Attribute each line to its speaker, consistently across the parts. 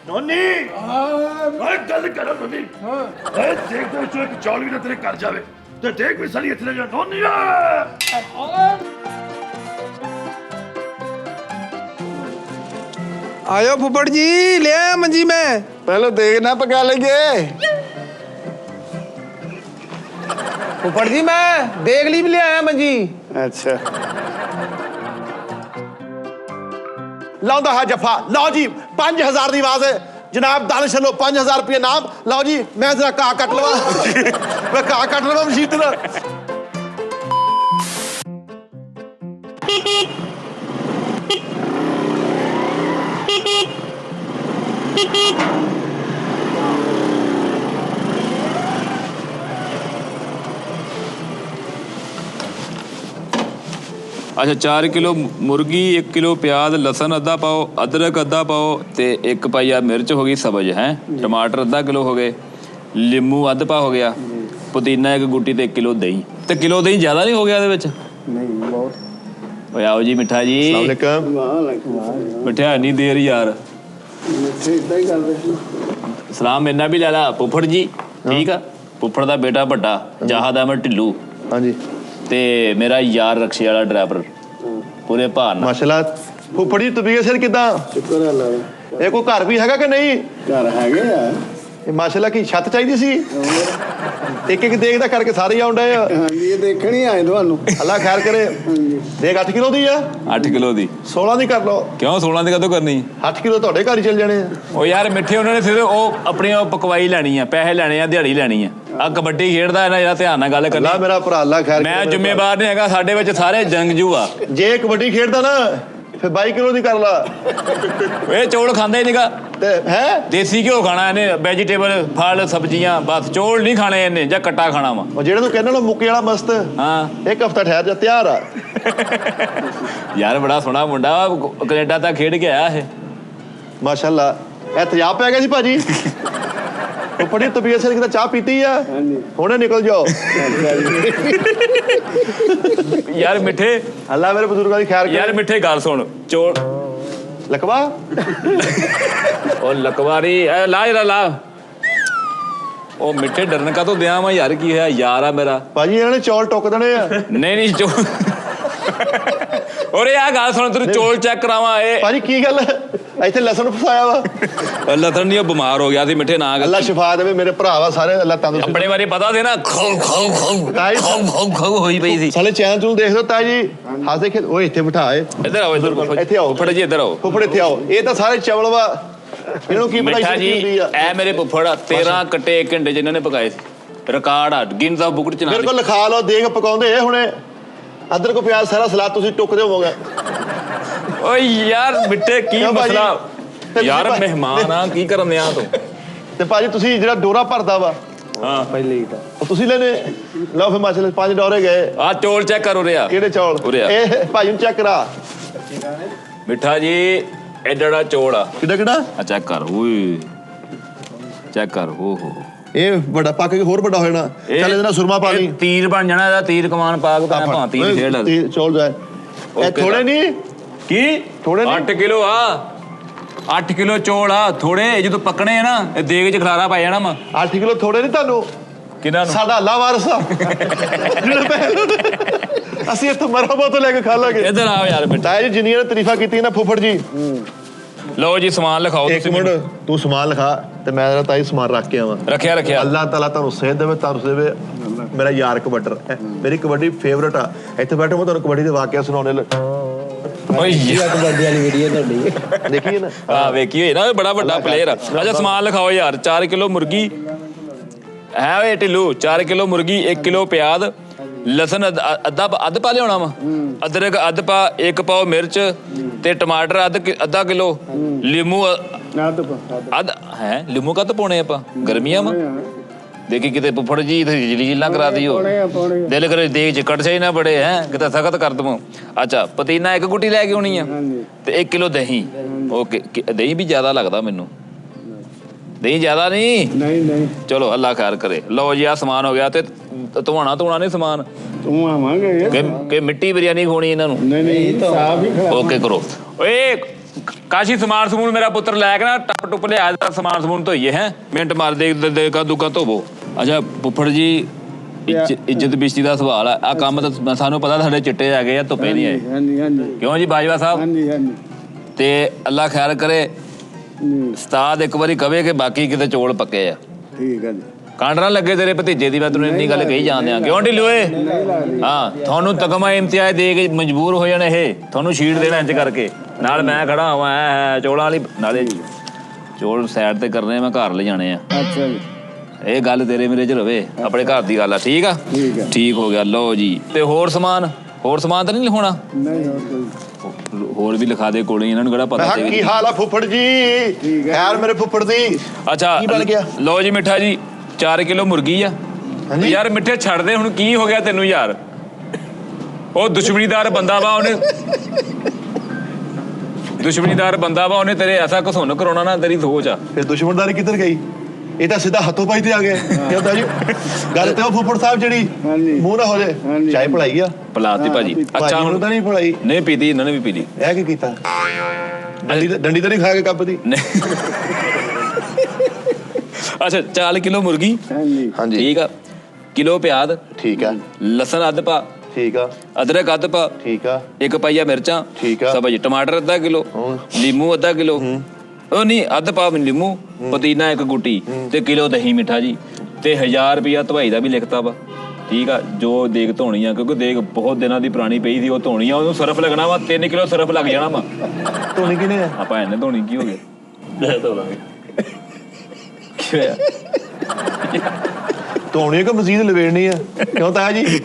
Speaker 1: ਨੋਨੀ ਓਏ ਗੱਲ ਕਰੋ ਨੋਨੀ ਓਏ ਦੇਖ ਦੇ ਵਿੱਚੋਂ ਇੱਕ ਚੌਲ ਵੀ ਨਾ ਤੇਰੇ ਘਰ ਜਾਵੇ ਤੇ ਦੇਖ ਵੀ ਸਾਲੀ ਇੱਥੇ ਲੈ ਜਾ ਨੋਨੀ
Speaker 2: आयो फुफड़ जी ले आया मंजी में।
Speaker 3: पहले देखना पका लेंगे।
Speaker 2: फुफड़ जी मैं देख ली भी ले आया मंजी।
Speaker 3: अच्छा लाओ दा जफा लाओ जी 5000 की आवाज है जनाब दानिश लो 5000 रुपये नाम लाओ जी मैं जरा घा कट लवा मैं घा कट लवा मशीन ना
Speaker 4: अच्छा 4 किलो मुर्गी 1 किलो प्याज लसन अद्धा पाओ अदरक अद्धा पाओ ते 1 पाइया मिर्च हो गई सब्ज है टमाटर अद्धा किलो हो गए लींबू अद्ध पा हो गया पुदीना 1 गुटी ते 1 किलो दही ते किलो दही ज़्यादा नहीं हो गया
Speaker 3: नहीं बहुत
Speaker 4: ओए आओ जी मिठा जी मिठा नहीं देर यार सलाम मेरा भी ला फुफड़ जी ठीक है फुफड़ का बेटा बड़ा जहाद अहमद ढिल्लू
Speaker 3: हाँ जी
Speaker 4: ते मेरा यार रक्शे वाला ड्राइवर पूरे भार नाल
Speaker 3: माशाल्लाह फुफड़ जी तबीयत सिर किदा
Speaker 5: शुक्र है अल्लाह
Speaker 3: ये कोई घर भी हैगा कि नहीं
Speaker 5: घर हैगे यार
Speaker 3: ये माशाल्लाह की छत चाहिए सी एक एक देखदा करके सारे आउंडे
Speaker 5: हाँ जी ये देखनी आए ਤੁਹਾਨੂੰ
Speaker 3: अल्लाह खैर करे देख 8 किलो दी है
Speaker 4: 8 किलो दी
Speaker 3: 16 दी कर लो
Speaker 4: क्यों 16 ਦੀ ਕਦੋਂ ਕਰਨੀ
Speaker 3: 8 ਕਿਲੋ ਤੁਹਾਡੇ ਘਰ ਹੀ ਚੱਲ ਜਾਣੇ ਆ
Speaker 4: ਉਹ ਯਾਰ ਮਿੱਠੇ ਉਹਨਾਂ ਨੇ ਸਿਰ ਉਹ ਆਪਣੀ ਉਹ ਪਕਵਾਈ ਲੈਣੀ ਆ ਪੈਸੇ ਲੈਣੇ ਆ ਦਿਹਾੜੀ ਲੈਣੀ ਆ ਆ ਕਬੱਡੀ ਖੇਡਦਾ ਹੈ ਨਾ ਜਿਹੜਾ ਧਿਆਨ ਨਾਲ ਗੱਲ ਕਰਨੀ
Speaker 3: ਅੱਲਾ ਮੇਰਾ ਭਰਾ ਅੱਲਾ ਖੈਰ
Speaker 4: ਮੈਂ ਜ਼ਿੰਮੇਵਾਰ ਨਹੀਂ ਹੈਗਾ ਸਾਡੇ ਵਿੱਚ ਸਾਰੇ ਜੰਗਜੂ ਆ
Speaker 3: ਜੇ ਕਬੱਡੀ ਖੇਡਦਾ ਨਾ ਫਿਰ 22 ਕਿਲੋ ਦੀ ਕਰ ਲਾ
Speaker 4: ਇਹ ਚੌਲ ਖਾਂਦਾ ਹੀ ਨਹੀਂਗਾ
Speaker 3: ਤੇ ਹੈ
Speaker 4: ਦੇਸੀ ਘਿਓ ਖਾਣਾ ਇਹਨੇ ਵੈਜੀਟੇਬਲ ਫਲ ਸਬਜ਼ੀਆਂ ਬਸ ਚੌਲ ਨਹੀਂ ਖਾਣੇ ਇਹਨੇ ਜਾਂ ਕੱਟਾ ਖਾਣਾ ਵਾ
Speaker 3: ਉਹ ਜਿਹੜੇ ਨੂੰ ਕਹਿੰਦੇ ਨਾ ਮੁੱਕੇ ਵਾਲਾ ਮਸਤ
Speaker 4: ਹਾਂ
Speaker 3: ਇੱਕ ਹਫਤਾ ਠਹਿਰ ਜਾ ਤਿਆਰ ਆ
Speaker 4: ਯਾਰ ਬੜਾ ਸੋਹਣਾ ਮੁੰਡਾ ਕੈਨੇਡਾ ਤੱਕ ਖੇਡ ਕੇ ਆਇਆ ਇਹ
Speaker 3: ਮਾਸ਼ਾਅੱਲਾ ਇਹ ਤੇਜ਼ਾਬ ਪੈ ਗਿਆ ਸੀ ਭਾਜੀ ਉਹ ਬੜੀ ਤਬੀਅਤ ਸਿਰ ਕਿਤੇ ਚਾਹ ਪੀਤੀ ਆ ਹੁਣੇ ਨਿਕਲ ਜਾਓ
Speaker 4: ਯਾਰ ਮਿੱਠੇ
Speaker 3: ਅੱਲਾ ਮੇਰੇ ਬਜ਼ੁਰਗਾਂ ਦੀ ਖੈਰ ਕਰੇ
Speaker 4: ਯਾਰ ਮਿੱਠੇ ਗੱਲ ਸੁਣ ਚੌਲ
Speaker 3: ਲਕਵਾ
Speaker 4: ਉਹ ਲਕਵਾਰੀ ਐ ਲਾ ਜਰਾ ਲਾ ਉਹ ਮਿੱਠੇ ਡਰਨ ਕਾ ਤੋਂ ਦਿਆਂ ਮੈਂ ਯਾਰ ਕੀ ਹੋਇਆ ਯਾਰ ਆ ਮੇਰਾ
Speaker 3: ਭਾਜੀ ਇਹਨਾਂ ਨੇ ਚੌਲ ਟੁੱਕ ਦੇਣੇ ਆ
Speaker 4: ਨਹੀਂ ਚੌਲ ਔਰ ਇਹ ਗੱਲ ਸੁਣ ਤੈਨੂੰ ਚੌਲ ਚੈੱਕ ਕਰਾਵਾਂ ਇਹ
Speaker 3: ਭਾਜੀ ਕੀ ਗੱਲ ਇੱਥੇ ਲਸਣ ਫਸਾਇਆ ਵਾ
Speaker 4: ਲਸਣ ਨਹੀਂ ਉਹ ਬਿਮਾਰ ਹੋ ਗਿਆ ਸੀ ਮਿੱਠੇ ਨਾ
Speaker 3: ਅੱਲਾ ਸ਼ਿਫਾ ਦੇਵੇ ਮੇਰੇ ਭਰਾ ਵਾ ਸਾਰੇ ਅੱਲਾ ਤੰਦਰੁਸਤ
Speaker 4: ਆਪਣੇ ਬਾਰੇ ਪਤਾ ਸੀ ਨਾ ਖਾਉ ਹੋਈ ਪਈ ਸੀ
Speaker 3: ਸਾਲੇ ਚੈਨਲ ਚੂਲ ਦੇਖ ਲਓ ਤਾਈ ਜੀ ਹੱਸਦੇ ਖੇਡ ਓਏ ਇੱਥੇ ਬਿਠਾ ਏ
Speaker 4: ਇੱਧਰ ਆਓ
Speaker 3: ਇੱਥੇ ਆਓ
Speaker 4: ਫੁੱਫੜ ਜੀ ਇੱਧਰ ਆਓ
Speaker 3: ਫੁੱਫੜ ਇੱਥੇ ਆਓ ਇਹ ਤਾਂ ਸਾਰੇ ਚਵਲ ਵਾ ਇਹਨਾਂ ਨੂੰ ਕੀ
Speaker 4: ਮਿੱਠਾ
Speaker 3: ਪੜਾਈ
Speaker 4: ਜੀ
Speaker 3: ਹੁੰਦੀ ਆ
Speaker 4: ਐ ਮੇਰੇ ਫੁੱਫੜ 13 ਕੱਟੇ ਘੰਟੇ ਜਿਨ੍ਹਾਂ ਨੇ ਪਕਾਏ ਸੀ ਰਿਕਾਰਡ ਆ ਗਿਨਜ਼ ਆਫ ਬੁੱਕ ਚ ਨਾ
Speaker 3: ਮੇਰੇ ਕੋਲ ਲਿਖਾ ਲਓ ਦੇਖ ਪਕਾਉਂਦੇ ਇਹ ਹੁਣੇ ਅਦਰਕ ਕੋ ਪਿਆਜ਼ ਸਾਰਾ ਸਲਾਦ ਤੁਸੀਂ ਟੁੱਕਦੇ ਹੋਵੋਗੇ
Speaker 4: ਓਏ ਯਾਰ ਮਿੱਠੇ ਕੀ ਮਸਲਾ ਯਾਰ ਮਹਿਮਾਨ ਆ ਕੀ ਕਰਨ ਦਿਆਂ ਤੂੰ
Speaker 3: ਤੇ ਭਾਜੀ ਤੁਸੀਂ ਜਿਹੜਾ ਡੋਰਾ ਭਰਦਾ ਵਾ
Speaker 4: ਹਾਂ
Speaker 5: ਪਹਿਲੇ ਹੀ ਤਾਂ
Speaker 3: ਉਹ ਤੁਸੀਂ ਲੈਨੇ ਲਓ ਫਿਰ ਮਾਸ਼ਾਅੱਲਾ 5 ਡੋਰੇ ਗਏ
Speaker 4: ਆ ਚੌਲ ਚੈੱਕ ਕਰੋ ਰਿਆ
Speaker 3: ਕਿਹੜੇ ਚੌਲ ਇਹ ਭਾਜੀ ਨੂੰ ਚੈੱਕ ਕਰਾ
Speaker 4: ਮਿੱਠਾ ਜੀ ਐਡਾ ਚੌਲ ਆ
Speaker 3: ਕਿਹੜਾ
Speaker 4: ਆ ਚੈੱਕ ਕਰ ਓਏ ਚੈੱਕ ਕਰ ਹੋ
Speaker 3: ਇਹ ਵੱਡਾ ਪੱਕ ਕੇ ਹੋਰ ਵੱਡਾ ਹੋ ਜਾਣਾ ਚੱਲ ਇਹਦੇ ਨਾਲ ਸੁਰਮਾ ਪਾ ਲਈ
Speaker 4: ਤੀਰ ਬਣ ਜਾਣਾ ਇਹਦਾ ਤੀਰ ਕਮਾਨ ਪਾ ਕੇ ਭਾਂ ਤੀਰ ਖੇਡ ਲੈ
Speaker 3: ਤੀਰ ਚੌਲ ਜਾਏ ਇਹ ਥੋੜੇ ਨਹੀਂ
Speaker 4: ਕੀ
Speaker 3: ਥੋੜੇ
Speaker 4: 8 ਕਿਲੋ ਆ 8 ਕਿਲੋ ਚੌਲ ਆ ਥੋੜੇ ਜਦੋਂ ਪੱਕਣੇ ਆ ਨਾ ਇਹ ਦੇਗ 'ਚ ਖਲਾਰਾ ਪੈ ਜਾਣਾ ਵਾ
Speaker 3: 8 ਕਿਲੋ ਥੋੜੇ ਨਹੀਂ ਤੁਹਾਨੂੰ
Speaker 4: ਕਿਹਨਾਂ ਨੂੰ
Speaker 3: ਸਾਡਾ ਅੱਲਾ ਵਾਰਸ ਆ ਅਸੀਂ ਇੱਥੇ ਮਰਹਬਾ ਤੋਂ ਲੈ ਕੇ ਖਾ ਲਾਂਗੇ
Speaker 4: ਇੱਧਰ ਆਓ ਯਾਰ ਬੇਟਾ
Speaker 3: ਤਾਇਆ ਜੀ ਜਿੰਨੀਆਂ ਨੇ ਤਾਰੀਫਾਂ ਕੀਤੀਆਂ ਨਾ ਫੁੱਫੜ ਜੀ
Speaker 4: ਲਓ ਜੀ ਸਮਾਨ ਲਿਖਾਓ
Speaker 3: ਇੱਕ ਮਿੰਟ ਤੂੰ ਸਮਾਨ ਲਿਖਾ ਤੇ ਮੈਂ ਤੇਰਾ ਤਾਈ ਸਮਾਨ ਰੱਖ ਕੇ ਆਵਾਂ
Speaker 4: ਰੱਖਿਆ
Speaker 3: ਅੱਲਾਹ ਤਾਲਾ ਤੁਹਾਨੂੰ ਸਿਹਤ ਦੇਵੇ ਤੰਦਰੁਸਤ ਦੇਵੇ ਮੇਰਾ ਯਾਰ ਕਬੱਡਰ ਮੇਰੀ ਕਬੱਡੀ ਫੇਵਰਟ ਆ ਇੱਥੇ ਬੈਠੋ ਮੈਂ ਤੁਹਾਨੂੰ ਕਬੱਡੀ ਦੇ ਵਾਕਿਆ ਸੁਣਾਉਣੇ
Speaker 4: ਓਏ ਯਾਰ
Speaker 5: ਕਬੱਡੀ ਵਾਲੀ ਵੀਡੀਓ ਤੁਹਾਡੀ
Speaker 3: ਦੇਖੀਏ ਨਾ
Speaker 4: ਆ ਵੇਖੀ ਹੋਈ ਨਾ ਬੜਾ ਵੱਡਾ ਪਲੇਅਰ ਆ ਅੱਛਾ ਸਮਾਨ ਲਿਖਾਓ ਯਾਰ 4 ਕਿਲੋ ਮੁਰਗੀ ਹੈ ਓਏ ਢਿੱਲੂ 4 ਕਿਲੋ ਮੁਰਗੀ 1 ਕਿਲੋ ਪਿਆਜ਼ ਲਸਣ ਅੱਧ ਪਾ ਲਿਆਉਣਾ ਵਾ ਅਦਰਕ ਅੱਧ ਪਾ 1 ਪਾਓ ਮਿਰਚ ਤੇ ਟਮਾਟਰ ਅੱਧਾ ਕਿਲੋ ਲੀਮੂ ਅੱਧ ਹੈ ਲੀਮੂ ਕੱਤ ਪਾਉਣੇ ਆਪਾਂ ਗਰਮੀਆਂ ਵਾ ਦੇਖੀ ਕਿਤੇ ਫੁੱਫੜ ਜੀ ਜਲੀਲ ਨਾ ਕਰਾ ਦਿਓ ਦਿਲ ਕਰੇ ਦੇਗ ਚ ਕੱਟ ਚਾਈ ਨਾ ਬੜੇ ਹੈ ਕਿਤੇ ਸਖਤ ਕਰ ਦਵਾਂ ਅੱਛਾ ਪੁਦੀਨਾ 1 ਗੁੱਟੀ ਲੈ ਕੇ ਆਉਣੀ ਆ ਤੇ 1 ਕਿਲੋ ਦਹੀਂ ਓਕੇ ਦਹੀਂ ਵੀ ਜ਼ਿਆਦਾ ਲੱਗਦਾ ਮੈਨੂੰ ਦਹੀਂ ਜ਼ਿਆਦਾ ਨਹੀਂ ਚਲੋ ਅੱਲਾ ਖੈਰ ਕਰੇ ਲਓ ਜੀ ਆ ਸਮਾਨ ਹੋ ਗਿਆ ਤੇ ਧਵਾਣਾ ਨਹੀਂ ਸਮਾਨ
Speaker 5: ਧਵਾਵਾਂਗੇ
Speaker 4: ਕਿ ਮਿੱਟੀ ਬਿਰਿਆਨੀ ਖੋਣੀ ਇਹਨਾਂ ਨੂੰ
Speaker 5: ਨਹੀਂ ਸਾਫ ਹੀ
Speaker 4: ਓਕੇ ਕਰੋ ਓਏ ਕਾਸ਼ੀ ਸਮਾਨ ਸਮੂਨ ਮੇਰਾ ਪੁੱਤਰ ਲੈ ਕੇ ਨਾ ਟੱਪ ਟੁੱਪ ਲਿਆ ਸਮਾਨ ਸਮੂਨ ਧੋਈਏ ਹੈ ਮਿੰਟ ਮਾਰ ਦੇ ਦੁੱਗਾ ਧੋਵੋ। ਅੱਛਾ ਫੁੱਫੜ ਜੀ ਇੱਜ਼ਤ ਬੇਇੱਜ਼ਤੀ ਦਾ ਸਵਾਲ ਆ ਕੰਮ ਤਾਂ ਸਾਨੂੰ ਪਤਾ ਸਾਡੇ ਚਿੱਟੇ ਆ ਗਏ ਆ ਧੁੱਪੇ ਨਹੀਂ ਆਏ।
Speaker 5: ਹਾਂਜੀ ਹਾਂਜੀ
Speaker 4: ਕਿਉਂ ਜੀ ਬਾਜਵਾ ਸਾਹਿਬ?
Speaker 5: ਹਾਂਜੀ ਹਾਂਜੀ
Speaker 4: ਤੇ ਅੱਲਾ ਖੈਰ ਕਰੇ ਉਸਤਾਦ ਇੱਕ ਵਾਰੀ ਕਵੇ ਕਿ ਬਾਕੀ ਕਿਤੇ ਚੋਲ ਪੱਕੇ ਆ।
Speaker 5: ਠੀਕ ਹੈ ਜੀ।
Speaker 4: ਕਾਂਡ ਨਾ ਲੱਗੇ ਤੇਰੇ ਭਤੀਜੇ ਦੀ ਮੈਂ ਤੈਨੂੰ ਇੰਨੀ ਗੱਲ ਕਹੀ ਜਾਂਦੇ ਆ। ਕਿਉਂ ਢਿੱਲੋਏ? ਹਾਂ ਤੁਹਾਨੂੰ ਤਕਮਾ ਇਮਤਿਆਜ਼ ਦੇ ਕੇ ਮਜਬੂਰ ਹੋ ਜਾਣੇ ਇਹ ਤੁਹਾਨੂੰ ਸ਼ੀਟ ਦੇਣਾ ਇੰਜ ਕਰਕੇ ਨਾਲ ਮੈਂ ਖੜਾ ਹੋਵਾਂ ਚੋਲਾਂ ਵਾਲੀ ਨਾਲੇ ਚੋਲ ਸਾਈਡ ਤੇ ਕਰਨੇ ਮੈਂ ਘਰ ਲੈ ਜਾਣੇ ਆ।
Speaker 5: ਅੱਛਾ ਜੀ।
Speaker 4: ਇਹ ਗੱਲ ਤੇਰੇ ਮੇਰੇ ਚ ਰਵੇ ਆਪਣੇ ਘਰ ਦੀ ਗੱਲ ਆ। ਠੀਕ ਆ
Speaker 5: ਠੀਕ ਹੈ।
Speaker 4: ਠੀਕ ਹੋ ਗਿਆ ਲਓ ਜੀ। ਤੇ ਹੋਰ ਸਮਾਨ ਤਾਂ ਨਹੀਂ ਲਿਖਾਉਣਾ?
Speaker 5: ਨਹੀਂ ਹੋਰ
Speaker 4: ਹੋਰ ਵੀ ਲਿਖਾ ਦੇ ਕੋਲੇ ਇਹਨਾਂ ਨੂੰ ਕਿਹੜਾ ਪਤਾ
Speaker 3: ਮੈਂ ਕੀ ਹਾਲ ਆ ਫੁੱਫੜ ਜੀ? ਖੈਰ ਮੇਰੇ ਫੁੱਫੜ ਦੀ
Speaker 4: ਅੱਛਾ
Speaker 3: ਕੀ ਬਣ ਗਿਆ?
Speaker 4: ਲਓ ਜੀ ਮਿੱਠਾ ਜੀ 4 ਕਿਲੋ ਮੁਰਗੀ ਆ। ਯਾਰ ਮਿੱਠੇ ਛੱਡ ਦੇ ਹੁਣ ਕੀ ਹੋ ਗਿਆ ਤੈਨੂੰ ਯਾਰ? ਉਹ ਦੁਸ਼ਮਣੀਦਾਰ ਬੰਦਾ ਵਾ ਉਹਨੇ ਤੇਰੇ ਐਸਾ ਘਸੁੰਨ ਕਰਾਉਣਾ ਨਾ ਤੇਰੀ ਸੋਚ ਆ।
Speaker 3: ਫਿਰ ਦੁਸ਼ਮਣਦਾਰੀ ਕਿੱਧਰ ਗਈ? ਇਹ ਤਾਂ ਸਿੱਧਾ ਹੱਥੋਂ ਪਾਈ ਤੇ ਆ ਗਿਆ। ਕਿਉਂ ਤਾਂ ਜੀ ਗੱਲ ਤੇ ਉਹ ਫੁੱਫੜ ਸਾਹਿਬ ਜਿਹੜੀ ਮੂੰਹ ਨਾ ਹੋ ਜਾਏ ਚਾਹੇ ਭਲਾਈ ਆ
Speaker 4: ਪਲਾਤੀ ਭਾਜੀ। ਅੱਛਾ ਹੁਣ
Speaker 3: ਤਾਂ ਨਹੀਂ ਭਲਾਈ
Speaker 4: ਨਹੀਂ ਪੀਤੀ ਇਹਨਾਂ ਨੇ ਵੀ ਪੀਲੀ।
Speaker 3: ਇਹ ਕੀ ਕੀਤਾ? ਡੰਡੀ ਤਾਂ ਨਹੀਂ ਖਾ ਕੇ ਕੱਪ ਦੀ?
Speaker 4: ਅੱਛਾ 4 ਕਿਲੋ ਮੁਰਗੀ
Speaker 3: ਹਾਂਜੀ
Speaker 4: ਠੀਕ ਆ। ਕਿਲੋ ਪਿਆਜ਼
Speaker 3: ਠੀਕ ਆ।
Speaker 4: ਲਸਣ ਅੱਧ ਪਾ
Speaker 3: ਠੀਕ ਆ।
Speaker 4: ਅਦਰਕ ਅੱਧ ਪਾ
Speaker 3: ਠੀਕ ਆ।
Speaker 4: 1 ਪਾਈਆ ਮਿਰਚਾਂ
Speaker 3: ਠੀਕ ਆ।
Speaker 4: ਸਬਜ਼ ਟਮਾਟਰ ਅੱਧਾ ਕਿਲੋ ਲੀਮੂ ਅੱਧਾ ਕਿਲੋ ਉਹ ਨਹੀਂ ਅੱਧ ਪਾ ਲੀਮੂ ਪੁਦੀਨਾ 1 ਗੁੱਟੀ ਤੇ ਕਿਲੋ ਦਹੀਂ ਮਿੱਠਾ ਜੀ ਤੇ 1000 ਰੁਪਿਆ ਧਵਾਈ ਦਾ ਵੀ ਲਿਖਤਾ ਵਾ। ਠੀਕ ਆ। ਜੋ ਦੇਗ ਧੋਣੀ ਆ ਕਿਉਂਕਿ ਦੇਗ ਬਹੁਤ ਦਿਨਾਂ ਦੀ ਪੁਰਾਣੀ ਪਈ ਸੀ ਉਹ ਧੋਣੀ ਆ ਉਹਨੂੰ ਸਰਫ ਲੱਗਣਾ ਵਾ 3 ਕਿਲੋ ਸਰਫ ਲੱਗ ਜਾਣਾ ਵਾ।
Speaker 3: ਧੋਣੀ ਕਿਨੇ ਆ?
Speaker 4: ਆਪਾਂ ਇਹਨੇ ਧੋਣੀ ਕੀ ਹੋ ਗਿਆ? ਮੈਂ ਧੋ ਲਾਂਗੇ ਕੀ ਹੋਇਆ?
Speaker 3: ਧੋਣੀ ਕਿ ਮਜ਼ੀਦ ਲਵੇੜਨੀ ਆ? ਕਿਉਂ ਤਾਇਆ ਜੀ?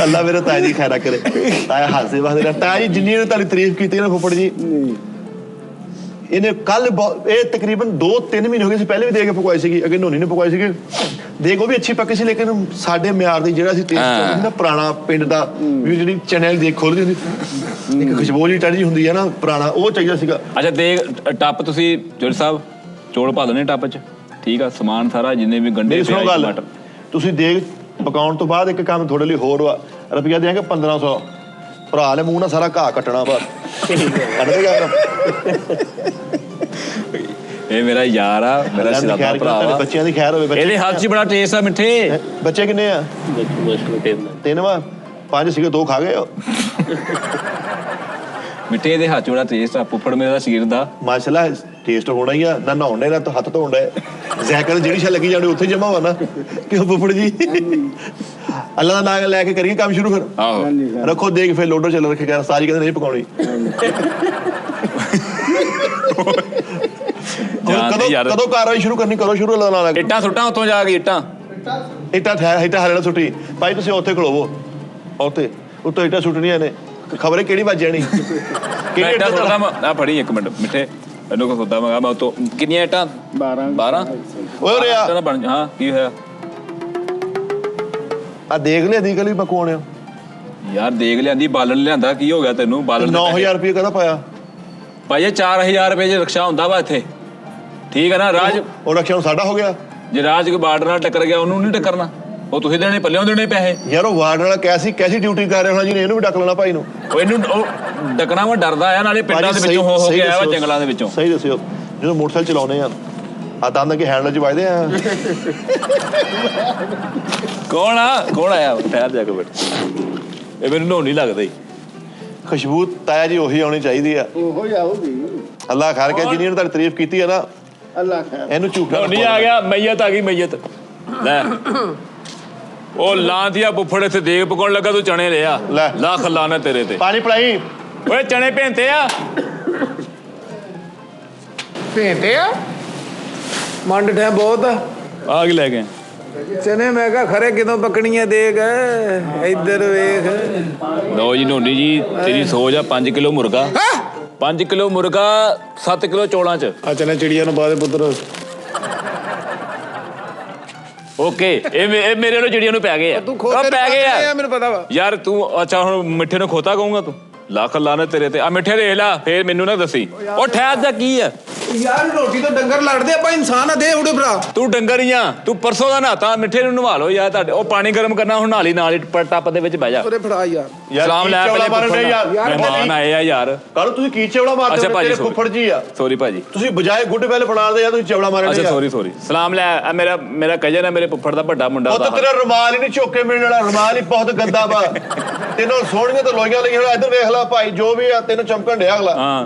Speaker 3: ਅੱਲਾ ਮੇਰੇ ਤਾਇਆ ਜੀ ਖੈਰਾ ਕਰੇ। ਤਾਇਆ ਹਾਸੇ ਵਾਸਤੇ ਤਾਇਆ ਜੀ ਜਿੰਨੀ ਨੇ ਤੁਹਾਡੀ ਤਾਰੀਫ ਕੀਤੀ ਨਾ ਫੁੱਫੜ ਜੀ ਇਹਨੇ ਕੱਲ ਇਹ ਤਕਰੀਬਨ 2-3 ਮਹੀਨੇ ਹੋ ਗਏ ਸੀ ਪਹਿਲੇ ਵੀ ਦੇ ਕੇ ਪਕਵਾਈ ਸੀਗੀ ਅੱਗੇ ਨੋਨੀ ਨੇ ਪਕਵਾਈ ਸੀਗੀ ਦੇਖ ਉਹ ਵੀ ਅੱਛੀ ਪੱਕੀ ਸੀ ਲੇਕਿਨ ਸਾਡੇ ਮਿਆਰ ਦੀ ਜਿਹੜਾ ਸੀ ਟੇਸਟ ਚਾਹੁੰਦੇ ਸੀ ਨਾ ਪੁਰਾਣਾ ਪਿੰਡ ਦਾ ਵੀ ਜਿਹੜੀ ਚੈਨਲ ਦੇਖ ਖੋਲਦੀ ਹੁੰਦੀ ਇੱਕ ਖੁਸ਼ਬੂ ਜਿਹੀ ਟੜੀ ਹੁੰਦੀ ਹੈ ਨਾ ਪੁਰਾਣਾ ਉਹ ਚਾਹੀਦਾ ਸੀਗਾ।
Speaker 4: ਅੱਛਾ ਦੇਖ ਟੱਪ ਤੁਸੀਂ ਜੋੜ ਸਾਹਿਬ ਚੋਲ ਪਾ ਦੇਣੇ ਟੱਪ 'ਚ ਠੀਕ ਆ ਸਮਾਨ ਸਾਰਾ ਜਿੰਨੇ ਵੀ ਗੰਢੇ
Speaker 3: ਟਮਾਟਰ ਤੁਸੀਂ ਦੇਖ ਪਕਾਉਣ ਤੋਂ ਬਾਅਦ ਇੱਕ ਕੰਮ ਤੁਹਾਡੇ ਲਈ ਹੋਰ ਵਾ ਰੁਪਈਆ ਦਿਆਂਗੇ 1500 ਭਰਾ ਲੈ ਮੂੰਹ ਨਾਲ ਸਾਰਾ ਘਾਹ ਕੱਟਣਾ ਬਸ ਕੱਢ ਦੇਗਾ।
Speaker 4: ਇਹ ਮੇਰਾ ਯਾਰ ਆ ਮੇਰਾ ਸਿਰਾਦਾ ਭਰਾ ਵਾ
Speaker 3: ਬੱਚਿਆਂ ਦੀ ਖੈਰ ਹੋਵੇ।
Speaker 4: ਇਹਦੇ ਹੱਥ 'ਚ ਬੜਾ ਟੇਸਟ ਆ ਮਿੱਠੇ।
Speaker 3: ਬੱਚੇ ਕਿੰਨੇ ਆ? 3 ਵਾ 5 ਸੀਗੇ 2 ਖਾ ਗਏ।
Speaker 4: ਮਿੱਠੇ ਦੇ ਹੱਥ 'ਚ ਬੜਾ ਟੇਸਟ ਆ ਫੁੱਫੜ ਮੇਰਾ ਸ਼ੀਰ ਦਾ
Speaker 3: ਮਾਸ਼ਾਅੱਲਾ ਟੇਸਟ ਹੋਣਾ ਹੀ ਆ ਨਾ ਨਹਾਉਣ ਨਾ ਹੱਥ ਧੋਣ ਦਾ ਜ਼ੈਕਲ ਜਿਹੜੀ ਸ਼ਾ ਲੱਗੀ ਜਾਣੀ ਉੱਥੇ ਜਮਾ ਹੋਣਾ ਨਾ ਕਿਉਂ ਫੁੱਫੜ ਜੀ? ਅੱਲਾ ਦਾ ਨਾਮ ਲੈ ਕੇ ਕਰੀਏ ਕੰਮ ਸ਼ੁਰੂ ਫਿਰ।
Speaker 4: ਆਹੋ
Speaker 3: ਰੱਖੋ ਦੇਖ ਫਿਰ ਲੋਡਰ ਚੱਲ ਰੱਖੇ ਕਰ ਸਾਰੀ ਕਹਿੰਦੇ ਨਹੀਂ ਪਕਾਉਣੀ। ਕਦੋਂ ਕਾਰਵਾਈ ਸ਼ੁਰੂ ਕਰਨੀ? ਕਰੋ ਸ਼ੁਰੂ। ਅੱਲਾ ਨਾਲ
Speaker 4: ਇੱਟਾਂ ਸੁੱਟਾਂ ਉੱਥੋਂ ਜਾ ਕੇ ਇੱਟਾਂ
Speaker 3: ਹਰਿਆਣਾ ਸੁੱਟੀ ਭਾਈ ਤੁਸੀਂ ਉੱਥੇ ਖਲੋਵੋ ਉੱਥੇ ਉੱਤੋਂ ਇੱਟਾਂ ਸੁੱਟਣੀਆਂ ਨੇ ਖਬਰੇ ਕਿਹੜੀ ਵੱਜ ਜਾਣੀ
Speaker 4: ਕਿਹੜੀ ਇੱਟਾਂ ਸੁੱਟਦਾ ਮੈਂ ਫੜੀ 1 ਮਿੰਟ ਮਿੱਠੇ ਇਹਨੂੰ ਕੋ ਸੁੱਟਦਾ ਮੈਂ ਉੱਤੋਂ ਕਿੰਨੀਆਂ ਇੱਟਾਂ 12
Speaker 3: ਓਏ ਰਿਆ
Speaker 4: ਬਣ ਹਾਂ ਕੀ ਹੋਇਆ
Speaker 3: ਆ ਦੇਖ ਲਿਆ ਦੀ ਗਲੀ ਪਕਾਉਣ ਆ
Speaker 4: ਯਾਰ ਦੇਖ ਲਿਆਂਦੀ ਬਾਲਣ ਲਿਆਂਦਾ ਕੀ ਹੋ ਗਿਆ ਤੈਨੂੰ ਬਾਲਣ
Speaker 3: 9000 ਰੁਪਏ ਕਦਾ ਪਾਇਆ
Speaker 4: ਭਾਈ 4000 ਰੁਪਏ ਜੇ ਰਿਕਸ਼ਾ ਹੁੰਦਾ ਵਾ ਇੱਥੇ ਠੀਕ ਹੈ ਨਾ ਰਾਜ
Speaker 3: ਉਹ ਰਕਸ਼ਾ ਸਾਡਾ ਹੋ ਗਿਆ
Speaker 4: ਜੇ ਰਾਜ ਕੋਈ ਬਾਰਡਰ ਨਾਲ ਟੱਕਰ ਗਿਆ ਉਹਨੂੰ ਨਹੀਂ ਟੱਕਰਨਾ ਉਹ ਤੁਸੀਂ ਦੇਣੇ ਪੱਲਿਓਂ ਦੇਣੇ ਪੈਸੇ
Speaker 3: ਯਾਰ ਉਹ ਵਾਰਡ ਵਾਲਾ ਕੈਸੀ ਡਿਊਟੀ ਕਰ ਰਿਹਾ ਹੋਣਾ ਜੀ ਨੇ ਇਹਨੂੰ ਵੀ ਡੱਕ ਲੈਣਾ ਭਾਈ ਨੂੰ
Speaker 4: ਉਹ ਇਹਨੂੰ ਉਹ ਡੱਕਣਾ ਵਾ ਡਰਦਾ ਆ ਨਾਲੇ ਪਿੰਡਾਂ ਦੇ ਵਿੱਚੋਂ ਹੋ ਕੇ ਆਇਆ ਵਾ ਜੰਗਲਾਂ ਦੇ ਵਿੱਚੋਂ
Speaker 3: ਸਹੀ ਦੱਸਿਓ ਜਦੋਂ ਮੋਟਰਸਾਈਕਲ ਚਲਾਉਨੇ ਆ ਆ ਦੰਦ ਕੇ ਹੈਂਡਲ 'ਚ ਵੱਜਦੇ ਆ
Speaker 4: ਕੌਣ ਆਇਆ ਠਹਿਰ ਜਾ ਕੇ ਬੈਠ ਇਹ ਮੈਨੂੰ ਨੋ ਨਹੀਂ ਲੱਗਦਾ ਹੀ
Speaker 3: ਖੁਸ਼ਬੂ ਤਾਇਆ ਜੀ ਉਹੀ ਆਉਣੀ ਚਾਹੀਦੀ ਆ
Speaker 5: ਉਹੋ ਹੀ ਆਉਗੀ
Speaker 3: ਅੱਲਾ ਖੈਰ ਕੇ ਜਿੰਨੀ ਨੇ ਤੁਹਾਡੀ ਤਾਰੀਫ ਕੀਤੀ ਆ ਨਾ
Speaker 5: ਅੱਲਾ ਖੈਰ
Speaker 3: ਇਹਨੂੰ ਝੂਠਾ
Speaker 4: ਨਹੀਂ ਆ ਗਿਆ ਮਈਅਤ ਆ ਗਈ ਮਈਅਤ ਲੈ ਉਹ ਲਾਂਤੀਆ ਬੁੱਫੜ ਇੱਥੇ ਦੇਗ ਪਕਾਉਣ ਲੱਗਾ ਤੂੰ ਚਣੇ ਲਿਆ ਲੱਖ ਲਾਣਾ ਤੇਰੇ ਤੇ
Speaker 3: ਪਾਣੀ ਪਲਾਈ
Speaker 4: ਓਏ ਚਣੇ ਭੇਂਤੇ ਆ
Speaker 2: ਭੇਂਟੇ ਆ ਮੰਡ ਠੈ ਬਹੁਤ
Speaker 4: ਆ ਕੀ ਲੈ ਗਏ
Speaker 2: ਚਨੇ ਮੈਂ ਕਿਹਾ ਖਰੇ ਕਿਦੋਂ ਪਕਣੀਆਂ ਦੇਗ ਇੱਧਰ ਵੇਖ
Speaker 4: ਲਓ ਜੀ ਨੋਨੀ ਜੀ ਤੇਰੀ ਸੋਚ ਆ 5 ਕਿਲੋ ਮੁਰਗਾ 5 ਕਿਲੋ ਮੁਰਗਾ 7 ਕਿਲੋ ਚੌਲਾਂ ਚ
Speaker 2: ਆ ਚਨੇ ਚਿੜੀਆਂ ਨੂੰ ਪਾ ਦੇ ਪੁੱਤਰ
Speaker 4: ਓਕੇ ਇਹ ਮੇਰੇ ਵੱਲੋਂ ਚਿੜੀਆਂ ਨੂੰ ਪੈ ਗਏ ਆ ਪੈ ਗਏ ਆ
Speaker 2: ਮੈਨੂੰ ਪਤਾ ਵਾ
Speaker 4: ਯਾਰ ਤੂੰ ਅੱਛਾ ਹੁਣ ਮਿੱਠੇ ਨੂੰ ਖੋਤਾ ਕਹੂੰਗਾ ਤੂੰ ਲੱਖ ਲਾਣਾ ਤੇਰੇ ਤੇ ਆ ਮਿੱਠੇ ਦੇਖ ਲਾ ਫੇਰ ਮੈਨੂੰ ਨਾ ਦੱਸੀ ਉਹ ਠਹਿਰ ਦਾ ਕੀ ਆ
Speaker 2: ਯਾਰ ਰੋਟੀ ਤੋਂ ਡੰਗਰ ਲੜਦੇ ਆਪਾਂ ਇਨਸਾਨ ਆ ਦੇ ਉਹਦੇ ਭਰਾ
Speaker 4: ਤੂੰ ਡੰਗਰ ਹੀ ਆ ਤੂੰ ਪਰਸੋਂ ਦਾ ਨਹਾਤਾ ਮਿੱਠੇ ਨੂੰ ਨਵਾ ਲਓ ਯਾਰ ਤੁਹਾਡੇ ਉਹ ਪਾਣੀ ਗਰਮ ਕਰਨਾ ਹੁਣ ਨਾਲ ਹੀ ਟੱਪ ਦੇ ਵਿੱਚ ਬਹਿ ਜਾ
Speaker 2: ਉਹਦੇ ਫੜਾ ਯਾਰ
Speaker 4: ਸਲਾਮ ਲੈ
Speaker 3: ਚੌਲਾ ਮਾਰਨ ਦੇ ਯਾਰ
Speaker 4: ਮਹਿਮਾਨ ਆਏ ਆ ਯਾਰ
Speaker 3: ਕੱਲ ਤੁਸੀਂ ਕੀ ਚੌਲਾ ਮਾਰਦੇ ਹੋ ਤੇਰੇ ਫੁੱਫੜ ਜੀ ਆ
Speaker 4: ਸੌਰੀ ਭਾਜੀ
Speaker 3: ਤੁਸੀਂ ਬਜਾਏ ਗੁੱਡ ਵੈਲ ਬਣਾਉਂਦੇ ਆ ਤੁਸੀਂ ਚੌਲਾ ਮਾਰਨ ਦੇ
Speaker 4: ਅੱਛਾ ਸੌਰੀ ਸਲਾਮ ਲੈ ਮੇਰਾ ਕਜ਼ਨ ਹੈ ਮੇਰੇ ਫੁੱਫੜ ਦਾ ਵੱਡਾ ਮੁੰਡਾ
Speaker 3: ਉਹ ਤਾਂ ਤੇਰਾ ਰੁਮਾਲ ਹੀ ਨਹੀਂ ਝੋਕੇ ਮਿਲਣ ਵਾਲਾ ਰੁਮਾਲ ਹੀ ਬਹੁਤ ਗੰਦਾ ਵਾ ਤੈਨੂੰ ਸੋਹਣੀਆਂ ਤਾਂ ਲੋਈਆਂ ਲਈਆਂ ਹੋਇਆ ਇੱਧਰ ਵੇਖ ਲੈ ਭਾਈ ਜੋ ਵੀ ਆ ਤੈਨੂੰ ਚਮਕਣ ਡਿਆ ਅਗਲਾ ਹਾਂ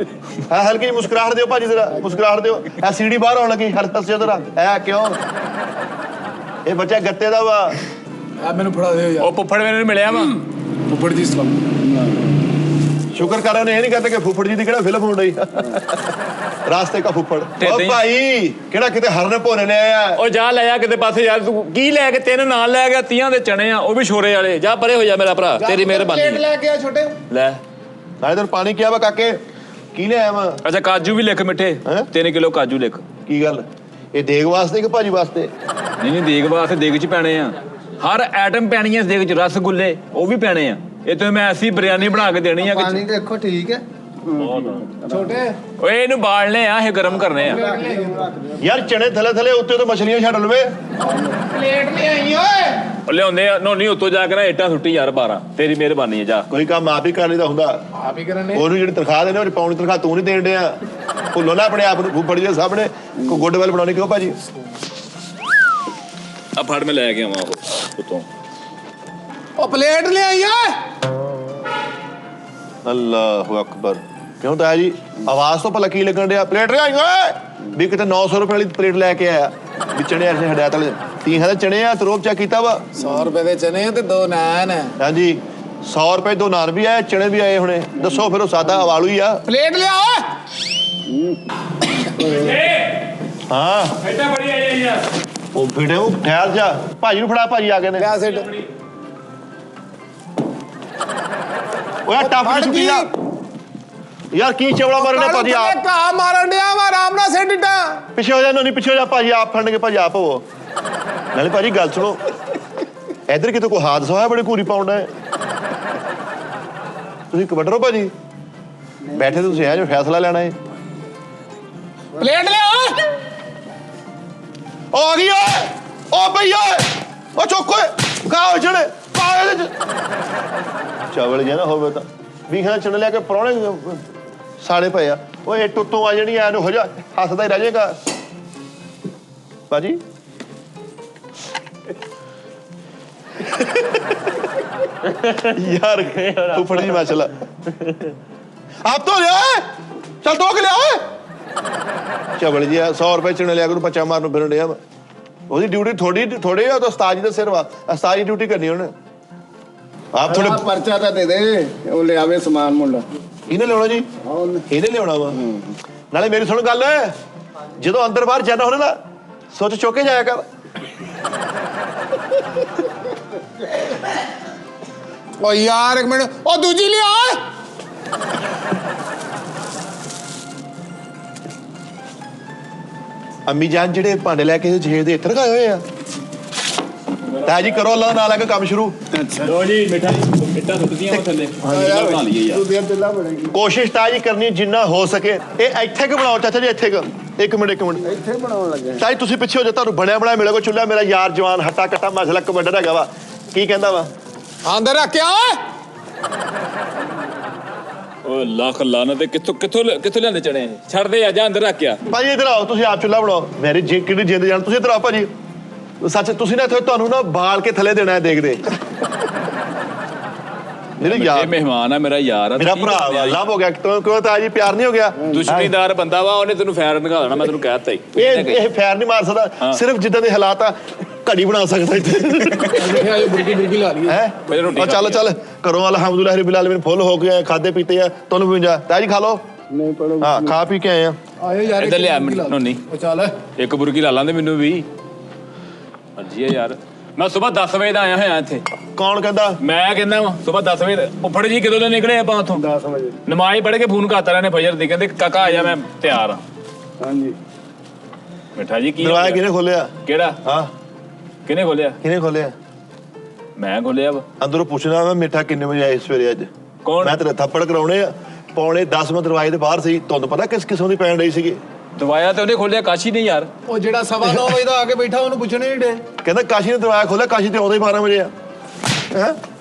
Speaker 3: ਹਲਕੀ ਜਿਹੀ ਮੁਸਕਰਾਹਟ ਦਿਓ ਭਾਜੀ ਜ਼ਰਾ ਮੁਸਕਰਾਹਟ ਦਿਓ ਇਹ ਸੀੜੀ ਬਾਹਰ ਆਉਣ ਲੱਗੀ ਹਰ ਪਾਸੇ ਜ਼ਰਾ ਐ ਕਿਉਂ ਇਹ ਬੱਚਾ ਗੱਤੇ ਦਾ ਵਾ
Speaker 2: ਆ ਮੈਨੂੰ ਫੜਾ ਦਿਓ ਯਾਰ
Speaker 4: ਉਹ ਫੁੱਫੜ ਮੈਨੂੰ ਮਿਲਿਆ ਵਾ
Speaker 2: ਫੁੱਫੜ ਜੀ ਸਲਾਮ
Speaker 3: ਸ਼ੁਕਰ ਕਰ ਉਹਨੇ ਇਹ ਨਹੀਂ ਕਹਿੰਦੇ ਕਿ ਫੁੱਫੜ ਜੀ ਦੀ ਕਿਹੜਾ ਫਿਲਮ ਹੋਣ ਰਹੀ ਰਾਸਤੇ ਕਾ ਫੁੱਫੜ ਉਹ ਭਾਈ ਕਿਹੜਾ ਕਿਤੇ ਹਰਨ ਭੋਨੇ ਲੈ ਆਇਆ
Speaker 4: ਉਹ ਜਾ ਲੈ ਆ ਕਿਤੇ ਪਾਸੇ ਯਾਰ ਤੂੰ ਕੀ ਲੈ ਕੇ ਤਿੰਨ ਨਾਲ ਲੈ ਗਿਆ 30 ਦੇ ਚਣੇ ਆ ਉਹ ਵੀ ਛੋਰੇ ਵਾਲੇ ਜਾ ਪਰੇ ਹੋ ਜਾ ਮੇਰਾ ਭਰਾ ਤੇਰੀ ਮਿਹਰਬਾਨੀ
Speaker 2: ਪਲੇਟ ਲੈ ਕੇ ਆ ਛੋਟੇ
Speaker 4: ਲੈ
Speaker 3: ਨਾਲੇ ਤੈਨੂੰ ਪਾਣੀ ਕਿਹਾ ਵਾ ਕਾਕੇ ਕੀ ਲੈ ਆਇਆ ਵਾ
Speaker 4: ਅੱਛਾ ਕਾਜੂ ਵੀ ਲਿਖ ਮਿੱਠੇ 3 ਕਿਲੋ ਕਾਜੂ ਲਿਖ
Speaker 3: ਕੀ ਗੱਲ ਇਹ ਦੇਗ ਵਾਸਤੇ ਕਿ ਭਾਜੀ ਵਾਸਤੇ
Speaker 4: ਨਹੀਂ ਦੇਗ ਵਾਸਤੇ ਦੇਗ ਚ ਪੈਣੇ ਆ ਹਰ ਆਈਟਮ ਪੈਣੀ ਹੈ ਦੇਗ ਚ ਰਸਗੁੱਲੇ ਉਹ ਵੀ ਪੈਣੇ ਆ ਇਹ ਤੇ ਮੈਂ ਐਸੀ ਬਿਰਿਆਨੀ ਬਣਾ ਕੇ ਦੇਣੀ ਆ
Speaker 5: ਪਾਣੀ ਦੇਖੋ ਠੀਕ ਹੈ
Speaker 2: ਛੋਟੇ
Speaker 4: ਓਏ ਇਹਨੂੰ ਬਾਲਨੇ ਆ ਇਹ ਗਰਮ ਕਰਨੇ ਆ
Speaker 3: ਯਾਰ ਚਣੇ ਥਲੇ ਉੱਤੇ ਤੋਂ ਮਛਲੀਆਂ ਛੱਡ ਲਵੇ
Speaker 2: ਪਲੇਟ ਲੈ ਆਈ ਓਏ
Speaker 4: ਉਹ ਲਿਆਉਂਦੇ ਆ ਨੋਨੀ ਉੱਤੋਂ ਜਾ ਕੇ ਨਾ ਇੱਟਾਂ ਸੁੱਟੀ ਯਾਰ 12 ਤੇਰੀ ਮਿਹਰਬਾਨੀ ਹੈ ਜਾ
Speaker 3: ਕੋਈ ਕੰਮ ਆਪ ਹੀ ਕਰ ਲਈਦਾ ਹੁੰਦਾ
Speaker 2: ਆਪ ਹੀ ਕਰਨੇ
Speaker 3: ਉਹਨੂੰ ਜਿਹੜੀ ਤਨਖਾਹ ਦੇਣੇ ਉਹ ਪਾਉਣੀ ਤਨਖਾਹ ਤੂੰ ਨਹੀਂ ਦੇਣ ਡਿਆ ਭੁੱਲੋ ਨਾ ਆਪਣੇ ਆਪ ਨੂੰ ਫੁੱਫੜ ਜੀ ਦੇ ਸਾਹਮਣੇ ਕੋਈ ਗੁੱਡ ਵੈਲ ਬਣਾਉਣੀ ਕਿਉਂ ਭਾਜੀ
Speaker 4: ਆ ਫੜ ਮੈਂ ਲੈ ਕੇ ਆਵਾਂ ਉਹ ਉੱਤੋਂ
Speaker 2: ਉਹ ਪਲੇਟ ਲੈ ਆਈ ਓਏ
Speaker 3: ਅੱਲਾਹੁ ਅਕਬਰ ਕਿਉਂ ਤਾਇਆ ਜੀ ਆਵਾਜ਼ ਤੋਂ ਭਲਾ ਕੀ ਲੱਗਣ ਡਿਆ ਪਲੇਟ ਲਿਆਈ ਓਏ ਵੀ ਕਿਤੇ 900 ਰੁਪਏ ਵਾਲੀ ਪਲੇਟ ਲੈ ਕੇ ਆਇਆ ਵੀ ਚਣੇ ਐਸੇ ਹਡਾਇਤ ਵਾਲੇ 30 ਦੇ ਚਣੇ ਆ ਤੇ ਰੋਬ ਚੈੱਕ ਕੀਤਾ ਵਾ
Speaker 2: 100 ਰੁਪਏ ਦੇ ਚਨੇ ਤੇ 2 ਨਾਨ
Speaker 3: ਹਾਂਜੀ 100 ਰੁਪਏ 2 ਨਾਨ ਵੀ ਆਏ ਚਣੇ ਵੀ ਆਏ ਹੁਣੇ ਦੱਸੋ ਫਿਰ ਉਹ ਸਾਦਾ ਹਵਾਲੂ ਹੀ ਆ
Speaker 2: ਪਲੇਟ ਲਿਆ ਓਏ
Speaker 3: ਹਾਂ
Speaker 4: ਇੱਟਾਂ ਬੜੀ ਆਈ ਯਾਰ
Speaker 3: ਉਹ ਫਿੜੇ ਉਹ ਠਹਿਰ ਜਾ ਭਾਜੀ ਨੂੰ ਫੜਾ ਭਾਜੀ ਆ ਗਏ ਨੇ
Speaker 2: ਲਿਆ ਸਿੱਟ
Speaker 3: ਓਏ ਟੱਪ ਦੀ ਛੁੱਟੀ ਆ ਯਾਰ ਕੀ ਚੌਲਾ ਮਾਰਨੇ ਭਾਜੀ ਆਪ
Speaker 2: ਕਾ ਮਾਰਨ ਡਿਆ ਵਾ ਆਰਾਮ ਨਾਲ ਸਿੱਟ ਇੱਟਾਂ
Speaker 3: ਪਿੱਛੇ ਹੋ ਜਾ ਨਹੀਂ ਪਿੱਛੇ ਹੋ ਜਾ ਭਾਜੀ ਆਪ ਫੜਨਗੇ ਭਾਜੀ ਆਪ ਹੋਵੋ ਨਾਲੇ ਭਾਜੀ ਗੱਲ ਸੁਣੋ ਇੱਧਰ ਕਿਤੇ ਕੋਈ ਹਾਦਸਾ ਹੋਇਆ ਬੜੀ ਘੂਰੀ ਪਾਉਂਦਾ ਹੈ ਤੁਸੀਂ ਕਬੱਡਰੋ ਭਾਜੀ ਬੈਠੇ ਤੁਸੀਂ ਆ ਜੋ ਫੈਸਲਾ ਲੈਣਾ ਹੈ
Speaker 2: ਪਲੇਟ ਲਿਆ ਓਏ
Speaker 3: ਉਹ ਆ ਗਈ ਓਏ ਉਹ ਪਈ ਓਏ ਉਹ ਚੁੱਕ ਓਏ ਕਾਹ ਚੜੇ ਪਾ ਇਹਦੇ ਚ ਚਾਵਲ ਜਿਹਾ ਨਾ ਹੋਵੇ ਤਾਂ ਵੀ ਖਾਂ ਚਣ ਲਿਆ ਕੇ ਪਰੌਣੇ ਸਾੜੇ ਪਏ ਆ ਓਏ ਇੱਟ ਉੱਤੋਂ ਆ ਜਿਹੜੀ ਐ ਨੂੰ ਹੋ ਜਾ ਹੱਸਦਾ ਹੀ ਰਹਿ ਜਾਏਗਾ ਭਾਜੀ यार फुफड़ जी माशाल्लाह आप तो लिया चल दो के लिया चवल जी 100 रुपए चने लिया करूं पचा मारन फिरन दिया ओदी ड्यूटी थोड़ी है तो उस्ताद जी दा सिर वा उस्ताद जी ड्यूटी करनी उन्हें आप थोड़े
Speaker 5: पर्चा ਤਾਂ ਦੇ ਦੇ ਉਹ ਲਿਆਵੇ ਸਮਾਨ ਮੁੰਡਾ
Speaker 3: ਇਹਨੇ ਲਿਆਉਣਾ ਜੀ ਇਹਨੇ ਲਿਆਉਣਾ ਵਾ ਨਾਲੇ ਮੇਰੀ ਸੁਣ ਗੱਲ ਜਦੋਂ ਅੰਦਰ ਬਾਹਰ ਜਾਣਾ ਹੋਣਾ ਨਾ ਸੋਚ ਚੁੱਕ ਕੇ ਜਾਇਆ ਕਰ
Speaker 2: ਓ ਯਾਰ ਇੱਕ ਮਿੰਟ ਉਹ ਦੂਜੀ ਲਿਆ ਓਏ
Speaker 3: ਅੰਮੀ ਜਾਨ ਜਿਹੜੇ ਭਾਂਡੇ ਲੈ ਕੇ ਜੇਬ ਦੇ ਇੱਥੇ ਰਖਾਏ ਹੋਏ ਆ ਤਾਂ ਜੀ ਕਰੋ ਅੱਲਾ ਨਾਲ ਆ ਕੇ ਕੰਮ ਸ਼ੁਰੂ
Speaker 4: ਲੋ ਜੀ ਮਿੱਠਾ ਇੱਟਾਂ ਸੁੱਟਦੀਆਂ ਥੱਲੇ ਬਣਾ ਲਈਏ ਯਾਰ
Speaker 5: ਤੂੰ ਦੇ ਦਿੱਲਾ ਬਣੇਗੀ
Speaker 3: ਕੋਸ਼ਿਸ਼ ਤਾਂ ਜੀ ਕਰਨੀ ਜਿੰਨਾ ਹੋ ਸਕੇ ਇਹ ਇੱਥੇ ਕਿ ਬਣਾਓ ਚਾਚਾ ਜੀ ਇੱਥੇ ਕਿ ਇੱਕ ਮਿੰਟ
Speaker 5: ਇੱਥੇ ਬਣਾਉਣ ਲੱਗੇ
Speaker 3: ਤਾਈ ਤੁਸੀਂ ਪਿੱਛੇ ਹੋ ਜਾ ਤੁਹਾਨੂੰ ਬਣਿਆ ਬਣਾਇਆ ਮਿਲੇਗਾ ਚੁੱਲ੍ਹਾ ਮੇਰਾ ਯਾਰ ਜਵਾਨ ਹੱਟਾ ਕੱਟਾ ਮਸਲਾ ਕਬੱਡਰ ਹੈਗਾ ਵਾ ਕੀ ਕਹਿੰਦਾ ਵਾ
Speaker 2: ਅੰਦਰ ਰੱਖ ਕੇ ਆ ਓਏ
Speaker 4: ਓ ਲੱਖ ਲਾਣਾ ਤੇ ਕਿੱਥੋਂ ਲਿਆਂਦੇ ਚਣੇ ਛੱਡ ਦੇ ਆ ਜਾ ਅੰਦਰ ਰੱਖ ਆ
Speaker 3: ਭਾਜੀ ਇੱਧਰ ਆਓ ਤੁਸੀਂ ਆਪ ਚੁੱਲ੍ਹਾ ਬਣਾਓ ਮੇਰੀ ਕਿਹੜੀ ਜਿੰਦ ਜਾਨ ਤੁਸੀਂ ਇੱਧਰ ਆਓ ਭਾਜੀ ਸੱਚ ਤੁਸੀਂ ਨਾ ਇੱਥੇ ਤੁਹਾਨੂੰ ਨਾ ਬਾਲ ਕੇ ਥੱਲੇ ਦੇਣਾ ਦੇਖਦੇ ਮੇਰੇ ਯਾਰ
Speaker 4: ਇਹ ਮਹਿਮਾਨ ਆ ਮੇਰਾ ਯਾਰ ਆ
Speaker 3: ਮੇਰਾ ਭਰਾ ਵਾ ਲਵ ਹੋ ਗਿਆ ਕਿਉਂ ਤਾਂ ਜੀ ਪਿਆਰ ਨਹੀਂ ਹੋ ਗਿਆ
Speaker 4: ਦੁਸ਼ਮਣੀਦਾਰ ਬੰਦਾ ਵਾ ਉਹਨੇ ਤੈਨੂੰ ਫੈਰ ਨਿਕਾ ਦੇਣਾ ਮੈਂ ਤੈਨੂੰ ਕਹਿਤਾ ਹੀ
Speaker 3: ਇਹ ਫੈਰ ਨਹੀਂ ਮਾਰ ਸਕਦਾ ਸਿਰਫ ਜਿੱਦਾਂ ਦੇ ਹਾਲਾਤ ਆ ਘੜੀ ਬਣਾ ਸਕਦਾ ਇੱਥੇ
Speaker 2: ਦੇਖਿਆ ਇਹ ਬੁਰਕੀ ਲਾ ਲਈ
Speaker 3: ਹੈ ਚੱਲ ਕਰੋ ਅਲਹਮਦੁਲਿਲਾਹ ਰੱਬਿਲ ਆਲਮੀਨ ਫੁੱਲ ਹੋ ਗਏ ਖਾਦੇ ਪੀਤੇ ਆ ਤੁਹਾਨੂੰ ਵੀ ਜਾ ਤਾਜੀ ਖਾ ਲਓ
Speaker 5: ਨਹੀਂ ਪੜੋ
Speaker 3: ਹਾਂ ਖਾ ਪੀ ਕੇ ਆਏ ਆ
Speaker 2: ਆਏ ਯਾਰ
Speaker 4: ਇੱਧਰ ਲਿਆ ਨੋਨੀ
Speaker 2: ਉਹ ਚੱਲ
Speaker 4: ਇੱਕ ਬੁਰਕੀ ਲਾ ਲਾਂਦੇ ਮੈਨੂੰ ਵੀ ਹਾਂਜੀ ਯਾਰ ਮੈਂ ਸਵੇਰ 10 ਵਜੇ ਦਾ ਆਇਆ ਹੋਇਆ ਇੱਥੇ
Speaker 3: ਕੌਣ ਕਹਿੰਦਾ
Speaker 4: ਮੈਂ ਕਹਿੰਦਾ ਵਾ ਸਵੇਰ 10 ਵਜੇ ਫੁੱਫੜ ਜੀ ਕਦੋਂ ਦੇ ਨਿਕਲੇ ਆਪਾਂ ਉੱਥੋਂ
Speaker 5: 10 ਵਜੇ
Speaker 4: ਨਮਾਜ਼ ਪੜ੍ਹ ਕੇ ਫੋਨ ਕਰਤਾ ਨੇ ਫਜਰ ਦੀ ਕਹਿੰਦੇ ਕਾਕਾ ਆ ਜਾ ਮੈਂ ਤਿਆਰ ਆ
Speaker 5: ਹਾਂਜੀ
Speaker 4: ਮਿੱਠਾ ਜੀ ਕੀ
Speaker 3: ਦਰਵਾਜ਼ਾ ਕਿਹਨੇ ਖੋਲਿਆ
Speaker 4: ਕਿਹੜਾ
Speaker 3: ਹਾਂ
Speaker 4: ਕਿਹਨੇ ਖੋਲਿਆ
Speaker 3: ਕਿਹਨੇ ਖੋਲਿਆ
Speaker 4: ਮੈਂ ਖੋਲਿਆ ਵਾ
Speaker 3: ਅੰਦਰੋਂ ਪੁੱਛਣਾ ਮੈਂ ਮਿੱਠਾ ਕਿੰਨੇ ਵਜੇ ਆਇਆ ਸਵੇਰੇ ਅੱਜ
Speaker 4: ਕੌਣ
Speaker 3: ਮੈਂ ਤੇਰੇ ਥੱਪੜ ਕਰਾਉਣੇ ਆ ਪੌਣੇ 10 ਮਿੰਟ ਦਰਵਾਜ਼ੇ ਦੇ ਬਾਹਰ ਸੀ ਤੁਹਾਨੂੰ ਪਤਾ ਕਿਸ ਕਿਸਮ ਦੀ ਪੈਣ ਰਹੀ ਸੀਗੀ
Speaker 4: ਦਵਾਇਆ ਤੇ ਉਹਨੇ ਖੋਲਿਆ ਕਾਸ਼ੀ ਨੇ ਯਾਰ।
Speaker 2: ਉਹ ਜਿਹੜਾ 9:15 ਵਜੇ ਦਾ ਆ ਕੇ ਬੈਠਾ ਉਹਨੂੰ ਪੁੱਛਣੇ ਹੀ ਡੇ।
Speaker 3: ਕਹਿੰਦਾ ਕਾਸ਼ੀ ਨੇ ਦਰਵਾਜ਼ਾ ਖੋਲਿਆ, ਕਾਸ਼ੀ ਤੇ ਆਉਂਦੇ 12 ਵਜੇ ਆ। ਹੈ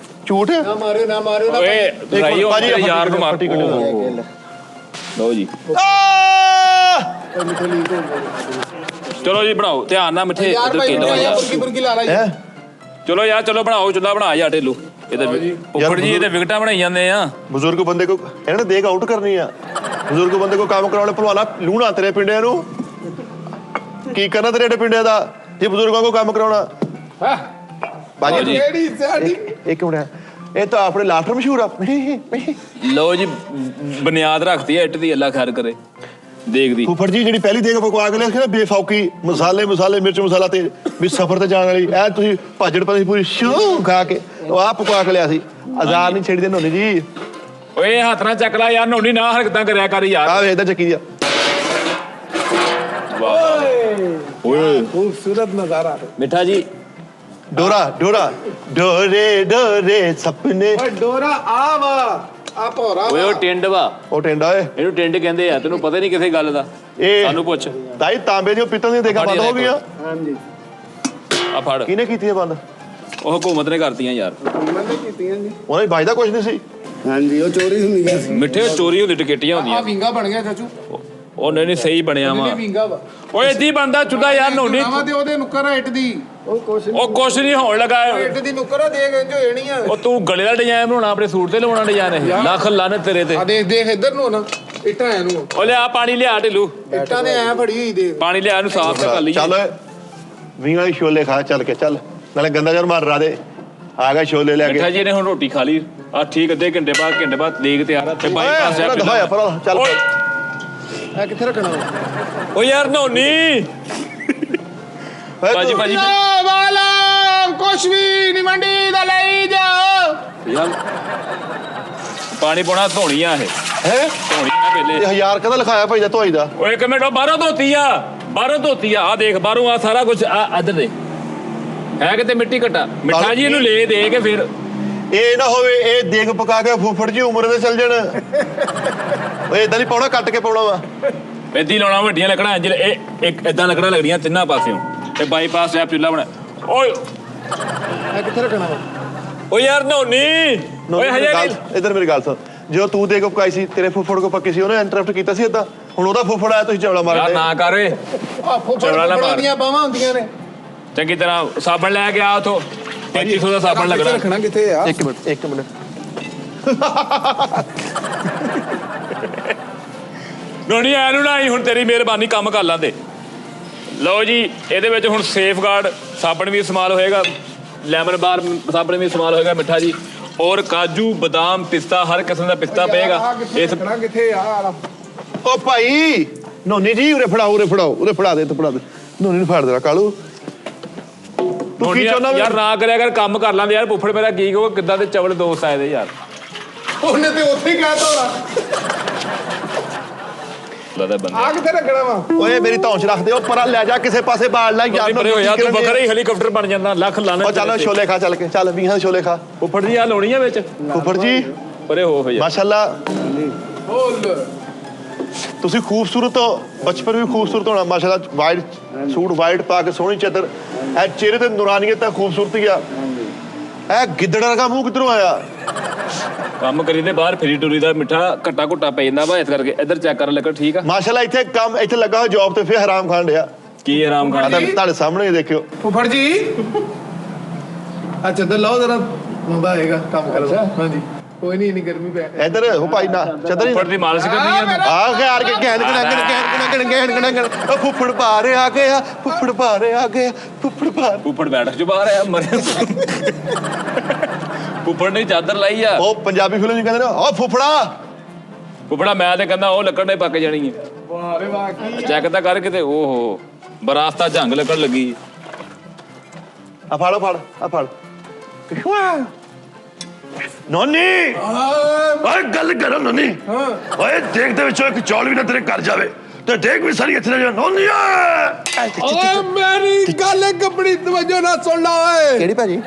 Speaker 3: ਝੂਠ।
Speaker 2: ਨਾ ਮਾਰਿਓ ਨਾ ਮਾਰਿਓ ਨਾ
Speaker 4: ਓਏ ਭਾਈ ਉਹ
Speaker 3: ਭਾਜੀ,
Speaker 4: ਮੇਰੇ ਯਾਰ ਨੂੰ ਮਾਰ।
Speaker 3: ਫੱਟੀ ਕੱਢੋ।
Speaker 4: ਲਓ ਜੀ ਚਲੋ ਜੀ ਬਣਾਓ ਧਿਆਨ ਨਾਲ ਮਿੱਠੇ
Speaker 2: ਯਾਰ
Speaker 4: ਇੱਧਰ
Speaker 2: ਭਾਈ
Speaker 4: ਕੇ ਦਵਾਇਆ।
Speaker 2: ਬੁਰਕੀ ਲਾ ਲਾ
Speaker 3: ਹੈ
Speaker 4: ਚਲੋ ਯਾਰ ਚਲੋ ਬਣਾਓ ਚੁੱਲਾ ਬਣਾ ਯਾਰ ਢੇਲੂ ਇਹਦੇ ਉੱਪਰ ਜੀ ਇਹਦੇ ਵਿਕਟਾਂ ਬਣਾਈ ਜਾਂਦੇ ਆ।
Speaker 3: ਬਜ਼ੁਰਗ ਬੰਦੇ ਕੋ ਇਹਨਾਂ ਨੇ ਦੇਖ ਆਊਟ ਕਰਨੀ ਆ। ਬਜ਼ੁਰਗ ਬੰਦੇ ਕੋ ਕੰਮ ਕਰਾਉਣੇ ਭਲਵਾਨਾ ਲੂਣਾ ਤੇਰੇ ਪਿੰਡਿਆਂ ਨੂੰ ਕੀ ਕਰਨਾ ਤੇਰੇ ਪਿੰਡਿਆਂ ਦਾ ਜੇ ਬਜ਼ੁਰਗਾਂ ਕੋ ਕੰਮ ਕਰਾਉਣਾ। ਬਾਜੀ
Speaker 2: ਕਿਹੜੀ ਸਾਡੀ
Speaker 3: ਇੱਕ ਮਿੰਟ ਇਹ ਤਾਂ ਆਪਣੇ ਲਾਫਟਰ ਮਸ਼ਹੂਰ ਆ।
Speaker 4: ਲਓ ਜੀ ਬੁਨਿਆਦ ਰੱਖਤੀ ਹੈ ਇੱਟ ਦੀ, ਅੱਲਾ ਖੈਰ ਕਰੇ। ਦੇਖਦੀ
Speaker 3: ਫੁੱਫੜ ਜੀ ਜਿਹੜੀ ਪਹਿਲੀ ਦੇਗ ਪਕਵਾ ਕੇ ਲਿਆ ਸੀ ਨਾ ਬੇਫੌਕੀ ਮਸਾਲੇ ਮਿਰਚ ਮਸਾਲਾ ਤੇ ਵੀ ਸਫ਼ਰ ਤੇ ਜਾਣ ਵਾਲੀ ਐ ਤੁਸੀਂ ਭਾਜੜ ਪਈ ਪੂਰੀ ਸ਼ੂ ਖਾ ਕੇ ਉਹ ਆ ਪਕਵਾ ਕੇ ਲਿਆ ਸੀ। ਆਜ਼ਾਦ ਨਹੀਂ ਛੇੜੀ ਦੇ ਨੋਨੀ ਜੀ।
Speaker 4: ਓਏ ਹੱਥ ਨਾਲ ਚੱਕ ਲੈ ਯਾਰ, ਨੋਨੀ ਨਾ ਹਰਕਤਾਂ ਕਰਿਆ ਕਰ ਯਾਰ।
Speaker 3: ਆ ਵੇਖਦਾ ਚੱਕੀ ਦੀ
Speaker 4: ਓਏ
Speaker 2: ਖੂਬਸੂਰਤ ਨਜ਼ਾਰਾ।
Speaker 4: ਮਿੱਠਾ ਜੀ
Speaker 3: ਡੋਰਾ ਡੋਰੇ ਸੁਪਨੇ।
Speaker 2: ਓਏ ਡੋਰਾ ਆ ਵਾ ਆ ਭੋਰਾ
Speaker 4: ਓਏ ਉਹ ਟਿੰਡ ਵਾ,
Speaker 3: ਉਹ ਟੈਂਡਾ ਓਏ
Speaker 4: ਇਹਨੂੰ ਟਿੰਡ ਕਹਿੰਦੇ ਆ। ਤੈਨੂੰ ਪਤਾ ਨਹੀਂ ਕਿਸੇ ਗੱਲ ਦਾ?
Speaker 3: ਇਹ
Speaker 4: ਸਾਨੂੰ ਪੁੱਛ।
Speaker 3: ਤਾਈ ਤਾਂਬੇ ਦੀਆਂ ਪਿੱਤਲ ਦੀਆਂ ਦੇਗਾ ਬੰਦ ਹੋ ਗਈਆਂ।
Speaker 2: ਹਾਂਜੀ
Speaker 4: ਆ ਫੜ,
Speaker 3: ਕਿਹਨੇ ਕੀਤੀਆਂ ਬੰਦ?
Speaker 4: ਉਹ ਹਕੂਮਤ ਨੇ ਕਰਤੀਆਂ ਯਾਰ।
Speaker 2: ਮੈਂ ਤਾਂ ਕੀਤੀਆਂ ਜੀ।
Speaker 3: ਉਹਨੇ ਬਾਜਦਾ ਕੁਝ ਨਹੀਂ ਸੀ।
Speaker 5: ਹਾਂਜੀ ਉਹ ਚੋਰੀ ਹੁੰਦੀ ਸੀ।
Speaker 4: ਮਿੱਠੇ ਉਹ ਚੋਰੀ ਹੁੰਦੀ, ਟਿਕਟੀਆਂ
Speaker 2: ਆ
Speaker 4: ਹੁੰਦੀਆਂ।
Speaker 2: ਵਿੰਗਾ ਬਣ ਗਿਆ ਚਾਚੂ।
Speaker 4: ਉਹ ਨਹੀਂ ਸਹੀ ਬਣਿਆ ਵਾ।
Speaker 2: ਇਹ ਵਿੰਗਾ ਵਾ।
Speaker 4: ਓਏ ਇੱਦੀ ਬਣਦਾ ਚੁੱਲਾ ਯਾਰ ਨੋਨੀ।
Speaker 2: ਨਾਵਾਂ ਤੇ ਉਹਦੇ ਨੁੱਕਰ ਆ ਇੱਟ ਦੀ।
Speaker 5: ਉਹ ਕੁਛ
Speaker 4: ਉਹ ਕੁਛ ਨਹੀਂ ਹੋਣ ਲੱਗਾ।
Speaker 2: ਇੱਟ ਦੀ ਨੁੱਕਰ ਆ ਦੇਖ ਇੰਜ ਹੋਣੀ ਆ।
Speaker 4: ਉਹ ਤੂੰ ਗਲੇ ਦਾ ਡਿਜ਼ਾਈਨ ਬਣਾਉਣਾ ਆਪਣੇ ਸੂਟ ਤੇ ਲਵਾਉਣਾ ਡਿਜ਼ਾਈਨ ਇਹ। ਲੱਖ ਲਾਨੇ ਤੇਰੇ ਤੇ।
Speaker 2: ਆ ਦੇਖ ਦੇਖ ਇੱਧਰ ਨੂੰ ਨਾ ਇੱਟਾਂ ਐ ਨੂੰ।
Speaker 4: ਉਹ ਲਿਆ ਪਾਣੀ ਲਿਆ ਢਿੱਲੂ,
Speaker 2: ਇੱਟਾਂ ਨੇ ਐ ਫੜੀ ਹੋਈ ਦੇਖ।
Speaker 4: ਪਾਣੀ ਲਿਆ ਇਹਨੂੰ ਸਾਫ਼ ਕਰ ਲਈਏ।
Speaker 3: ਚੱਲ ਵੀਂ ਵਾਲੀ ਛੋਲੇ ਖਾ ਚੱਲ ਕੇ ਚੱਲ ਨਾਲੇ ਗੰਦਾ ਜਰ ਮਾਰ ਰਾ ਦੇ ਆ ਗਿਆ ਛੋਲੇ ਲੈ
Speaker 4: ਮਿੱਠਾ
Speaker 3: ਕੇ।
Speaker 4: ਜੀ ਨੇ ਹੁਣ ਰੋਟੀ ਖਾ ਲਈ ਆ ਠੀਕ। ਅੱਧੇ ਘੰਟੇ ਬਾਅਦ ਦੇਗ ਤਿਆਰ ਆ ਤੇ ਬਾਈ ਪਾਸੇ ਆ
Speaker 3: ਦਿਖਾਇਆ ਪਰ ਚੱਲ
Speaker 4: ਓਏ
Speaker 2: ਐ ਕਿੱਥੇ ਰੱਖਣਾ ਵਾ?
Speaker 4: ਓ ਯਾਰ ਨੋਨੀ ਭਾਜੀ ਭਾਜੀ
Speaker 2: ਵਾਲਾ ਕੁਛ ਵੀ ਨਹੀਂ ਮੰਡੀ ਦਾ ਲਈ ਜਾਓ।
Speaker 4: ਯਾਰ ਪਾਣੀ ਪਾਉਣਾ ਧੋਣੀਆਂ ਇਹ
Speaker 3: ਹੈ
Speaker 4: ਧੋਣੀਆਂ ਨਾ
Speaker 3: ਇਹ
Speaker 4: ਵੇਲੇ।
Speaker 3: 1000 ਕਦਾ ਲਿਖਾਇਆ ਭਾਈ ਦਾ ਧੋਈ ਦਾ।
Speaker 4: ਓਏ ਇੱਕ ਮਿੰਟ, ਉਹ ਬਾਹਰੋਂ ਧੋਤੀ ਆ, ਬਾਹਰੋਂ ਧੋਤੀ ਆ। ਆ ਦੇਖ ਬਾਹਰੋਂ ਆ ਸਾਰਾ ਕੁਝ ਆ ਇੱਧਰ ਦੇ ਹੈ ਕਿਤੇ ਮਿੱਟੀ ਘਟਾ। ਮਿੱਠਾ ਜੀ ਇਹਨੂੰ ਲੈ ਦੇ ਕੇ ਫਿਰ
Speaker 3: ਇਹ ਨਾ ਹੋਵੇ ਇਹ ਦੇਗ ਪਕਾ ਕੇ ਫੁੱਫੜ ਜੀ ਉਮਰ ਦੇ ਚੱਲ ਜਾਣ। ਓਏ ਇਦਾਂ ਨਹੀਂ ਪਾਉਣਾ, ਕੱਟ ਕੇ ਪਾਉਣਾ ਵਾ।
Speaker 4: ਇੱਦੀ ਲਾਉਣਾ ਵੱਡੀਆਂ ਲੱਕੜਾਂ ਜਿਹੜੇ ਇਹ ਇੱਕ ਇਦਾਂ ਲੱਕੜਾਂ ਲੱਗਦੀਆਂ ਤਿੰਨਾਂ ਪਾਸਿਓਂ ਤੇ ਬਾਈਪਾਸ ਐ ਚੁੱਲਾ ਬਣਾ। ਓਏ
Speaker 2: ਐ ਕਿੱਥੇ ਰੱਖਣਾ ਵਾ?
Speaker 4: ਓ ਯਾਰ ਨੋਨੀ ਓਏ ਹਜੇ
Speaker 3: ਇਧਰ ਮੇਰੀ ਗੱਲ ਸੁਣ। ਜਦੋਂ ਤੂੰ ਦੇਗ ਪਕਾਈ ਸੀ ਤੇਰੇ ਫੁੱਫੜ ਕੋ ਪੱਕੀ ਸੀ, ਉਹਨੇ ਇੰਟਰਪਟ ਕੀਤਾ ਸੀ ਏਦਾਂ। ਹੁਣ ਉਹਦਾ ਫੁੱਫੜ ਆਇਆ ਤੁਸੀਂ ਚਵਲਾ ਮਾਰ
Speaker 4: ਯਾਰ ਨਾ ਕਰ ਓਏ।
Speaker 2: ਆ
Speaker 4: ਚਵਲਾ ਨਾ ਮਾਰ।
Speaker 2: ਫੁੱਫੜਾਂ ਦੀਆਂ ਬਾਹਾਂ ਹੁੰਦੀਆਂ ਨੇ।
Speaker 4: ਚੰਗੀ ਤਰ੍ਹਾਂ ਸਾਬਣ ਲੈ ਕੇ ਆ ਉਥੋਂ 3500 ਦਾ ਸਾਬਣ
Speaker 2: ਕਿੱਥੇ
Speaker 4: ਲੱਗਣਾ।
Speaker 2: ਰੱਖਣਾ ਕਿੱਥੇ ਆ?
Speaker 3: ਇੱਕ ਮਿੰਟ
Speaker 4: ਨੋਨੀ ਐ ਨੂੰ ਨਾ ਆਈ ਹੁਣ, ਤੇਰੀ ਮਿਹਰਬਾਨੀ ਕੰਮ ਕਰ ਲਾਂਦੇ। ਲਓ ਜੀ ਇਹਦੇ ਵਿੱਚ ਹੁਣ ਸੇਫਗਾਰਡ ਸਾਬਣ ਵੀ ਇਸਤੇਮਾਲ ਹੋਏਗਾ, ਲੈਮਨ ਬਾਰ ਸਾਬਣ ਵੀ ਇਸਤੇਮਾਲ ਹੋਏਗਾ ਮਿੱਠਾ ਜੀ, ਔਰ ਕਾਜੂ ਬਦਾਮ ਪਿਸਤਾ ਹਰ ਕਿਸਮ ਦਾ ਪਿਸਤਾ ਪਏਗਾ ਇਸ।
Speaker 2: ਰੱਖਣਾ ਕਿੱਥੇ ਆ?
Speaker 3: ਓ ਭਾਈ ਨੋਨੀ ਜੀ ਉਰੇ ਫੜਾਓ ਉਰੇ ਫੜਾ ਦੇ ਨੋਨੀ ਨੂੰ ਫੜ ਦੇਣਾ ਕਾਲੂ। ਤੂੰ ਕੀ ਚਾਹੁੰਦਾ
Speaker 4: ਯਾਰ ਨਾ ਕਰਿਆ ਕਰ, ਕੰਮ ਕਰ ਲਾਂਦੇ ਯਾਰ। ਫੁੱਫੜ ਮੇਰਾ ਕੀ ਕਹੋ, ਕਿੱਦਾਂ ਦੇ ਚਵਲ ਦੋਸਤ ਆਏ ਦੇ ਯਾਰ।
Speaker 2: ਉਹਨੇ ਤੇ ਉੱਥੇ ਹੀ ਕਹਿ ਤੋੜਾ।
Speaker 4: ਲੱਗਦਾ ਬੰਦਾ
Speaker 2: ਆ ਕਿੱਥੇ ਰੱਖਣਾ ਵਾ?
Speaker 3: ਓਏ ਮੇਰੀ ਧੌਂਚ ਰੱਖ ਦੇ। ਉਹ ਪਰਾਂ ਲੈ ਜਾ ਕਿਸੇ ਪਾਸੇ ਬਾੜ ਲੈ ਯਾਰ।
Speaker 4: ਪਰੇ ਹੋਇਆ ਤੂੰ ਬੱਕਰਾ ਹੀ ਹੈਲੀਕਾਪਟਰ ਬਣ ਜਾਂਦਾ। ਲੱਖ ਲਾਣੇ।
Speaker 3: ਉਹ ਚੱਲ ਛੋਲੇ ਖਾ ਚੱਲ ਕੇ ਚੱਲ 20 ਛੋਲੇ ਖਾ।
Speaker 4: ਫੁੱਫੜ ਜੀ ਆ ਲਾਉਣੀ ਆ ਵਿੱਚ।
Speaker 3: ਫੁੱਫੜ ਜੀ
Speaker 4: ਪਰੇ ਹੋ ਯਾਰ।
Speaker 3: ਮਾਸ਼ਾਅੱਲਾ
Speaker 2: ਬੋਲ।
Speaker 3: ਤੁਸੀਂ ਖੂਬਸੂਰਤ ਹੋ, ਬਚਪਨ ਵੀ ਖੂਬਸੂਰਤ ਹੋਣਾ ਮਾਸ਼ਾਅੱਲਾ। ਵਾਈਟ ਸੂਟ ਵਾਈਟ ਪਾ ਕੇ ਸੋਹਣੀ ਚਾਦਰ, ਇਹ ਚਿਹਰੇ ਤੇ ਨੂਰਾਨੀਅਤ ਤੇ ਖੂਬਸੂਰਤੀ ਆ। ਇਹ ਗਿੱਦੜ ਵਰਗਾ ਮੂੰਹ ਕਿੱਧਰੋਂ ਆਇਆ?
Speaker 4: ਕੰਮ ਕਰੀਦੇ ਬਾਹਰ ਫਿਰੀ ਟੁਰੀ ਦਾ ਮਿੱਠਾ ਘੱਟਾ ਘੁੱਟਾ ਪੈ ਜਾਂਦਾ ਵਾ, ਇਸ ਕਰਕੇ ਇੱਧਰ ਚੈੱਕ ਕਰਨ ਲੱਗਾ। ਠੀਕ ਆ
Speaker 3: ਮਾਸ਼ਾਅੱਲਾ ਇੱਥੇ ਲੱਗਾ ਹੋਇਆ ਜੌਬ ਤੇ ਫਿਰ ਹਰਾਮ ਖਾਣ ਡਿਆ।
Speaker 4: ਕੀ ਆਰਾਮ
Speaker 3: ਆ
Speaker 4: ਕਰ।
Speaker 3: ਤੁਹਾਡੇ ਸਾਹਮਣੇ ਦੇਖਿਓ।
Speaker 2: ਫੁੱਫੜ ਜੀ ਆ ਚੱਦਰ ਲਾਓ ਜਰਾ, ਮੁੰਡਾ ਆਏਗਾ ਕੰਮ ਕਰਦਾ। ਹਾਂਜੀ ਕੋਈ ਨਹੀਂ, ਇੰਨੀ ਗਰਮੀ ਪੈ ਰਹੀ।
Speaker 3: ਇੱਧਰ ਹੋ ਭਾਈ ਨਾ ਚਾਦਰ
Speaker 4: ਫੁੱਫੜ ਦੀ ਮਾਲਿਸ਼ ਕਰਨੀ ਆ।
Speaker 3: ਆ ਗਿਆ ਕੇ ਗੈਨ ਫੁੱਫੜ ਭਾਰੇ ਆ ਗਿਆ, ਫੁੱਫੜ ਭਾਰੇ ਆ ਗਿਆ, ਫੁੱਫੜ ਭਾਰ।
Speaker 4: ਫੁੱਫੜ ਬੈਠ ਚ ਬਾਹਰ ਆਇਆ ਮਰਿਆ। ਫੁੱਫੜ ਨੇ ਚਾਦਰ ਲਾਈ ਆ।
Speaker 3: ਉਹ ਪੰਜਾਬੀ ਫਿਲਮ ਚ ਕਹਿੰਦੇ ਨੇ ਓ ਫੁੱਫੜਾ।
Speaker 4: ਫੁੱਫੜਾ ਮੈਂ ਤੇ ਕਹਿੰਦਾ ਉਹ ਲੱਕੜ ਨੇ ਪੱਕ ਜਾਣੀ ਹੈ।
Speaker 2: ਵਾਹ ਰੇ ਵਾਹ ਕੀ
Speaker 4: ਚੈੱਕ ਤਾਂ ਕਰ ਕਿਤੇ। ਓਹੋ ਬਰਾਸਤਾ ਝੰਗ ਲੱਗਣ ਲੱਗੀ।
Speaker 3: ਆ ਫੜ ਨੋਨੀ
Speaker 1: ਓਏ ਗੱਲ ਕਰੋ ਨੋਨੀ। ਓਏ ਦੇਖ ਦੇ ਵਿੱਚੋਂ ਇੱਕ ਚੌਲ ਵੀ ਨਾ ਤੇਰੇ ਘਰ ਜਾਵੇ ਤੇ ਦੇਖ ਵੀ ਸਾਰੀ ਇੱਥੇ ਜਾ। ਨੋਨੀ
Speaker 2: ਓਏ ਮੇਰੀ ਗੱਲ ਕੱਪੜੀ ਤਵੱਜੋ ਨਾਲ ਸੁਣ ਲਾ ਓਏ।
Speaker 3: ਕਿਹੜੀ ਭਾਜੀ?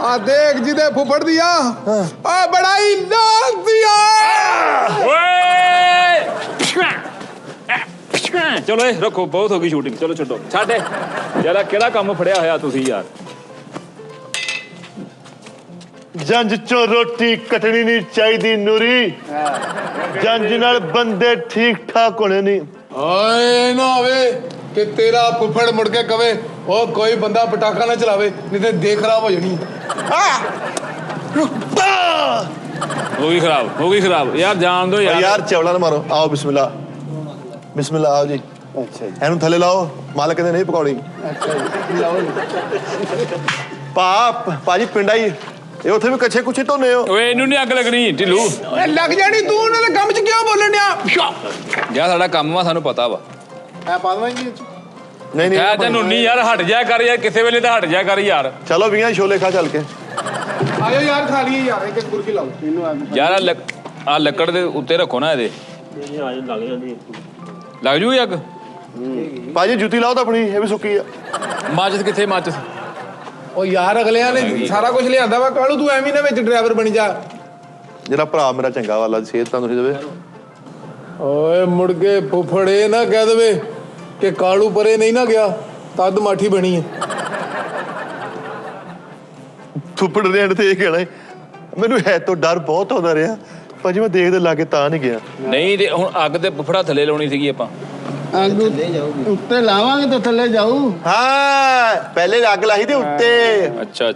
Speaker 2: ਆ ਦੇਖ ਜਿਹਦੇ ਫੁੱਫੜ ਦੀ ਆ ਆ ਬੜਾਈ ਲੱਗਦੀ ਆ।
Speaker 4: ਓਏ ਚਲੋ ਇਹ ਰੱਖੋ, ਬਹੁਤ ਹੋ ਗਈ ਸ਼ੂਟਿੰਗ, ਚਲੋ ਛੱਡੋ, ਛੱਡ ਯਾਰ ਕਿਹੜਾ ਕੰਮ ਫੜਿਆ ਹੋਇਆ ਤੁਸੀਂ ਯਾਰ।
Speaker 3: ਜੰਜ ਚੋਂ ਰੋਟੀ ਕੱਟਣੀ ਨਹੀਂ ਚਾਹੀਦੀ ਨੂਰੀ, ਜੰਜ ਨਾਲ ਬੰਦੇ ਠੀਕ ਠਾਕ ਹੋਣੇ ਨਹੀਂ।
Speaker 2: ਓਏ ਨਾ ਹੋਵੇ ਕਿ ਤੇਰਾ ਫੁੱਫੜ ਮੁੜ ਕੇ ਕਵੇ ਉਹ ਕੋਈ ਬੰਦਾ ਪਟਾਖਾ ਨਾ ਚਲਾਵੇ, ਨਹੀਂ ਤੇ ਦੇਖ ਖਰਾਬ ਹੋ ਜਾਣੀ।
Speaker 4: ਹੋ ਗਈ ਖਰਾਬ ਯਾਰ, ਜਾਣ ਦੋ
Speaker 3: ਯਾਰ ਚਵਲਾ ਨਾ ਮਾਰੋ, ਆਓ ਬਿਸਮਿਲ੍ਲਾ ਬਿਸਮਿਲ੍ਲਾ, ਆਓ ਜੀ।
Speaker 5: ਅੱਛਾ ਜੀ,
Speaker 3: ਇਹਨੂੰ ਥੱਲੇ ਲਾਓ, ਮਾਲਕ ਕਹਿੰਦੇ ਨਹੀਂ ਪਕਾਉਣੀ।
Speaker 5: ਅੱਛਾ ਜੀ, ਲਾਓ ਜੀ।
Speaker 3: ਭਾਜੀ ਪਿੰਡਾ ਹੀ ਇਹ ਉੱਥੇ ਵੀ ਕੱਛੇ ਕੁੱਛੇ ਧੋਨੇ ਹੋ।
Speaker 4: ਓਏ ਇਹਨੂੰ ਨਹੀਂ ਅੱਗ ਲੱਗਣੀ ਢਿੱਲੂ,
Speaker 2: ਓਏ ਲੱਗ ਜਾਣੀ, ਤੂੰ ਉਹਨਾਂ ਦੇ ਕੰਮ 'ਚ ਕਿਉਂ ਬੋਲਣ ਡਿਆ?
Speaker 4: ਯਾਰ ਸਾਡਾ ਕੰਮ ਵਾ, ਸਾਨੂੰ ਪਤਾ ਵਾ।
Speaker 2: ਐ ਪਾ ਦਵਾਂ ਜੀ
Speaker 3: ਨਹੀਂ
Speaker 4: ਕਹਿ ਤੈਨੂੰ ਨਹੀਂ ਯਾਰ, ਹਟ ਜਾ ਕਰ ਯਾਰ, ਕਿਸੇ ਵੇਲੇ ਤਾਂ ਹਟ ਜਾ ਕਰ ਯਾਰ।
Speaker 3: ਚਲੋ 20 ਛੋਲੇ ਖਾ ਚੱਲ ਕੇ।
Speaker 2: ਆਇਓ ਯਾਰ, ਖਾ ਲਈਏ ਯਾਰ, ਇੱਕ ਗੁਰਕੀ ਲਾਓ
Speaker 5: ਇਹਨੂੰ ਆ
Speaker 4: ਯਾਰ ਆ ਲੱਕੜ ਦੇ ਉੱਤੇ ਰੱਖੋ ਨਾ ਇਹਦੇ, ਲੱਗ ਜੂ ਅੱਗ।
Speaker 3: ਭਾਜੀ ਜੁੱਤੀ ਲਾਓ ਤਾਂ ਆਪਣੀ, ਇਹ ਵੀ ਸੁੱਕੀ ਆ।
Speaker 4: ਮਾਚਿਸ ਕਿੱਥੇ ਮਾਚਿਸ?
Speaker 2: ਉਹ ਯਾਰ ਅਗਲਿਆਂ ਨੇ ਸਾਰਾ ਕੁਝ ਲਿਆਂਦਾ ਵਾ, ਕਾਲੂ ਤੂੰ ਐਵੇਂ ਨਾ ਵਿੱਚ ਡਰਾਈਵਰ ਬਣੀ ਜਾ।
Speaker 3: ਜਿਹੜਾ ਭਰਾ ਮੇਰਾ ਚੰਗਾ ਵਾਲਾ ਸਿਹਤ ਤੰਦਰੁਸਤੀ ਦੇਵੇ।
Speaker 2: ਓਏ ਮੁੜ ਕੇ ਫੁੱਫੜ ਇਹ ਨਾ ਕਹਿ ਦੇਵੇ ਕਿ ਕਾਲੂ ਪਰੇ ਨਹੀਂ ਨਾ ਗਿਆ, ਤਦ ਮਾਠੀ ਬਣੀ ਹੈ।
Speaker 3: ਥੁੱਪੜ ਦੇ ਐਂਡ ਤੇ ਇਹ ਕਹਿਣਾ ਮੈਨੂੰ ਹੈ ਤੋਂ ਡਰ ਬਹੁਤ ਆਉਂਦਾ ਰਿਹਾ ਭਾਜੀ, ਮੈਂ ਦੇਖਦੇ ਲਾਗੇ ਤਾਂ ਨਹੀਂ ਗਿਆ।
Speaker 4: ਨਹੀਂ ਤੇ ਹੁਣ ਅੱਗ ਤੇ ਫੁੱਫੜਾ ਥੱਲੇ ਲਾਉਣੀ ਸੀਗੀ ਆਪਾਂ।
Speaker 5: ਅੱਗ ਉੱਤੇ ਲਾਵਾਂਗੇ ਤਾਂ ਥੱਲੇ ਜਾਊ।
Speaker 3: ਹਾਂ ਪਹਿਲੇ ਅੱਗ ਲਾਹੀ ਤੇ ਉੱਤੇ,
Speaker 4: ਅੱਛਾ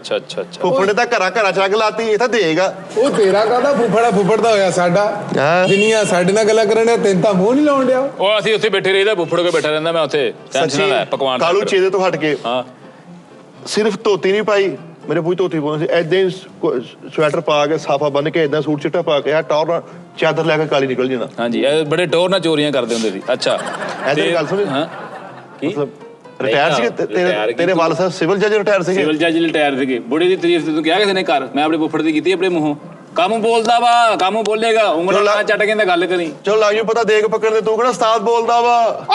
Speaker 3: ਫੁੱਫੜ ਨੇ ਤਾਂ ਘਰਾਂ ਚ ਅੱਗ ਲਾਤੀ, ਇਹ ਤਾਂ ਦੇਗਾ।
Speaker 2: ਉਹ ਤੇਰਾ ਕਾਹਦਾ ਫੁੱਫੜ ਦਾ ਹੋਇਆ ਸਾਡਾ।
Speaker 3: ਹਾਂ।
Speaker 2: ਜਿੰਨੀਆਂ ਸਾਡੇ ਨਾਲ ਗੱਲਾਂ ਕਰਨ ਡਿਆ, ਤੈਨੂੰ ਤਾਂ ਮੂੰਹ ਨਹੀਂ ਲਾਉਣ ਡਿਆ।
Speaker 4: ਉਹ ਅਸੀਂ ਉੱਥੇ ਬੈਠੇ ਰਹੀਦਾ, ਫੁੱਫੜ ਕੇ ਬੈਠਾ ਰਹਿੰਦਾ ਮੈਂ ਉੱਥੇ, ਟੈਨਸ਼ਨ ਨਾ ਲੈ ਪਕਵਾਨ
Speaker 3: ਕਾਲੂ ਚੇਦੇ ਤੋਂ ਹਟ ਕੇ
Speaker 4: ਹਾਂ।
Speaker 3: ਸਿਰਫ ਧੋਤੀ ਨਹੀਂ ਪਾਈ, ਮੇਰੇ ਪੂਰੀ ਧੋਤੀ ਪਾਉਣੀ ਸੀ, ਏਦਾਂ ਹੀ ਸਵੈਟਰ ਪਾ ਕੇ ਸਾਫਾ ਬੰਨ ਕੇ ਏਦਾਂ ਸੂਟ ਚਿੱਟਾ ਪਾ ਕੇ ਆ ਟੌਰ ਨਾਲ ਚਾਦਰ ਲੈ ਕੇ ਕਾਲੀ ਨਿਕਲ ਜਾਣਾ।
Speaker 4: ਹਾਂਜੀ ਇਹ ਬੜੇ ਟੋਰ ਨਾਲ ਚੋਰੀਆਂ ਕਰਦੇ ਹੁੰਦੇ ਸੀ। ਅੱਛਾ
Speaker 3: ਐਦਾਂ ਗੱਲ ਸੁਣੀ।
Speaker 4: ਹਾਂ ਕੀ
Speaker 3: ਮਤਲਬ ਰਿਟਾਇਰ ਸੀ ਤੇਰੇ ਵਾਲ ਸਾਹਿਬ ਸਿਵਲ ਜੱਜ ਰਿਟਾਇਰ ਸੀਗੇ।
Speaker 4: ਸਿਵਲ ਜੱਜ ਰਿਟਾਇਰ ਸੀਗੇ। ਬੁੜੇ ਦੀ ਤਾਰੀਫ ਤੇ ਤੂੰ ਕਿਹਾ ਕਿਸੇ ਨੇ ਕਰ, ਮੈਂ ਆਪਣੇ ਫੁੱਫੜ ਦੀ ਕੀਤੀ ਆਪਣੇ ਮੂੰਹੋਂ। ਕੰਮ ਬੋਲਦਾ ਵਾ, ਕੰਮ ਬੋਲੇਗਾ, ਉਂਗਲਾਂ ਨਾਲ ਚੱਟ ਕੇ ਤਾਂ ਗੱਲ ਕਰੀ।
Speaker 3: ਚਲੋ ਲੱਗ ਜੂ ਪਤਾ, ਦੇਖ ਪਕੜ ਦੇ, ਤੂੰ ਕਿਹੜਾ ਉਸਤਾਦ ਬੋਲਦਾ ਵਾ।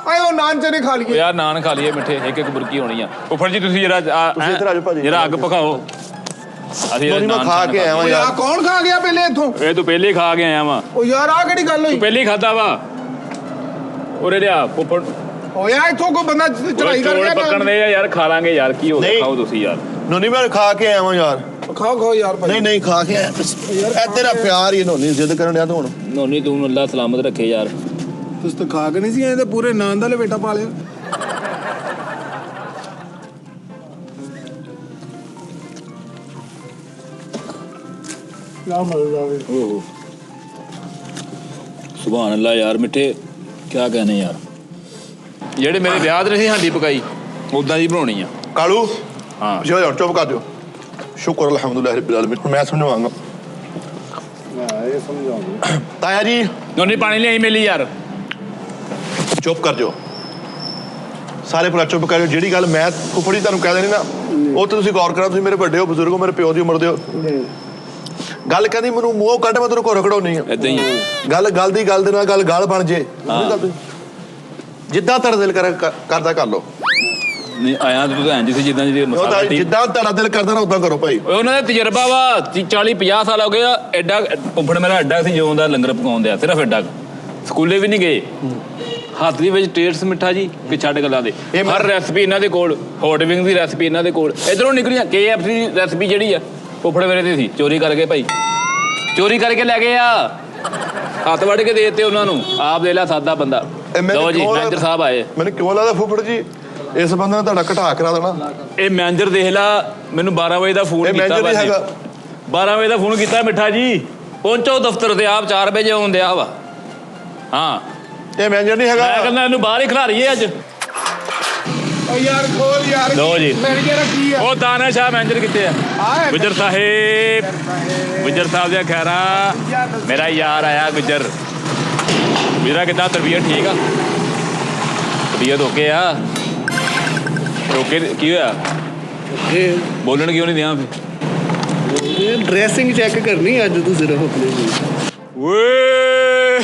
Speaker 2: ਆਏ ਉਹ ਨਾਨ ਚਨੇ ਖਾ ਲਈਏ
Speaker 4: ਯਾਰ, ਨਾਨ ਖਾ ਲਈਏ ਮਿੱਠੇ, ਇੱਕ ਬੁਰਕੀ ਹੋਣੀ ਆ। ਫੁੱਫੜ ਜੀ ਤੁਸੀਂ
Speaker 3: ਇੱਧਰ ਆ ਜਾਓ ਭਾਜੀ।
Speaker 4: ਜਰਾ ਅੱਗ ਪਕਾਓ। ਅਸੀਂ
Speaker 3: ਮੈਂ ਖਾ ਕੇ ਆਇਆ ਵਾਂ
Speaker 2: ਯਾਰ।
Speaker 3: ਯਾਰ।
Speaker 2: ਕੌਣ ਖਾ ਗਿਆ ਪਹਿਲੇ ਇੱਥੋਂ?
Speaker 4: ਇਹ ਤੂੰ ਪਹਿਲੇ ਖਾ ਕੇ ਆਇਆ ਵਾ।
Speaker 2: ਉਹ ਯਾਰ ਆ ਕਿਹੜੀ ਗੱਲ ਹੋਈ?
Speaker 4: ਤੂੰ ਪਹਿਲੇ ਖਾਦਾ ਵਾ। ਉਰੇ ਲਿਆ ਫੁੱਫੜ।
Speaker 2: ਹੋਇਆ ਇੱਥੋਂ ਕੋਈ ਬੰਦਾ ਚੜਾਈ ਕਰ ਗਿਆ।
Speaker 4: ਪੱਕਣ ਦੇ ਯਾਰ, ਖਾ ਲਾਂਗੇ ਯਾਰ, ਕੀ ਹੋ ਗਿਆ, ਖਾਓ ਤੁਸੀਂ ਯਾਰ।
Speaker 3: ਨੋਨੀ ਮੈਂ ਖਾ ਕੇ ਆਇਆ ਵਾਂ ਯਾਰ।
Speaker 2: ਖਾਓ ਯਾਰ ਭਾਈ।
Speaker 3: ਨਹੀਂ ਖਾ ਕੇ ਆਇਆ ਇਹ ਤੇਰਾ ਪਿਆਰ ਹੀ ਨੋਨੀ ਜ਼ਿੱਦ ਕਰਨ ਡਿਆ ਤੂੰ ਹੁਣ।
Speaker 4: ਨੋਨੀ ਤੂੰ ਅੱਲਾ ਸਲਾਮਤ ਰੱਖੇ ਯਾਰ।
Speaker 2: ਤੁਸੀਂ ਤਾਂ ਖਾ ਕੇ ਨਹੀਂ ਸੀ ਆਏ, ਤੇ ਪੂਰੇ ਨਾਨ ਦਾ ਲਪੇਟਾ ਪਾ ਲਿਆ।
Speaker 4: ਓਹ ਸੁਭਾਨ ਅੱਲਾ ਯਾਰ, ਮਿੱਠੇ ਕਿਆ ਕਹਨੇ ਯਾਰ। ਜਿਹੜੇ ਮੇਰੇ ਵਿਆਹ ਤੇ ਨਹੀਂ ਹਾਂਡੀ ਪਕਾਈ, ਉਦਾਂ ਦੀ ਬਣਾਉਣੀ ਆ।
Speaker 3: ਕਾਲੂ
Speaker 4: ਹਾਂ
Speaker 3: ਚੁੱਪ ਕਰ ਦਿਓ। ਸ਼ੁਕਰ ਅਲਹਮਦੁਲਿल्लाह ਰੱਬਿਲ ਆਲਮੀਨ। ਮੈਂ ਸਮਝਾਵਾਂਗਾ
Speaker 5: ਇਹ ਸਮਝਾਉਂਦੇ
Speaker 3: ਤਾਇਆ ਜੀ।
Speaker 4: ਨੋਨੀ ਪਾਣੀ ਲਿਆਈ ਮੇਲੀ ਯਾਰ।
Speaker 3: ਚੁੱਪ ਕਰ ਜਾਓ ਸਾਰੇ, ਭਲਾ ਚੁੱਪ ਕਰ ਜਾਓ। ਜਿਹੜੀ ਗੱਲ ਮੈਂ ਫੁੱਫੜੀ ਤੁਹਾਨੂੰ ਕਹਿ ਦੇਣੀ ਨਾ, ਉਹ ਤੇ ਤੁਸੀਂ ਗੌਰ ਕਰਾ। ਤੁਸੀਂ ਮੇਰੇ ਵੱਡੇ ਹੋ, ਬਜ਼ੁਰਗ ਹੋ, ਮੇਰੇ ਪਿਓ ਦੀ ਉਮਰ ਦੇ ਹੋ। ਗੱਲ ਕਹਿੰਦੀ ਮੈਨੂੰ ਮੂੰਹ ਕੱਢ, ਮੈਂ ਤੈਨੂੰ ਘਰੋਂ ਕਢਾਉਣੀ ਆ।
Speaker 4: ਏਦਾਂ ਹੀ
Speaker 3: ਗੱਲ ਦੀ ਗੱਲ ਦੇ ਨਾਲ ਗੱਲ ਬਣ ਜੇ। ਜਿੱਦਾਂ ਤੁਹਾਡਾ ਦਿਲ ਕਰਦਾ ਕਰ ਲਓ।
Speaker 4: ਨਹੀਂ ਆਇਆ ਤੂੰ ਤਾਂ ਇੰਜ ਸੀ ਜਿੱਦਾਂ
Speaker 3: ਜਿੱਦਾਂ ਤੁਹਾਡਾ ਦਿਲ ਕਰਦਾ ਨਾ ਉਦਾਂ ਕਰੋ ਭਾਈ।
Speaker 4: ਉਹਨਾਂ ਦਾ ਤਜਰਬਾ ਵਾ 40-50 ਸਾਲ ਹੋ ਗਏ ਆ। ਐਡਾ ਫੁੱਫੜ ਮੇਰਾ ਐਡਾ ਸੀ ਜਿਉਂ ਦਾ ਲੰਗਰ ਪਕਾਉਣ ਦਿਆ, ਸਿਰਫ ਐਡਾ। ਸਕੂਲੇ ਵੀ ਨਹੀਂ ਗਏ। ਹੱਥ ਦੀ ਵਿੱਚ ਟੇਸਟ ਮਿੱਠਾ ਜੀ ਕਿ ਛੱਡ ਗੱਲਾਂ ਦੇ। ਹਰ ਰੈਸਪੀ ਇਹਨਾਂ ਦੇ ਕੋਲ, ਹੌਟ ਵਿੰਗ ਦੀ ਰੈਸਪੀ ਇਹਨਾਂ ਦੇ ਕੋਲ। ਇਧਰੋਂ ਨਿਕਲੀਆਂ KFC ਦੀ ਰੈਸਪੀ ਜਿਹੜੀ ਆ ਫੁੱਫੜ ਮੇਰੇ ਦੀ ਸੀ, ਚੋਰੀ ਕਰਕੇ ਭਾਈ, ਚੋਰੀ ਕਰਕੇ ਲੈ ਗਏ ਆ। ਹੱਥ ਵੜ ਕੇ ਦੇ ਦਿੱਤੇ ਉਹਨਾਂ ਨੂੰ। ਆਪ ਦੇ ਲਿਆ ਸਾਦਾ ਬੰਦਾ। ਲਓ ਜੀ ਮੈਨੇਜਰ ਸਾਹਿਬ ਆਏ।
Speaker 3: ਮੈਨੂੰ ਕਿਉਂ ਲੱਗਦਾ ਫੁੱਫੜ ਜੀ ਇਸ ਬੰਦੇ ਨੇ ਤੁਹਾਡਾ ਘਟਾ ਕਰਾ ਦੇਣਾ।
Speaker 4: ਇਹ ਮੈਨੇਜਰ ਦੇਖ ਲਾ, ਮੈਨੂੰ 12 ਵਜੇ ਦਾ ਫੋਨ ਕੀਤਾ। 12 ਵਜੇ ਦਾ ਫੋਨ ਕੀਤਾ, ਮਿੱਠਾ ਜੀ ਪਹੁੰਚੋ ਦਫ਼ਤਰ ਤੇ, ਆਪ 4 ਵਜੇ ਆਉਣ ਦਿਆ ਵਾ। ਹਾਂ
Speaker 3: ਇਹ ਮੈਨੇਜਰ ਨਹੀਂ ਹੈਗਾ।
Speaker 4: ਮੈਂ ਕਹਿੰਦਾ ਇਹਨੂੰ ਬਾਹਰ ਹੀ ਖਿਲਾਰੀਏ ਅੱਜ।
Speaker 2: ਓ ਯਾਰ ਖੋਲ ਯਾਰ।
Speaker 4: ਲਓ ਜੀ
Speaker 2: ਮੈਨੇਜਰ ਕੀ ਆ?
Speaker 4: ਉਹ ਦਾਨਾ ਸ਼ਾਹ ਮੈਨੇਜਰ ਕਿੱਥੇ ਆ? ਗੁੱਜਰ ਸਾਹਿਬ, ਗੁੱਜਰ ਸਾਹਿਬ ਦੀਆਂ ਖੈਰਾਂ। ਮੇਰਾ ਯਾਰ ਆਇਆ ਗੁੱਜਰ। ਮੇਰਾ ਕਿੱਦਾਂ ਤਬੀਅਤ ਠੀਕ ਆ? ਤਬੀਅਤ ਓਕੇ ਆ? ਓਕੇ ਕੀ ਹੋਇਆ?
Speaker 5: ਇਹ
Speaker 4: ਬੋਲਣ ਕਿਉਂ ਨਹੀਂ ਦਿਆਂ ਫਿਰ?
Speaker 5: ਡਰੈਸਿੰਗ ਚੈੱਕ ਕਰਨੀ ਅੱਜ ਤੂੰ ਸਿਰਫ ਆਪਣੇ ਲਈ।
Speaker 4: ਓਏ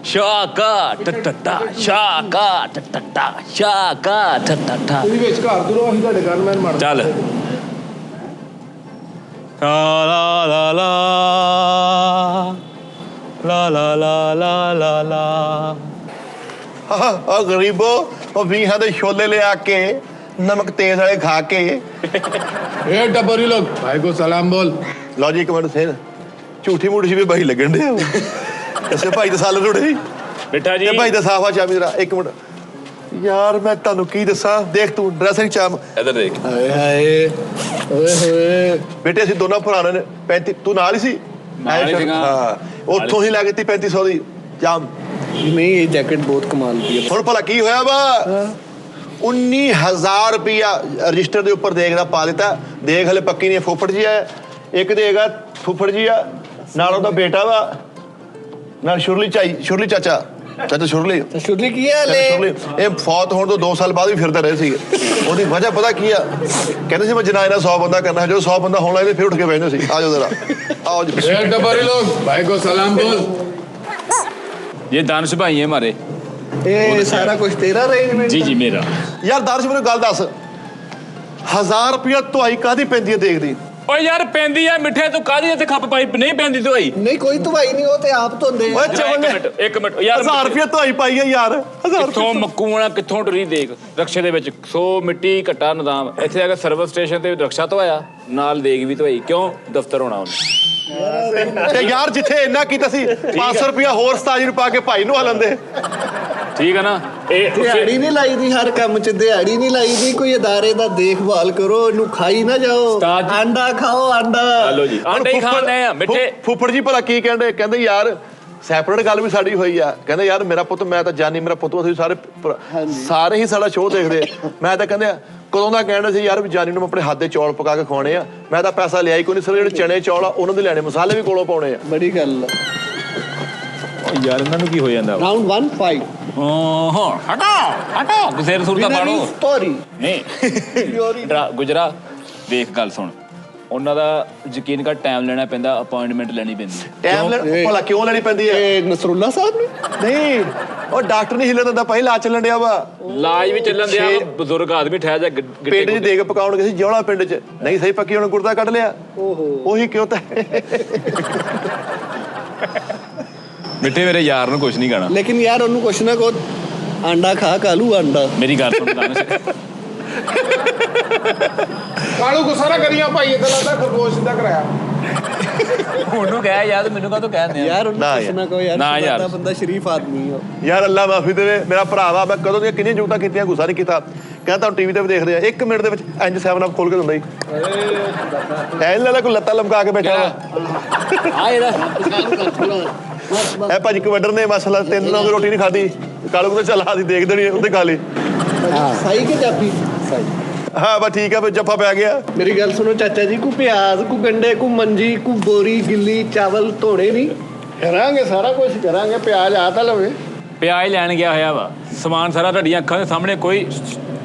Speaker 4: ਸ਼ਾਕਾ ਟਟਟਾ ਸ਼ਾਕਾ ਟਟਟਾ ਸ਼ਾਕਾ ਟਟਟਾ।
Speaker 2: ਤੁਸੀਂ ਵਿੱਚ ਘਰ ਦੂਰੋਂ, ਅਸੀਂ ਤੁਹਾਡੇ ਗਨਮੈਨ ਮਾਰ।
Speaker 4: ਚੱਲ ਲਾ ਲਾ ਲਾ ਲਾ ਲਾ ਲਾ ਲਾ ਲਾ ਲਾ
Speaker 3: ਆ ਗਰੀਬੋ ਉਹ 20 ਦੇ ਛੋਲੇ ਲਿਆ ਕੇ ਨਮਕ ਤੇਜ਼ ਵਾਲੇ ਖਾ ਕੇ
Speaker 2: ए टपोरी लोग भाई को सलाम बोल
Speaker 3: ਲਓ ਜੀ ਇੱਕ ਮਿੰਟ ਫੇਰ ਝੂਠੀ ਮੂਠੀ ਸੀ ਵੀ ਬਾਈ ਲੱਗਣ ਦੇ ਐਸੇ ਭਾਈ ਦੇ ਸਾਲ ਥੋੜੇ
Speaker 4: ਮਿੱਠਾ ਜੀ
Speaker 3: ਤੇ ਭਾਈ ਦਾ ਸਾਫਾ ਚਾ ਮੇਰਾ ਇੱਕ ਮਿੰਟ ਯਾਰ ਮੈਂ ਤੁਹਾਨੂੰ ਕੀ ਦੱਸਾਂ ਦੇਖ ਤੂੰ ਡਰੈਸਿੰਗ ਚਾਮ
Speaker 4: ਇੱਧਰ ਦੇਖ
Speaker 2: हाय हाय ओए होए
Speaker 3: ਬੇਟੇ ਅਸੀਂ ਦੋਨਾਂ ਭਰਾਵਾਂ ਨੇ 35 ਤੂੰ ਨਾਲ ਹੀ ਸੀ
Speaker 4: ਨਾਲ ਹੀ ਸੀਗਾ।
Speaker 3: ਹਾਂ ਉੱਥੋਂ ਹੀ ਲੱਗ ਗਈ 3500 ਦੀ ਚਾਮ
Speaker 5: नहीं ये जैकेट बहुत कमाल की है
Speaker 3: ਹੁਣ ਭਲਾ ਕੀ ਹੋਇਆ ਵਾ 19000 ਰੁਪਇਆ ਰਜਿਸਟਰ ਦੇ ਉੱਪਰ ਦੇਖਦਾ ਪਾ ਦਿੱਤਾ ਦੇਖ ਹਲੇ ਪੱਕੀ ਨਹੀਂ ਫੁੱਫੜ ਜੀ ਆ ਇੱਕ ਦੇਗਾ ਫੁੱਫੜ ਜੀ ਆ ਨਾਲ ਉਹਦਾ ਬੇਟਾ ਵਾ ਨਾਲ ਸ਼ੁਰਲੀ ਚਾਚਾ ਸ਼ੁਰਲੀ
Speaker 5: तो शुरू किया ले
Speaker 3: ਸ਼ੁਰਲੀ ਇਹ ਫੌਤ ਹੋਣ ਤੋਂ 2 ਸਾਲ ਬਾਅਦ ਵੀ ਫਿਰਦੇ ਰਹੇ ਸੀਗੇ ਉਹਦੀ ਵਜ੍ਹਾ ਪਤਾ ਕੀ ਆ ਕਹਿੰਦੇ ਸੀ ਮੈਂ ਜਨਾਜ਼ਾ 100 ਬੰਦਾ ਕਰਨਾ ਜਦੋਂ 100 ਬੰਦਾ ਹੋਣ ਲੱਗੇ ਫਿਰ ਉੱਠ ਕੇ ਬੈਠਦੇ ਸੀ ਆ ਜਾਓ ਜ਼ਰਾ ਆਓ ਜੀ
Speaker 2: ए टपोरी लोग भाई को सलाम बोल
Speaker 4: ये दानिश भाई है हमारे
Speaker 5: ये सारा कुछ तेरा अरेंजमेंट
Speaker 4: जी जी मेरा
Speaker 3: ਯਾਰ ਦਰਸ਼ ਮੈਨੂੰ ਗੱਲ ਦੱਸ 1000 ਰੁਪਇਆ ਤੁਹਾਈ ਕਾਹਦੀ ਪੈਂਦੀ ਹੈ ਦੇਖਦੀ
Speaker 4: ਓ ਯਾਰ ਪੈਂਦੀ ਆ ਮਿੱਠੇ ਤੂੰ ਕਾਹਦੀ ਇੱਥੇ ਖੱਪ ਪਾਈ ਨਹੀਂ ਪੈਂਦੀ ਦਵਾਈ
Speaker 5: नहीं कोई तो भाई नहीं होते आप तो दे
Speaker 3: ਓਏ ਚਵਲ
Speaker 4: ਇੱਕ ਮਿੰਟ ਯਾਰ
Speaker 3: 1000 ਰੁਪਇਆ ਤੁਹਾਈ ਪਾਈ ਹੈ ਯਾਰ 1000
Speaker 4: ਕਿੱਥੋਂ ਮੱਕੂ ਆਣਾ ਕਿੱਥੋਂ ਟੁਰੀ ਦੇਖ ਰਕਸ਼ੇ ਦੇ ਵਿੱਚ 100 ਮਿੱਟੀ ਘਟਾ ਨਦਾਮ ਇੱਥੇ ਆ ਕੇ ਸਰਵਿਸ ਸਟੇਸ਼ਨ ਤੇ ਰਕਸ਼ਾ ਧੋਇਆ ਨਾਲ ਦੇਗ ਵੀ ਧੋਈ ਕਿਉਂ ਦਫ਼ਤਰ ਹੋਣਾ ਉਹਨੇ
Speaker 3: ਤੇ ਯਾਰ ਜਿੱਥੇ ਇੰਨਾ ਕੀਤਾ ਸੀ 500 ਰੁਪਇਆ ਹੋਰ ਸਤਾਜੀ ਨੂੰ ਪਾ ਕੇ ਭਾਈ ਨੂੰ ਹਲੰਦੇ
Speaker 4: ਠੀਕ ਹੈ ਨਾ ਇਹ
Speaker 5: ਦਿਹਾੜੀ ਨਹੀਂ ਲਾਈ ਦੀ ਹਰ ਕੰਮ 'ਚ ਦਿਹਾੜੀ ਨਹੀਂ ਲਾਈ ਦੀ ਕੋਈ ਅਦਾਰੇ ਦਾ ਦੇਖਭਾਲ ਕਰੋ ਇਹਨੂੰ ਖਾਈ ਨਾ ਜਾਓ
Speaker 4: ਉਸਤਾਦ ਜੀ।
Speaker 5: ਆਂਡਾ ਖਾਓ ਆਂਡਾ
Speaker 4: ਹਲੋ ਜੀ ਆਂਡੇ ਹੀ ਖਾਣੇ ਆ ਮਿੱਠੇ
Speaker 3: ਫੁੱਫੜ ਜੀ ਭਲਾ ਕੀ ਕਹਿੰਦੇ ਯਾਰ ਸੈਪਰੇਟ ਗੱਲ ਵੀ ਸਾਡੀ ਹੋਈ ਆ ਕਹਿੰਦੇ ਯਾਰ ਮੇਰਾ ਪੁੱਤ ਮੈਂ ਤਾਂ ਜਾਨੀ ਮੇਰਾ ਪੁੱਤ ਅਸੀਂ ਸਾਰੇ ਹੀ ਸਾਡਾ ਸ਼ੋਅ ਦੇਖਦੇ ਮੈਂ ਤਾਂ ਕਹਿੰਦੇ ਕਦੋਂ ਦਾ ਕਹਿੰਦੇ ਸੀ ਯਾਰ ਵੀ ਜਾਨੀ ਨੂੰ ਆਪਣੇ ਹੱਥ ਦੇ ਚੌਲ ਪਕਾ ਕੇ ਖਵਾਉਣੇ ਆ ਮੈਂ ਤਾਂ ਪੈਸਾ ਲਿਆ ਹੀ ਕੋਈ ਨਹੀਂ ਸਿਰ ਜਿਹੜੇ ਚਣੇ ਚੌਲ ਆ ਉਹਨਾਂ ਦੇ ਲੈਣੇ ਮਸਾਲੇ ਵੀ ਕੋਲੋਂ ਪਾਉਣੇ ਆ
Speaker 5: ਬੜੀ ਗੱਲ
Speaker 4: ਯਾਰ ਇਹਨਾਂ ਨੂੰ ਕੀ ਹੋ ਜਾਂਦਾ
Speaker 5: ਰਾਉਂਡ 1 5
Speaker 4: ਹਾਂ ਹਟਾ ਗੁਜ਼ਰ ਸੁਰਤਾ ਪਾੜੋ
Speaker 5: ਸਟੋਰੀ
Speaker 4: ਨਹੀਂ ਗੁਜਰਾ ਦੇਖ ਗੱਲ ਸੁਣ ਉਹਨਾਂ ਦਾ ਯਕੀਨ ਕਰ ਟਾਈਮ ਲੈਣਾ ਪੈਂਦਾ ਅਪਾਇੰਟਮੈਂਟ ਲੈਣੀ ਪੈਂਦੀ
Speaker 3: ਟਾਈਮ ਭਲਾ ਕਿਉਂ ਲੈਣੀ ਪੈਂਦੀ ਹੈ
Speaker 5: ਇਹ ਨਸਰੁੱਲਾ ਸਾਹਿਬ ਨੇ
Speaker 3: ਨਹੀਂ ਉਹ ਡਾਕਟਰ ਨਹੀਂ ਹਿੱਲਣ ਦਿੰਦਾ ਭਾਈ ਇਲਾਜ ਚੱਲਣ ਡਿਆ ਵਾ
Speaker 4: ਇਲਾਜ ਵੀ ਚੱਲਣ ਦਿਆ ਬਜ਼ੁਰਗ ਆਦਮੀ ਠਹਿ ਜਾ
Speaker 3: ਪਿੰਡ 'ਚ ਦੇਗ ਪਕਾਉਣ ਗਏ ਸੀ ਜਿਉਣਾ ਪਿੰਡ 'ਚ ਨਹੀਂ ਸਹੀ ਪੱਕੀ ਹੁਣ ਗੁਰਦਾ ਕੱਢ ਲਿਆ ਉਹੀ ਕਿਉਂ ਤਾਂ
Speaker 4: ਮਿੱਠੇ ਮੇਰੇ ਯਾਰ ਨੂੰ ਕੁਝ ਨਹੀਂ ਕਹਿਣਾ
Speaker 5: ਲੇਕਿਨ ਯਾਰ ਉਹਨੂੰ ਕੁਛ ਨਾ ਕੋ ਆਂਡਾ ਖਾ ਕਾਲੂ ਆਂਡਾ
Speaker 4: ਮੇਰੀ ਗੱਲ ਸੁਣ ਦਾਨਿਸ਼
Speaker 2: कालू को सारा करिया भाई इधर लगता खरगोश सीधा कराया
Speaker 4: ਉਹਨੂੰ ਕਹਿ ਯਾਰ ਮੈਨੂੰ ਕਾਹ ਤੋਂ ਕਹਿੰਦੇ ਆ
Speaker 5: ਯਾਰ ਉਹਨੂੰ
Speaker 3: ਨਾ
Speaker 5: ਕੁਛ ਨਾ ਕੋ ਯਾਰ
Speaker 4: ਨਾ ਯਾਰ।
Speaker 5: ਬੰਦਾ- ਬੰਦਾ ਸ਼ਰੀਫ ਆਦਮੀ ਹੋ
Speaker 3: ਯਾਰ ਅੱਲਾ ਮਾਫੀ ਦੇਵੇ ਮੇਰਾ ਭਰਾ ਵਾ ਮੈਂ ਕਦੋਂ ਦੀਆਂ ਕਿੰਨੀਆਂ ਜੁਗਤਾਂ ਕੀਤੀਆਂ ਗੁੱਸਾ ਨਹੀਂ ਕੀਤਾ ਕਹਿੰਦਾ ਤੁਹਾਨੂੰ ਟੀਵੀ ਤੇ ਵੀ ਦੇਖਦੇ ਆ 1 ਮਿੰਟ ਦੇ ਵਿੱਚ ਇੰਜ 7 ਅਪ ਖੋਲ ਕੇ ਦਿੰਦਾ ਹੀ ਐ ਲੱਲਾ ਕੋਈ ਲੱਤਾਂ ਲਮਕਾ ਕੇ ਬੈਠਾ ਵਾ
Speaker 5: ਆ ਇਹਦਾ
Speaker 3: ਐ ਭਾਜੀ ਕਵੱਡਰ ਨੇ ਮਸਲਾ 3 ਦਿਨਾਂ ਦੀ ਰੋਟੀ ਨਹੀਂ ਖਾਧੀ ਕਾਲੂ ਨੂੰ ਚਲਾ ਦੀ ਦੇਖ ਦੇਣੀ ਉਹਦੇ ਖਾ ਲਈ
Speaker 5: ਸਹੀ ਕਿ ਜਾਪੀ ਸਹੀ
Speaker 3: ਹਾਂ ਬਸ ਠੀਕ ਆ ਫਿਰ ਜੱਫਾ ਪੈ ਗਿਆ
Speaker 5: ਮੇਰੀ ਗੱਲ ਸੁਣੋ ਚਾਚਾ ਜੀ ਕੋ ਪਿਆਜ਼ ਕੋ ਗੰਡੇ ਕੋ ਮੰਜੀ ਕੋ ਬੋਰੀ ਗਿੱਲੀ ਚਾਵਲ ਧੋਣੇ ਨਹੀਂ ਕਰਾਂਗੇ ਸਾਰਾ ਕੁਝ ਕਰਾਂਗੇ ਪਿਆਜ਼ ਆ ਤਾਂ ਲਵੇ
Speaker 4: ਪਿਆਜ਼ ਲੈਣ ਗਿਆ ਹੋਇਆ ਵਾ ਸਮਾਨ ਸਾਰਾ ਤੁਹਾਡੀਆਂ ਅੱਖਾਂ ਦੇ ਸਾਹਮਣੇ ਕੋਈ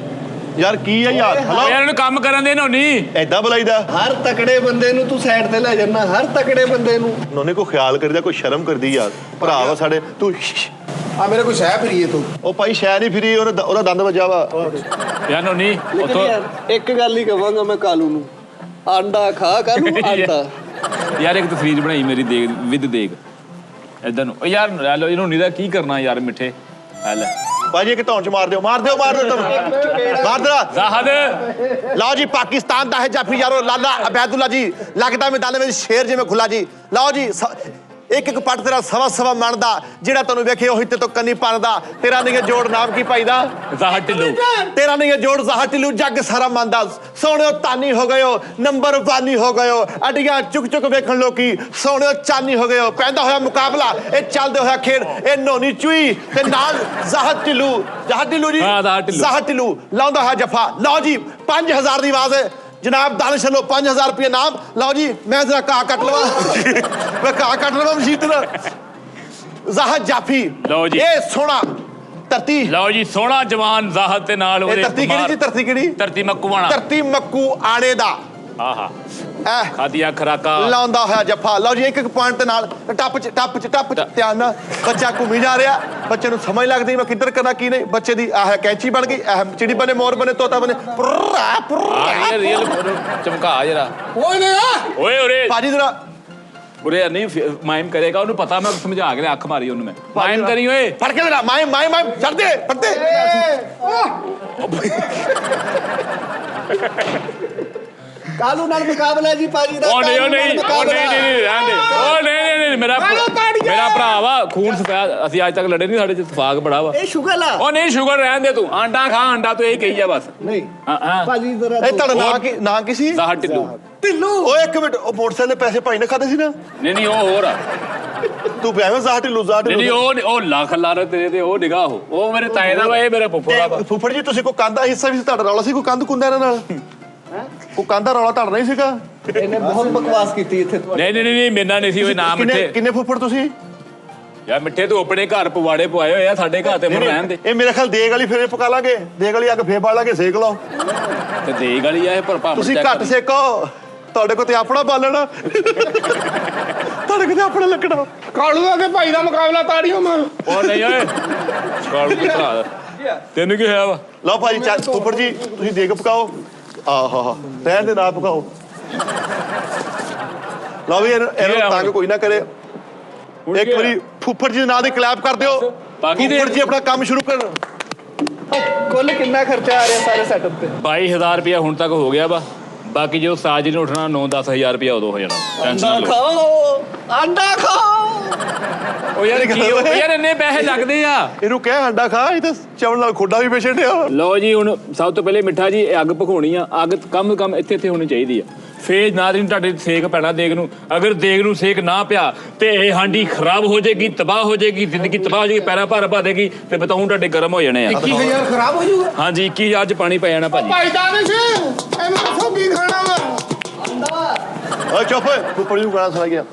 Speaker 3: ਯਾਰ ਕੀ ਆ ਯਾਰ
Speaker 4: ਯਾਰ ਇਹਨੂੰ ਕੰਮ ਕਰਨ ਦੇ ਨੋਨੀ
Speaker 3: ਐਦਾਂ ਬੁਲਾਈਦਾ
Speaker 5: ਹਰ ਤਕੜੇ ਬੰਦੇ ਨੂੰ ਤੂੰ ਸਾਈਡ ਤੇ ਲੈ ਜਾਣਾ ਹਰ ਤਕੜੇ ਬੰਦੇ ਨੂੰ
Speaker 3: ਨੋਨੇ ਕੋਈ ਖਿਆਲ ਕਰੀਦਾ ਕੋਈ ਸ਼ਰਮ ਕਰਦੀ ਯਾਰ ਭਰਾ ਵਾ ਸਾਡੇ ਤੂੰ
Speaker 2: आ मेरे को शह फिरी है तू
Speaker 3: ਉਹ ਭਾਈ ਸ਼ਾਇਦ ਹੀ ਫਿਰੀ ਉਹਦਾ ਦੰਦ ਵੱਜਾ ਵਾ
Speaker 4: ਯਾਰ ਨੋਨੀ
Speaker 5: ਲੇਕਿਨ
Speaker 4: ਉਤੋਂ
Speaker 5: ਯਾਰ ਇੱਕ ਗੱਲ ਹੀ ਕਵਾਂਗਾ ਮੈਂ ਕਾਲੂ ਨੂੰ ਆਂਡਾ ਖਾ ਕਾਲੂ ਆਂਡਾ
Speaker 4: ਯਾਰ ਇੱਕ ਤਸਵੀਰ ਬਣਾਈ ਮੇਰੀ ਦੇਖ ਵਿਦ ਦੇਖ ਇਦਾਂ ਨੂੰ ਓ ਯਾਰ ਲੈ ਲਓ ਇਹਨੂੰ ਨੀਦਾ ਕੀ ਕਰਨਾ ਯਾਰ ਮਿੱਠੇ ਆ ਲੈ
Speaker 3: ਭਾਜੀ ਇੱਕ ਢੌਣ ਚ ਮਾਰ ਦਿਓ ਤੁਹਾਨੂੰ ਮਾਰ ਦੇਣਾ
Speaker 4: ਜ਼ਾਹਦ
Speaker 3: ਲਓ ਜੀ ਪਾਕਿਸਤਾਨ ਦਾ ਹੈ ਜਾਫੀ ਯਾਰੋ ਲਾਲਾ ਅਬੈਦੁੱਲਾ ਜੀ ਲੱਗਦਾ ਮੈਦਾਨ ਵਿੱਚ ਸ਼ੇਰ ਜਿਵੇਂ ਖੁੱਲਾ ਜੀ ਲਓ ਜੀ ਇੱਕ ਇੱਕ ਪੱਟ ਤੇਰਾ ਸਵਾ ਮਣ ਦਾ ਜਿਹੜਾ ਤੈਨੂੰ ਵੇਖੇ ਉਹੀ ਤੇ ਤੋਂ ਕੰਨੀ ਪਾਣਦਾ ਤੇਰਾ ਨਹੀਂ ਜੋੜ ਨਾਮ ਕੀ ਪਾਈਦਾ
Speaker 4: ਜ਼ਾਹਦ ਢਿੱਲੋਂ
Speaker 3: ਤੇਰਾ ਨਹੀਂ ਜੋੜ ਜ਼ਾਹਦ ਢਿੱਲੋਂ ਜੱਗ ਸਾਰਾ ਮੰਨਦਾ ਸੋਹਣਿਓ ਤਾਨੀ ਹੋ ਗਇਓ ਨੰਬਰ 1 ਹੋ ਗਇਓ ਅੱਡੀਆਂ ਚੁੱਕ ਵੇਖਣ ਲੋਕੀ ਸੋਹਣਿਓ ਚਾਨੀ ਹੋ ਗਇਓ ਪੈਂਦਾ ਹੋਇਆ ਮੁਕਾਬਲਾ ਇਹ ਚੱਲਦੇ ਹੋਇਆ ਖੇਡ ਇਹ ਨੋਨੀ ਚੂਈ ਤੇ ਨਾਲ ਜ਼ਾਹਦ ਢਿੱਲੋਂ ਜੀ ਜ਼ਾਹਦ ਢਿੱਲੋਂ ਲਾਉਂਦਾ ਹੋਇਆ ਜੱਫਾ ਲਓ ਜੀ 5000 ਦੀ ਆਵਾਜ਼ जनाब दानिश लो 5000 रुपये नाम लाओ जी मैं जरा कहा कट लवा मैं कहा कट लवा मशीद ज़ाहद जाफी
Speaker 4: लो जी
Speaker 3: ये सोना धरती
Speaker 4: ਲਓ ਜੀ ਸੋਹਣਾ ਜਵਾਨ ਜ਼ਾਹਦ ਤੇ ਨਾਲ ਉਹਦੇ
Speaker 3: धरती किहड़ी जी धरती किहड़ी
Speaker 4: ਧਰਤੀ ਮੱਕੂਆਣਾ
Speaker 3: धरती मक्कू आड़े दा
Speaker 4: ਆਹਾ
Speaker 3: ਐ
Speaker 4: ਖਾਦੀਆਂ ਖਰਾਕਾ
Speaker 3: ਲਾਉਂਦਾ ਹੋਇਆ ਜੱਫਾ ਲਓ ਜੀ ਇੱਕ ਪੁਆਇੰਟ ਦੇ ਨਾਲ ਟੱਪ ਚ ਧਿਆਨ ਨਾਲ ਬੱਚਾ ਘੁੰਮੀ ਜਾ ਰਿਹਾ ਬੱਚੇ ਨੂੰ ਸਮਝ ਲੱਗਦੀ ਮੈਂ ਕਿੱਧਰ ਕਰਨਾ ਕੀ ਨਹੀਂ ਬੱਚੇ ਦੀ ਆਹ ਕੈਂਚੀ ਬਣ ਗਈ ਇਹ ਚਿੜੀ ਬਣੇ ਮੋਰ ਬਣੇ ਤੋਤਾ ਬਣੇ
Speaker 4: ਰੀਅਲ ਚਮਕਾ ਜਰਾ
Speaker 2: ओए ने
Speaker 4: ਓਏ ਓਰੇ
Speaker 3: ਭਾਜੀ ਜਰਾ
Speaker 4: ਉਰੇ ਨਹੀਂ ਮਾਇਮ ਕਰੇਗਾ ਉਹਨੂੰ ਪਤਾ ਮੈਂ ਸਮਝਾ ਕੇ ਅੱਖ ਮਾਰੀ ਉਹਨੂੰ ਮੈਂ ਮਾਇਮ ਕਰੀ ਓਏ
Speaker 3: ਫੜ ਕੇ ਮੇਰਾ ਮਾਈ ਛੱਡ ਦੇ ਫੜਦੇ
Speaker 5: ਕਾਲੂ ਨਾਲ ਮੁਕਾਬਲਾ ਜੀ ਭਾਜੀ ਦਾ
Speaker 4: ਉਹ ਨਹੀਂ ਰਹਿਣ ਦੇ ਉਹ ਨਹੀਂ ਮੇਰਾ ਭਰਾ ਵਾ ਖੂਨ ਸਫੈਦ ਅਸੀਂ ਅੱਜ ਤੱਕ ਲੜੇ ਨਹੀਂ ਸਾਡੇ ਚ ਇਤਫਾਕ ਬੜਾ ਵਾ
Speaker 5: ਇਹ ਸ਼ੁਗਰ ਆ
Speaker 4: ਉਹ ਨਹੀਂ ਸ਼ੂਗਰ ਰਹਿਣ ਦੇ ਤੂੰ ਆਂਡਾ ਖਾ ਆਂਡਾ ਤੂੰ ਇਹ ਕਹੀ ਜਾ ਬਸ
Speaker 5: ਨਹੀਂ
Speaker 4: ਹਾਂ
Speaker 5: ਭਾਜੀ ਜ਼ਰਾ
Speaker 3: ਇਹ ਤੁਹਾਡਾ ਨਾਂ ਕੀ ਸੀ
Speaker 4: ਸਾਹ ਢਿੱਲੂ
Speaker 5: ਢਿੱਲੂ
Speaker 3: ਓਏ ਇੱਕ ਮਿੰਟ ਉਹ ਮੋਟਰਸਾਈਕਲ ਦੇ ਪੈਸੇ ਭਾਈ ਨੇ ਖਾਦੇ ਸੀ ਨਾ
Speaker 4: ਨਹੀਂ ਉਹ ਹੋਰ ਆ
Speaker 3: ਤੂੰ ਪਿਆ ਮੈਂ ਜ਼ਾਹਰ ਢਿੱਲੂ
Speaker 4: ਨਹੀਂ ਉਹ ਲੱਖ ਲਾਰੇ ਤੇਰੇ ਤੇ ਉਹ ਨਿਗਾਹ ਉਹ ਮੇਰੇ ਤਾਏ ਦਾ ਵਾ ਇਹ ਮੇਰੇ ਫੁੱਫੜ ਦਾ ਵਾ
Speaker 3: ਫੁੱਫੜ ਜੀ ਤੁਸੀਂ ਕੋਈ ਕੰਧ ਦਾ ਹਿੱਸਾ ਵੀ ਸੀ ਤੁਹਾਡਾ ਰੌਲਾ ਸੀ ਕੋਈ ਕੰਧ ਕੁੰਦਾ ਇਹਨਾਂ ਨਾਲ ਕੋਈ ਕੰਧ ਦਾ ਰੌਲਾ ਤੁਹਾਡਾ ਨਹੀਂ ਸੀਗਾ
Speaker 5: ਇਹਨੇ ਬਹੁਤ ਬਕਵਾਸ ਕੀਤੀ ਇੱਥੇ
Speaker 4: ਨਹੀਂ ਮੇਰੇ ਨਾਲ ਨਹੀਂ ਸੀ ਉਹ ਨਾਮ ਮਿੱਠੇ
Speaker 3: ਕਿੰਨੇ ਫੁੱਫੜ ਤੁਸੀਂ
Speaker 4: ਯਾਰ ਮਿੱਠੇ ਤੂੰ ਆਪਣੇ ਘਰ ਪਵਾੜੇ ਪਵਾਏ ਹੋਏ ਆ ਸਾਡੇ ਘਰ ਤੇ ਫਿਰ ਰਹਿਣ ਦੇ
Speaker 3: ਇਹ ਮੇਰੇ ਖਿਆਲ ਦੇਗ ਵਾਲੀ ਫੇਰ ਪਕਾ ਲਾਂਗੇ ਦੇਗ ਵਾਲੀ ਅੱਗ ਫੇਰ ਬਾਲ ਲਾਂਗੇ ਸੇਕ ਲਾਓ
Speaker 4: ਤੇ ਦੇਗ ਵਾਲੀ ਆ ਇਹ ਪਰ ਭਾਵੇਂ
Speaker 3: ਤੁਸੀਂ ਘੱਟ ਸੇਕੋ ਤੁਹਾਡੇ ਕੋਲ ਤੇ ਆਪਣਾ ਬਾਲਣਾ ਤੁਹਾਡੇ ਕੋਲ ਤੇ ਆਪਣਾ ਲੱਕੜਾ
Speaker 2: ਕਾਲੂ ਦਾ ਤੇ ਭਾਈ ਦਾ ਮੁਕਾਬਲਾ ਤਾੜੀਓ ਮਾਰ
Speaker 4: ਉਹ ਨਹੀਂ ਓਏ ਕਾਲੂ ਦੇ ਭਰਾ ਦਾ ਤੈਨੂੰ ਕੀ ਹੋਇਆ ਵਾ
Speaker 3: ਲਓ ਭਾਜੀ ਫੁੱਫੜ ਜੀ ਤੁਸੀਂ ਦੇਗ ਪਕਾਓ ਆਹਾ ਰਹਿਣ ਦੇ ਨਾ ਪਕਾਓ ਲਓ ਵੀ ਇਹਨੂੰ ਤੰਗ ਕੋਈ ਨਾ ਕਰੇ ਇੱਕ ਵਾਰੀ ਫੁੱਫੜ ਜੀ ਦੇ ਨਾਂ ਦੀ ਕਲੈਪ ਕਰ ਦਿਓ ਫੁੱਫੜ ਜੀ ਆਪਣਾ ਕੰਮ ਸ਼ੁਰੂ ਕਰਨ
Speaker 5: ਕੁੱਲ ਕਿੰਨਾ ਖਰਚਾ ਆ ਰਿਹਾ ਸਾਰੇ ਸੈਟਅਪ ਤੇ
Speaker 4: 22000 ਰੁਪਇਆ ਹੁਣ ਤੱਕ ਹੋ ਗਿਆ ਵਾ ਬਾਕੀ ਜਦੋਂ ਸਾਜੀ ਨੂੰ ਉੱਠਣਾ 9-10 ਰੁਪਇਆ ਉਦੋਂ ਹੋ ਜਾਣਾ ਟੈਨਸ਼ਨ ਨਾ ਲਓ
Speaker 5: ਖਾਓ ਆਂਡਾ ਖਾਓ
Speaker 4: ਉਹ ਯਾਰ ਕੀ ਯਾਰ ਇੰਨੇ ਪੈਸੇ ਲੱਗਦੇ ਆ
Speaker 3: ਇਹਨੂੰ ਕਹਿ ਅੰਡਾ ਖਾ ਇਹ ਤਾਂ ਚਵਲ ਨਾਲ ਖੋਡਾ ਵੀ ਪੇਸ਼ੈਂਟ ਆ
Speaker 4: ਲਓ ਜੀ ਹੁਣ ਸਭ ਤੋਂ ਪਹਿਲੇ ਮਿੱਠਾ ਜੀ ਇਹ ਅੱਗ ਭਖਾਉਣੀ ਆ ਅੱਗ ਕਮ ਇੱਥੇ ਹੋਣੀ ਚਾਹੀਦੀ ਆ ਫੇਰ ਨਾ ਦਿਨ ਤੁਹਾਡੇ ਸੇਕ ਪੈਣਾ ਦੇਗ ਨੂੰ ਅਗਰ ਦੇਗ ਨੂੰ ਸੇਕ ਨਾ ਪਿਆ ਤੇ ਇਹ ਹਾਂਡੀ ਖਰਾਬ ਹੋ ਜਾਏਗੀ ਤਬਾਹ ਹੋ ਜਾਏਗੀ ਜ਼ਿੰਦਗੀ ਤਬਾਹ ਹੋ ਜਾਏਗੀ ਪੈਰਾਂ ਭਾਰ ਪਾ ਦੇਗੀ ਤੇ ਬਤਾਉਂ ਤੁਹਾਡੇ ਗਰਮ ਹੋ ਜਾਣੇ ਆ
Speaker 2: 21000 ਖਰਾਬ ਹੋ ਜਾਊਗਾ
Speaker 4: ਹਾਂਜੀ 21000 ਚ ਪਾਣੀ ਪੈ ਜਾਣਾ ਭਾਜੀ
Speaker 2: ਭਾਈ ਦਾਨਿਸ਼ ਇਹਨੂੰ ਦੱਸੋ ਕੀ ਖਾਣਾ ਵਾ
Speaker 3: ਓਏ ਚੁੱਪ ਫੁੱਫੜ ਜੀ ਨੂੰ ਗਾਣਾ ਸੁਣਾ ਗਿਆ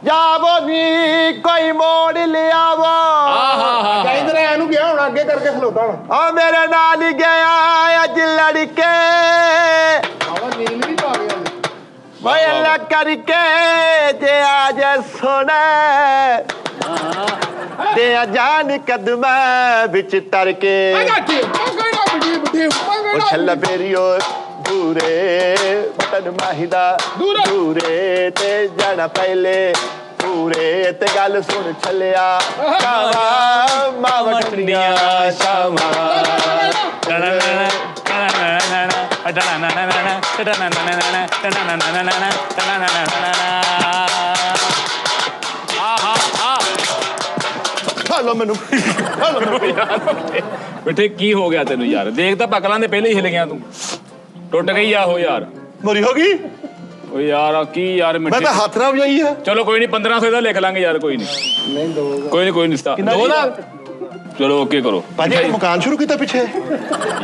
Speaker 3: ਜਾਵੋ ਨੀ ਕੋਈ ਮੋੜ ਲਿਆਵੋ
Speaker 4: ਆਹਾ
Speaker 2: ਚਾਹੀਦਾ ਇਹਨੂੰ ਗਿਆ ਹੁਣ ਅੱਗੇ ਕਰਕੇ ਖਲੋਤਾ ਹੁਣ
Speaker 3: ਆ ਮੇਰੇ ਨਾਲ ਹੀ ਗਿਆ ਅੱਜ ਲੜਕੇ
Speaker 2: ਆਵਾ ਨੀਂਦ ਵੀ ਪਾ ਗਿਆ
Speaker 3: ਓਏ ਅੱਲਾ ਕਰਕੇ ਜੇ ਆਜ ਸੋਣਾ ਤੇ ਆ ਜਾਨ ਕਦਮਾਂ ਵਿੱਚ ਤਰ ਕੇ ਉਹ ਛੱਲਾ ਫੇਰੀਓ ਦੂਰੇ ਵਤਨ ਮਾਹੀਦਾ ਦੂਰੇ ਤੇ ਜਾਣਾ ਪਹਿਲੇ ਪੂਰੇ ਤੇ ਗੱਲ ਸੁਣ ਛੱਲਿਆ ਕਾਵਾ ਮਾਵਾ ਟੰਡੀਆਂ ਸ਼ਾਮਾਂ ਹਾਲੋ ਮੈਨੂੰ
Speaker 4: ਬੇਟੇ ਕੀ ਹੋ ਗਿਆ ਤੈਨੂੰ ਯਾਰ ਦੇਖ ਤਾਂ ਪਕਲਾਂ ਦੇ ਪਹਿਲੇ ਹੀ ਹਿਲ ਗਿਆ ਤੂੰ ਟੁੱਟ ਗਈ ਆ ਉਹ ਯਾਰ
Speaker 3: ਮਰੀ ਹੋ ਗਈ
Speaker 4: ਓ ਯਾਰ ਕੀ ਯਾਰ
Speaker 3: ਮੈਂ ਤਾਂ ਹੱਥ ਨਾਲ ਵਜਾਈ ਆ
Speaker 4: ਚਲੋ ਕੋਈ ਨਹੀਂ 1500 ਦਾ ਲਿਖ ਲਾਂਗੇ ਯਾਰ ਕੋਈ ਨਹੀਂ ਕੋਈ ਨਹੀਂ 2 ਲੱਖ ਚਲੋ ਓਕੇ ਕਰੋ
Speaker 3: ਭਾਜੀ ਮਕਾਨ ਸ਼ੁਰੂ ਕੀਤਾ ਪਿੱਛੇ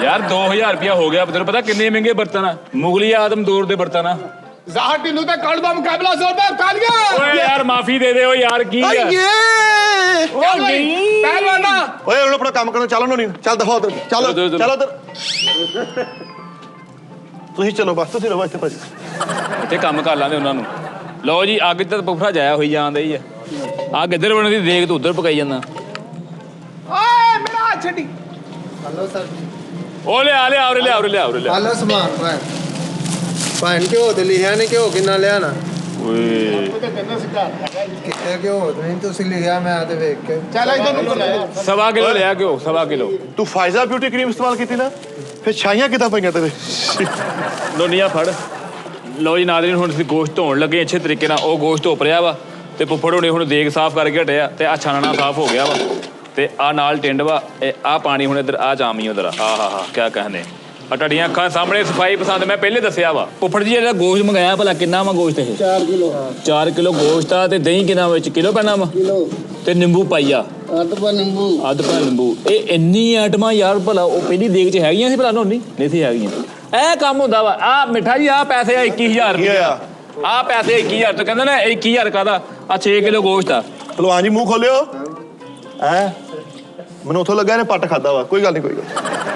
Speaker 4: ਯਾਰ 2000 ਰੁਪਇਆ ਹੋ ਗਿਆ ਤੈਨੂੰ ਪਤਾ ਕਿੰਨੇ ਮਹਿੰਗੇ ਬਰਤਨ ਆ ਮੁਗਲੀ ਆਦਮ ਦੌਰ ਦੇ ਬਰਤਨ ਆ
Speaker 2: ਜ਼ਾਹਰ ਢਿੱਲੂ ਤੇ ਕਾਲੂ ਦਾ ਮੁਕਾਬਲਾ ਜ਼ੋਰਦਾਰ ਕਰ ਗਿਆ
Speaker 4: ਓਏ ਯਾਰ ਮਾਫੀ ਦੇ ਦੇ ਓ ਯਾਰ ਕੀ ਆ
Speaker 2: ਪਹਿਲਵਾਨਾ
Speaker 3: ਓਏ ਹੁਣ ਆਪਣਾ ਕੰਮ ਕਰਨ ਚੱਲੋ ਨਹੀਂ ਚੱਲ ਦਫਾ ਉਧਰ ਚੱਲ ਚੱਲ ਉਧਰ ਤੁਸੀਂ ਚਲੋ ਬਸ ਤੁਸੀਂ ਰਹੋ ਇੱਥੇ ਭਾਜੀ
Speaker 4: ਇੱਥੇ ਕੰਮ ਕਰ ਲਾਂਦੇ ਉਹਨਾਂ ਨੂੰ ਲਓ ਜੀ ਅੱਗ ਤੇ ਪੁੱਫਰਾ ਜਾਇਆ ਹੋਈ ਜਾਂਦਾ ਹੀ ਆ ਅੱਗ ਇੱਧਰ ਬਣਦੀ ਦੇਖ ਤੂੰ ਉਧਰ ਪਕਾਈ ਜਾਂਦਾ
Speaker 2: ਓਏ ਮੇਰਾ ਹੱਥ ਛੱਡੀ
Speaker 5: ਹਲੋ ਸਰ
Speaker 4: ਉਹ ਲਿਆ ਉਰੇ
Speaker 5: ਹਲੋ ਸਮਾਨ ਭਾਣ ਘਿਓ ਤੇ ਲਿਖਿਆ ਨੇ ਘਿਓ ਕਿੰਨਾ ਲਿਆਣਾ
Speaker 4: ਓਏ
Speaker 5: ਕਿੰਨਾ ਘਿਓ ਨਹੀਂ ਤੁਸੀਂ ਲਿਖਿਆ ਮੈਂ ਆ ਤੇ ਵੇਖ ਕੇ
Speaker 2: ਚੱਲ ਇਧਰ ਨੂੰ
Speaker 4: 1.5 ਕਿਲੋ ਲਿਆ ਕਿਉਂ 1.5 ਕਿਲੋ
Speaker 3: ਤੂੰ ਫਾਇਜ਼ਾ ਬਿਊਟੀ ਕਰੀਮ ਇਸਤੇਮਾਲ ਕੀਤੀ ਨਾ ਫਿਰ ਛਾਈਆਂ ਕਿੱਦਾਂ ਪਈਆਂ ਤੇਰੇ
Speaker 4: ਲੋਨੀਆਂ ਫੜ ਲਓ ਜੀ ਨਾਜ਼ਰੀਨ ਹੁਣ ਅਸੀਂ ਗੋਸ਼ਤ ਧੋਣ ਲੱਗੇ ਅੱਛੇ ਤਰੀਕੇ ਨਾਲ ਉਹ ਗੋਸ਼ਤ ਧੁੱਪ ਰਿਹਾ ਵਾ ਤੇ ਫੁੱਫੜ ਹੁਣੇ ਹੁਣ ਦੇਗ ਸਾਫ਼ ਕਰਕੇ ਹਟਿਆ ਤੇ ਆ ਛਾਨਣਾ ਸਾਫ਼ ਹੋ ਗਿਆ ਵਾ ਤੇ ਆ ਨਾਲ ਟਿੰਡ ਵਾ ਆ ਪਾਣੀ ਹੁਣ ਇੱਧਰ ਆ ਜਾਮੀ ਉਧਰ ਆਹਾ ਕੀ ਕਹਿੰਦੇ ਆ ਟੜੀਆਂ ਅੱਖਾਂ ਸਾਹਮਣੇ ਸਫਾਈ ਪਸੰਦ ਮੈਂ ਪਹਿਲੇ ਦੱਸਿਆ ਵਾ ਫੁੱਫੜ ਜੀ ਜਿਹੜਾ ਗੋਸ਼ਤ ਮੰਗਾਇਆ ਭਲਾ ਕਿੰਨਾ ਵਾ ਗੋਸ਼ਤ ਇਹ
Speaker 5: 4 ਕਿਲੋ
Speaker 4: 4 ਕਿਲੋ ਗੋਸ਼ਤ ਆ ਤੇ ਦਹੀਂ ਕਿੰਨਾ ਵਿੱਚ ਕਿਲੋ ਪੈਣਾ ਵਾ
Speaker 5: ਕਿਲੋ
Speaker 4: ਤੇ ਨਿੰਬੂ ਪਾਈਆ
Speaker 5: ਅੱਧ ਪਾ ਨਿੰਬੂ
Speaker 4: ਅੱਧ ਪਾ ਨਿੰਬੂ ਇਹ ਇੰਨੀ ਆਈਟਮਾਂ ਯਾਰ ਭਲਾ ਉਹ ਪਹਿਲੀ ਦੇਗ 'ਚ ਹੈਗੀਆਂ ਸੀ ਭਲਾ ਨਹੀਂ ਸੀ ਹੈਗੀਆਂ ਇਹ ਕੰਮ ਹੁੰਦਾ ਵਾ ਆ ਮਿੱਠਾ ਜੀ ਆ ਪੈਸੇ ਆ 21000 ਰੁਪਏ ਆ ਪੈਸੇ 21000 ਤੋਂ ਕਹਿੰਦਾ ਨਾ 21000 ਕਾਦਾ ਆ 6 ਕਿਲੋ ਗੋਸ਼ਤ ਆ
Speaker 3: ਭਲਵਾਨ ਜੀ ਮੂੰਹ ਖੋਲਿਓ ਹੈ ਮੈਨੂੰ ਉੱਥੋਂ ਲੱਗਾ ਇਹਨੇ ਪੱਟ ਖਾਦਾ ਵਾ ਕੋਈ ਗੱਲ ਨਹੀਂ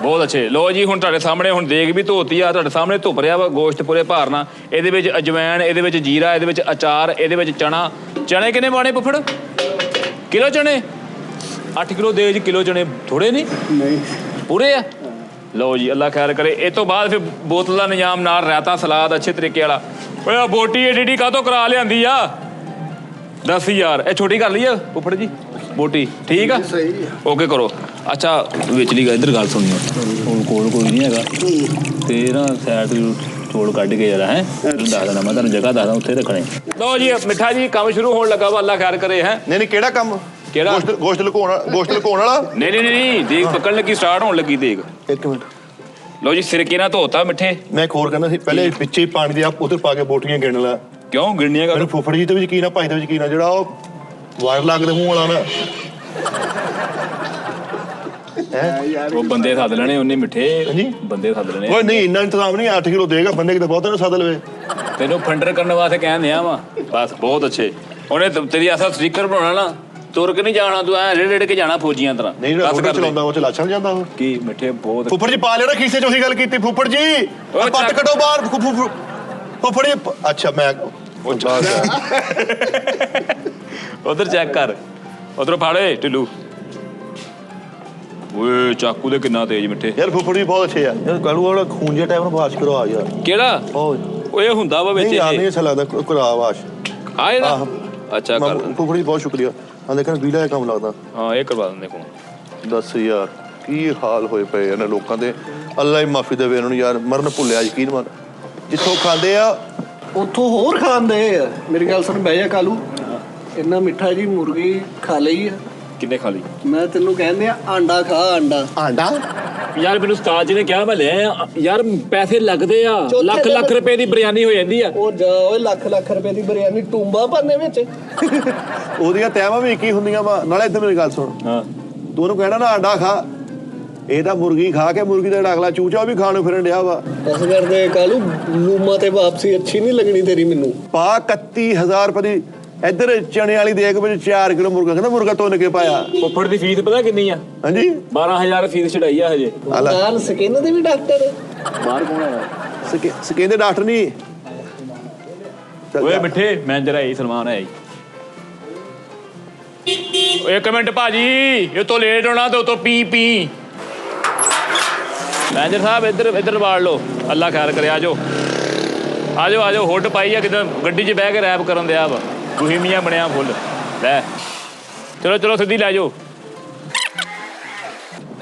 Speaker 4: ਬਹੁਤ ਅੱਛੇ ਲੋ ਜੀ ਹੁਣ ਤੁਹਾਡੇ ਸਾਹਮਣੇ ਹੁਣ ਦੇਗ ਵੀ ਧੋਤੀ ਆ ਤੁਹਾਡੇ ਸਾਹਮਣੇ ਧੁੱਪ ਰਿਹਾ ਵਾ ਗੋਸ਼ਤ ਪੂਰੇ ਭਾਰਨਾ ਇਹਦੇ ਵਿੱਚ ਅਜਵੈਣ ਇਹਦੇ ਵਿੱਚ ਜੀਰਾ ਇਹਦੇ ਵਿੱਚ ਅਚਾਰ ਇਹਦੇ ਵਿੱਚ ਚਣੇ ਕਿੰਨੇ ਪਾਣੇ ਫੁੱਫੜ ਕਿਲੋ ਚਣੇ 8 ਕਿਲੋ ਦੇ ਜੀ ਕਿਲੋ ਚਣੇ ਥੋੜੇ ਨਹੀਂ ਪੂਰੇ ਆ ਲਓ ਜੀ ਅੱਲਾ ਖੈਰ ਕਰੇ ਇਹ ਤੋਂ ਬਾਅਦ ਫਿਰ ਬੋਤਲ ਦਾ ਨਿਜ਼ਾਮ ਨਾਲ ਰਾਇਤਾ ਸਲਾਦ ਅੱਛੇ ਤਰੀਕੇ ਵਾਲਾ ਓਏ ਆ ਬੋਟੀ ਏਡੀ ਕਾਹਤੋਂ ਕਰਾ ਲਿਆਂਦੀ ਆ 10000 ਇਹ ਛੋਟੀ ਕਰ ਲਈ ਆ ਫੁੱਫੜ ਜੀ ਬੋਟੀ ਠੀਕ ਆ
Speaker 5: ਸਹੀ ਆ
Speaker 4: ਓਕੇ ਕਰੋ ਅੱਛਾ ਵਿਚਲੀ ਇੱਧਰ ਗੱਲ ਸੁਣੀਓ ਹੁਣ ਕੋਲ ਕੋਈ ਨਹੀਂ ਹੈਗਾ ਤੇ ਨਾ ਸਾਈਡ ਚੋਲ ਕੱਢ ਕੇ ਜਰਾ ਹੈ ਦੱਸ ਦੇਣਾ ਮੈਂ ਤੁਹਾਨੂੰ ਜਗ੍ਹਾ ਦੱਸਦਾ ਉੱਥੇ ਰੱਖਣੇ ਲਓ ਜੀ ਮਿੱਠਾ ਜੀ ਕੰਮ ਸ਼ੁਰੂ ਹੋਣ ਲੱਗਾ ਵਾ ਅੱਲਾ ਖੈਰ ਕਰੇ ਹੈ
Speaker 3: ਨਹੀਂ ਕਿਹੜਾ ਕੰਮ
Speaker 4: ਕਿਹੜਾ
Speaker 3: ਗੋਸ਼ਤ ਲੁਕਾਉਣ ਵਾਲਾ
Speaker 4: ਨਹੀਂ ਦੇਖ ਪੱਕਣ ਲੱਗੀ ਸਟਾਰਟ ਹੋਣ ਲੱਗੀ ਦੇਖ
Speaker 3: ਇੱਕ ਮਿੰਟ
Speaker 4: ਲਓ ਜੀ ਸਿਰਕੇ ਨਾਲ ਧੋਤਾ ਮਿੱਠੇ
Speaker 3: ਮੈਂ ਇੱਕ ਹੋਰ ਕਹਿੰਦਾ ਸੀ ਪਹਿਲੇ ਪਿੱਛੇ ਹੀ ਪਾਣੀ ਦੇ ਆਪ ਉਧਰ ਪਾ ਕੇ ਬੋਟੀਆਂ ਗਿਣ ਲਾ
Speaker 4: ਕਿਉਂ ਗਿਣਨੀਆਂ ਕਰ
Speaker 3: ਮੈਨੂੰ ਫੁੱਫੜ ਜੀ ਤੇ ਵੀ ਯਕੀਨ ਆ ਭਾਈ ਤੇ ਵੀ ਯਕੀਨ ਆ ਜਿਹੜਾ ਉਹ ਵਾਇਰ ਲੱਗਦੇ ਮੂੰਹ ਵਾਲਾ ਨਾ
Speaker 4: ਉਹ ਬੰਦੇ ਸੱਦ ਲੈਣੇ ਉਹਨੇ ਮਿੱਠੇ
Speaker 3: ਹਾਂਜੀ
Speaker 4: ਬੰਦੇ ਸੱਦ ਲੈਣੇ
Speaker 3: ਓਏ ਨਹੀਂ ਇੰਨਾ ਇੰਤਜ਼ਾਮ ਨਹੀਂ 8 ਕਿਲੋ ਦੇਗਾ ਬੰਦੇ ਕਿਤੇ ਬਹੁਤ ਨਾ ਸੱਦ ਲਵੇ
Speaker 4: ਤੈਨੂੰ ਫੰਡਰ ਕਰਨ ਵਾਸਤੇ ਕਹਿੰਦੇ ਆ ਵਾ ਬਸ ਬਹੁਤ ਅੱਛੇ ਉਹਨੇ ਤੇਰੀ ਐਸਾ ਸਟicker ਬਣਾਉਣਾ ਨਾ ਤੁਰ ਕੇ ਨਹੀਂ ਜਾਣਾ ਤੂੰ ਐ ਰੇੜ ਕੇ ਜਾਣਾ ਫੌਜੀਆਂ ਤਰ੍ਹਾਂ
Speaker 3: ਨਹੀਂ ਜਿਹੜਾ ਚਲਾਉਂਦਾ ਉਹ ਚ ਲਾਛਾਂ ਜਾਂਦਾ ਉਹ
Speaker 4: ਕੀ ਮਿੱਠੇ ਬਹੁਤ
Speaker 3: ਫੁੱਫੜ ਜੀ ਪਾ ਲੈਣਾ ਖੀਸੇ ਚ ਉਹੀ ਗੱਲ ਕੀਤੀ ਫੁੱਫੜ ਜੀ ਪੱਟ ਕੱਢੋ ਬਾਹਰ ਫੁੱਫੜ ਜੀ ਅੱਛਾ ਮੈਂ
Speaker 4: ਉਧਰ ਚੈੱਕ ਕਰ ਉਧਰੋਂ ਫਾੜੇ ਢਿੱਲੂ ਓਏ ਚਾਕੂ ਦੇ ਕਿੰਨਾ ਤੇਜ਼ ਮਿੱਠੇ
Speaker 3: ਯਾਰ ਫੁੱਫੜ ਜੀ ਬਹੁਤ ਅੱਛੇ ਆ ਯਾਰ ਕਾਲੂ ਵਾਲਾ ਖੂਨ ਜਿਹਾ ਟਾਈਮ ਨੂੰ ਵਾਸ਼ ਕਰੋ ਆ ਯਾਰ
Speaker 4: ਕਿਹੜਾ ਓਏ ਹੁੰਦਾ ਵਾ ਵਿੱਚ
Speaker 3: ਨਹੀਂ ਯਾਰ ਨਹੀਂ ਅੱਛਾ ਲੱਗਦਾ ਕਰਾ ਵਾਸ਼
Speaker 4: ਆ ਇਹਦਾ ਅੱਛਾ ਕਰ
Speaker 3: ਫੁੱਫੜ ਜੀ ਬਹੁਤ ਸ਼ੁਕਰੀਆ ਆ ਦੇਖਣ ਵੀਲਾ ਇਹ ਕੰਮ ਲੱਗਦਾ
Speaker 4: ਹਾਂ ਇਹ ਕਰਵਾ ਦਿੰਦੇ ਕੋਲ
Speaker 3: ਦੱਸ ਯਾਰ ਕੀ ਹਾਲ ਹੋਏ ਪਏ ਇਹਨਾਂ ਲੋਕਾਂ ਦੇ ਅੱਲਾ ਹੀ ਮਾਫੀ ਦੇਵੇ ਇਹਨਾਂ ਨੂੰ ਯਾਰ ਮਰਨ ਭੁੱਲਿਆ ਯਕੀਨ ਮੰਨ ਜਿੱਥੋਂ ਖਾਂਦੇ ਆ
Speaker 5: ਉੱਥੋਂ ਹੋਰ ਖਾਂਦੇ ਆ ਮੇਰੀ ਗੱਲ ਸੁਣ ਬਹਿ ਜਾ ਕਾਲੂ ਇੰਨਾ ਮਿੱਠਾ ਜੀ ਮੁਰਗੀ ਖਾ ਲਈ ਆ
Speaker 4: ਕਿੰਨੇ ਖਾ ਲਈ
Speaker 5: ਮੈਂ ਤੈਨੂੰ ਕਹਿੰਦੇ ਆ ਆਂਡਾ ਖਾ ਆਂਡਾ
Speaker 4: ਯਾਰ ਮੈਨੂੰ ਉਸਤਾਦ ਜੀ ਨੇ ਕਿਹਾ ਮੈਂ ਲੈ ਆਇਆ ਯਾਰ ਪੈਸੇ ਲੱਗਦੇ ਆ ਲੱਖ ਰੁਪਏ ਦੀ ਬਿਰਿਆਨੀ ਹੋ ਜਾਂਦੀ ਆ
Speaker 5: ਉਹ ਜਾ ਓਏ ਲੱਖ ਰੁਪਏ ਦੀ ਬਿਰਿਆਨੀ ਟੂੰਬਾ ਭਰਨੇ ਵਿੱਚ
Speaker 3: ਉਹਦੀਆਂ ਤੈਵਾਂ ਵੀ ਕੀ ਹੁੰਦੀਆਂ ਵਾ ਨਾਲੇ ਇੱਧਰ ਮੇਰੀ ਗੱਲ ਸੁਣ
Speaker 4: ਹਾਂ
Speaker 3: ਤੂੰ ਉਹਨੂੰ ਕਹਿਣਾ ਨਾ ਆਂਡਾ ਖਾ ਇਹ ਤਾਂ ਮੁਰਗੀ ਖਾ ਕੇ ਮੁਰਗੀ ਦਾ ਅਗਲਾ ਚੂਚਾ ਵੀ ਖਾਣ ਨੂੰ ਫਿਰਨ ਡਿਆ ਵਾ
Speaker 5: ਬਸ ਕਰਦੇ ਕਾਲੂ ਲੂਮਾ ਤੇ ਵਾਪਸੀ ਅੱਛੀ ਨਹੀਂ ਲੱਗਣੀ ਤੇਰੀ ਮੈਨੂੰ
Speaker 3: ਪਾ 31000 ਰੁਪਏ ਦੀ ਇੱਧਰ ਚਣੇ ਵਾਲੀ ਦੇਖ ਵਿੱਚ 4 ਕਿਲੋ ਮੁਰਗਾ ਕਹਿੰਦਾ ਮੁਰਗਾ ਤੋਨ ਕੇ ਪਾਇਆ
Speaker 4: ਫੁੱਫੜ ਦੀ ਫੀਸ ਪਤਾ ਕਿੰਨੀ ਆ
Speaker 3: ਹਾਂਜੀ
Speaker 4: 12000 ਫੀਸ ਚੜਾਈ ਆ ਹਜੇ
Speaker 5: ਨਾਲ ਸਕਿਨ ਦੇ ਵੀ ਡਾਕਟਰ
Speaker 4: ਬਾਹਰ ਕੌਣ ਆਇਆ
Speaker 3: ਕਹਿੰਦੇ ਡਾਕਟਰ ਨਹੀਂ
Speaker 4: ਓਏ ਮਿੱਠੇ ਮੈਨੇਜਰ ਆਈ ਸਲਮਾਨ ਆਈ ਓਏ ਇੱਕ ਮਿੰਟ ਭਾਜੀ ਇਹ ਤੋਂ ਲੇਟ ਹੋਣਾ ਤੇ ਉਤੋਂ ਪੀ ਮੈਨੇਜਰ ਸਾਹਿਬ ਇੱਧਰ ਵਾੜ ਲਓ ਅੱਲਾ ਖੈਰ ਕਰੇ ਆਜੋ ਹੁੱਡ ਪਾਈ ਆ ਕਿਦਾਂ ਗੱਡੀ 'ਚ ਬਹਿ ਕੇ ਰੈਪ ਕਰਨ ਦਿਆ ਵਾ ਗੁਹੀਮੀਆਂ ਬਣਿਆ ਫੁੱਲ ਲੈ ਚਲੋ ਸਿੱਧੀ ਲੈ ਜਾਓ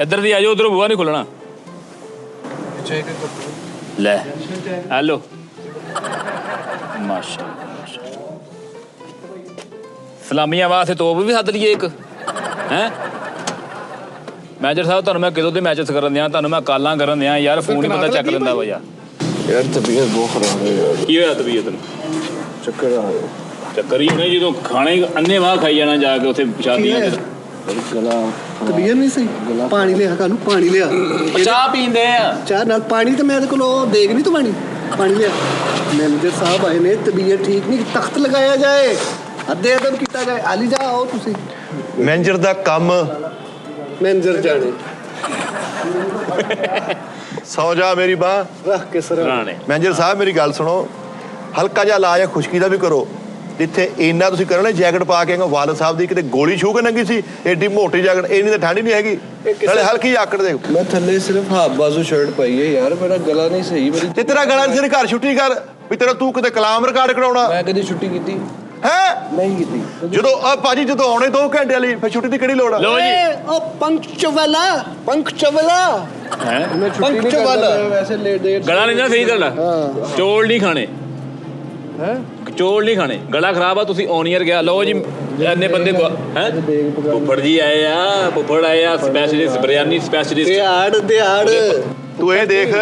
Speaker 4: ਇੱਧਰ ਦੀ ਆਜੋ ਉਧਰੋਂ ਬੂਹਾ ਨਹੀਂ ਖੁੱਲਣਾ ਲੈ ਹੈਲੋ ਮਾਸ਼ਾ ਸਲਾਮੀਆਂ ਵਾਸਤੇ ਤੋਪ ਵੀ ਸੱਦ ਲਈਏ ਇੱਕ ਹੈ ਮੈਨੇਜਰ ਸਾਹਿਬ ਤੁਹਾਨੂੰ ਮੈਂ ਕਿਦੋਂ ਦੇ ਮੈਚਸ ਕਰਨ ਦਿਆਂ ਤੁਹਾਨੂੰ ਮੈਂ ਕਾਲਾਂ ਕਰਨ ਦਿਆਂ ਯਾਰ ਫੋਨ ਹੀ ਬੰਦਾ ਚੱਕ ਲੈਂਦਾ ਵਾ
Speaker 2: ਯਾਰ ਤਬੀਅਤ ਬਹੁਤ ਖਰਾਬ ਹੈ ਯਾਰ
Speaker 4: ਕੀ ਹੋਇਆ ਤਬੀਅਤ ਨੂੰ
Speaker 2: ਚੱਕਰ ਆ
Speaker 4: ਚੱਕਰ ਹੀ ਹੋਣੇ ਜਦੋਂ ਖਾਣੇ ਅੰਨੇ ਵਾਹ ਖਾਈ ਜਾਣਾ ਜਾ ਕੇ ਉੱਥੇ ਸ਼ਾਦੀਆਂ ਚ
Speaker 2: ਗਲਾ
Speaker 5: ਤਬੀਅਤ ਨਹੀਂ ਸਹੀ ਪਾਣੀ ਲਿਆ ਕਾਲੂ ਪਾਣੀ ਲਿਆ
Speaker 4: ਚਾਹ ਪੀਂਦੇ ਆ
Speaker 5: ਚਾਹ ਨਾਲ ਪਾਣੀ ਤੇ ਮੈਂ ਇਹਦੇ ਕੋਲ ਉਹ ਦੇਖ ਨਹੀਂ ਤੂੰ ਪਾਣੀ ਲਿਆ ਮੈਨੇਜਰ ਸਾਹਿਬ ਆਏ ਨੇ ਤਬੀਅਤ ਠੀਕ ਨਹੀਂ ਤਖਤ ਲਗਾਇਆ ਜਾਏ ਅੱਧੇ ਅਦਬ ਕੀਤਾ ਜਾਏ ਆਲੀ ਜਾ ਆਓ ਤੁਸੀਂ
Speaker 3: ਮੈਨੇਜਰ ਦਾ ਕੰਮ
Speaker 5: ਮੈਨੇਜਰ ਜਾਣੇ
Speaker 3: ਸੌ ਜਾ ਮੇਰੀ ਬਾਹ
Speaker 5: ਰੱਖ ਕੇ ਸਰ
Speaker 4: ਰਾਣੇ
Speaker 3: ਮੈਨੇਜਰ ਸਾਹਿਬ ਮੇਰੀ ਗੱਲ ਸੁਣੋ ਹਲਕਾ ਜਿਹਾ ਇਲਾਜ ਖੁਸ਼ਕੀ ਦਾ ਵੀ ਕਰੋ ਜਿੱਥੇ ਇੰਨਾ ਤੁਸੀਂ ਕਰੋ ਨਾ ਜੈਕਟ ਪਾ ਕੇ ਵਾਲਦ ਸਾਹਿਬ ਦੀ ਕਿਤੇ ਗੋਲੀ ਛੂ ਕੇ ਨੰਗੀ ਸੀ ਏਡੀ ਮੋਟੀ ਜੈਕਟ ਇੰਨੀ ਤਾਂ ਠੰਡੀ ਨਹੀਂ ਹੈਗੀ ਨਾਲੇ ਹਲਕੀ ਆਕੜ ਦੇ
Speaker 2: ਮੈਂ ਥੱਲੇ ਸਿਰਫ ਹਾਫ ਬਾਜ਼ੂ ਸ਼ਰਟ ਪਾਈ ਹੈ ਯਾਰ ਮੇਰਾ ਗਲਾ ਨਹੀਂ ਸਹੀ ਮੇਰੀ
Speaker 3: ਤੇ ਤੇਰਾ ਗਲਾ ਸਿਰ ਘਰ ਛੁੱਟੀ ਕਰ ਵੀ ਤੇਰਾ ਤੂੰ ਕਿਤੇ ਕਲਾਮ ਰਿਕਾਰਡ ਕਰਾਉਣਾ
Speaker 2: ਮੈਂ ਕਦੀ ਛੁੱਟੀ ਕੀਤੀ
Speaker 3: ਹੈ
Speaker 2: ਨਹੀਂ ਕੀਤੀ
Speaker 3: ਜਦੋਂ ਆ ਭਾਜੀ ਜਦੋਂ ਆਉਣੇ 2 ਘੰਟੇ ਲਈ ਫਿਰ ਛੁੱਟੀ ਦੀ ਕਿਹੜੀ ਲੋੜ ਆ
Speaker 4: ਲੋ ਜੀ
Speaker 5: ਉਹ ਪੰਕਚਵਲਾ
Speaker 4: ਹੈ
Speaker 2: ਮੈਂ ਛੁੱਟੀ ਨਹੀਂ ਕਰਦਾ ਵੈਸੇ ਲੇਟ ਦੇ
Speaker 4: ਗਲਾ ਨਹੀਂ ਨਾ ਸਹੀ ਕਰਨਾ ਚੌਲ ਨਹੀਂ ਖਾਣੇ
Speaker 2: ਹੈ
Speaker 4: ਚੌਲ ਨਹੀਂ ਖਾਣੇ ਗਲਾ ਖਰਾਬ ਆ ਤੁਸੀਂ ਔਨੀਅਰ ਗਿਆ ਲਓ ਜੀ ਇੰਨੇ ਬੰਦੇ ਹੈ ਫੁੱਫੜ ਜੀ ਆਏ ਆ ਸਪੈਸ਼ਲਿਸਟ ਬਿਰਿਆਨੀ ਸਪੈਸ਼ਲਿਸਟ
Speaker 5: ਦਿਹਾੜ
Speaker 3: ਤੂੰ ਇਹ ਦੇਖ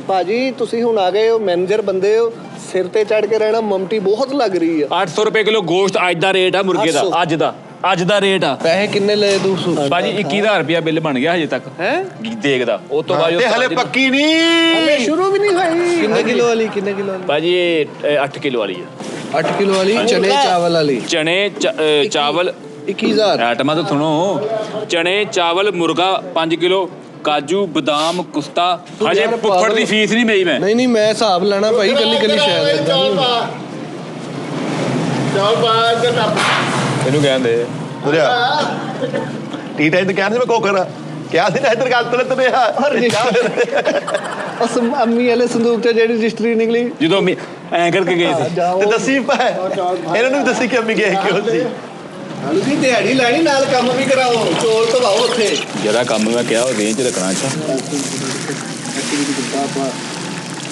Speaker 5: ਭਾਜੀ ਤੁਸੀਂ ਹੁਣ ਆ ਗਏ ਹੋ ਮੈਨੇਜਰ ਬੰਦੇ ਹੋ ਸਿਰ ਤੇ ਚੜ ਕੇ ਰਹਿਣਾ ਮਮਟੀ ਬਹੁਤ ਲੱਗ ਰਹੀ ਆ
Speaker 4: 800 ਰੁਪਏ ਕਿਲੋ ਗੋਸ਼ਤ ਅੱਜ ਦਾ ਰੇਟ ਆ ਮੁਰਗੇ ਦਾ ਅੱਜ ਦਾ ਰੇਟ ਆ
Speaker 2: ਪੈਸੇ ਕਿੰਨੇ ਲਏ ਤੂੰ
Speaker 4: ਭਾਜੀ 21000 ਰੁਪਇਆ ਬਿੱਲ ਬਣ ਗਿਆ ਹਜੇ ਤੱਕ
Speaker 5: ਹੈ
Speaker 4: ਦੇਖਦਾ ਉਸ ਤੋਂ ਬਾਅਦ
Speaker 3: ਤੇ ਹਲੇ ਪੱਕੀ ਨਹੀਂ
Speaker 5: ਹਲੇ ਸ਼ੁਰੂ ਵੀ ਨਹੀਂ ਹੋਈ
Speaker 2: ਕਿੰਨੇ ਕਿਲੋ ਵਾਲੀ
Speaker 4: ਭਾਜੀ ਇਹ 8 ਕਿਲੋ ਵਾਲੀ ਆ
Speaker 2: 8 ਕਿਲੋ ਵਾਲੀ ਚਨੇ ਚਾਵਲ ਵਾਲੀ
Speaker 4: ਚਨੇ ਚਾਵਲ
Speaker 2: 21000
Speaker 4: ਆਈਟਮਾਂ ਤਾਂ ਸੁਣੋ ਚਨੇ ਚਾਵਲ ਮੁਰਗਾ 5 ਕਿਲੋ ਕਾਜੂ ਬਦਾਮ ਕੁਸਤਾ ਹਜੇ ਫੁੱਫੜ ਦੀ ਫੀਸ ਨਹੀਂ ਮੇਈ ਮੈਂ
Speaker 2: ਨਹੀਂ ਮੈਂ ਹਿਸਾਬ ਲੈਣਾ ਭਾਈ ਕੱਲੀ ਸ਼ਾਇਦ
Speaker 4: ਇਹਨੂੰ ਕਹਿੰਦੇ
Speaker 3: ਉਰਿਆ ਟੀ ਟਾਈਮ ਤੇ ਕਹਿੰਦੇ ਮੈਂ ਕੋ ਕਰਾਂ ਕਿਆ ਸੀ ਨਾ ਇੱਧਰ ਗੱਲ ਤਲੇ ਤਲੇ ਆ
Speaker 5: ਉਸ ਅੰਮੀ ਵਾਲੇ ਸੰਦੂਕ 'ਚ ਜਿਹੜੀ ਰਜਿਸਟਰੀ ਨਿਕਲੀ
Speaker 4: ਜਦੋਂ ਐਂ ਕਰਕੇ ਗਏ ਸੀ
Speaker 3: ਤੇ ਦੱਸੀ ਪਾ ਇਹਨਾਂ ਨੂੰ ਵੀ ਦੱਸੀ ਕਿ ਅੰਮੀ ਗਏ ਕਿਉਂ ਸੀ
Speaker 5: ਹਾਲੂ ਜੀ ਦਿਹਾੜੀ ਲੈਣੀ ਨਾਲ ਕੰਮ ਵੀ ਕਰਾਓ ਚੋਲ ਧਵਾਓ ਉੱਥੇ
Speaker 4: ਜਿਹੜਾ ਕੰਮ ਮੈਂ ਕਿਹਾ ਉਹ ਰੇਂਜ ਰੱਖਣਾ। ਅੱਛਾ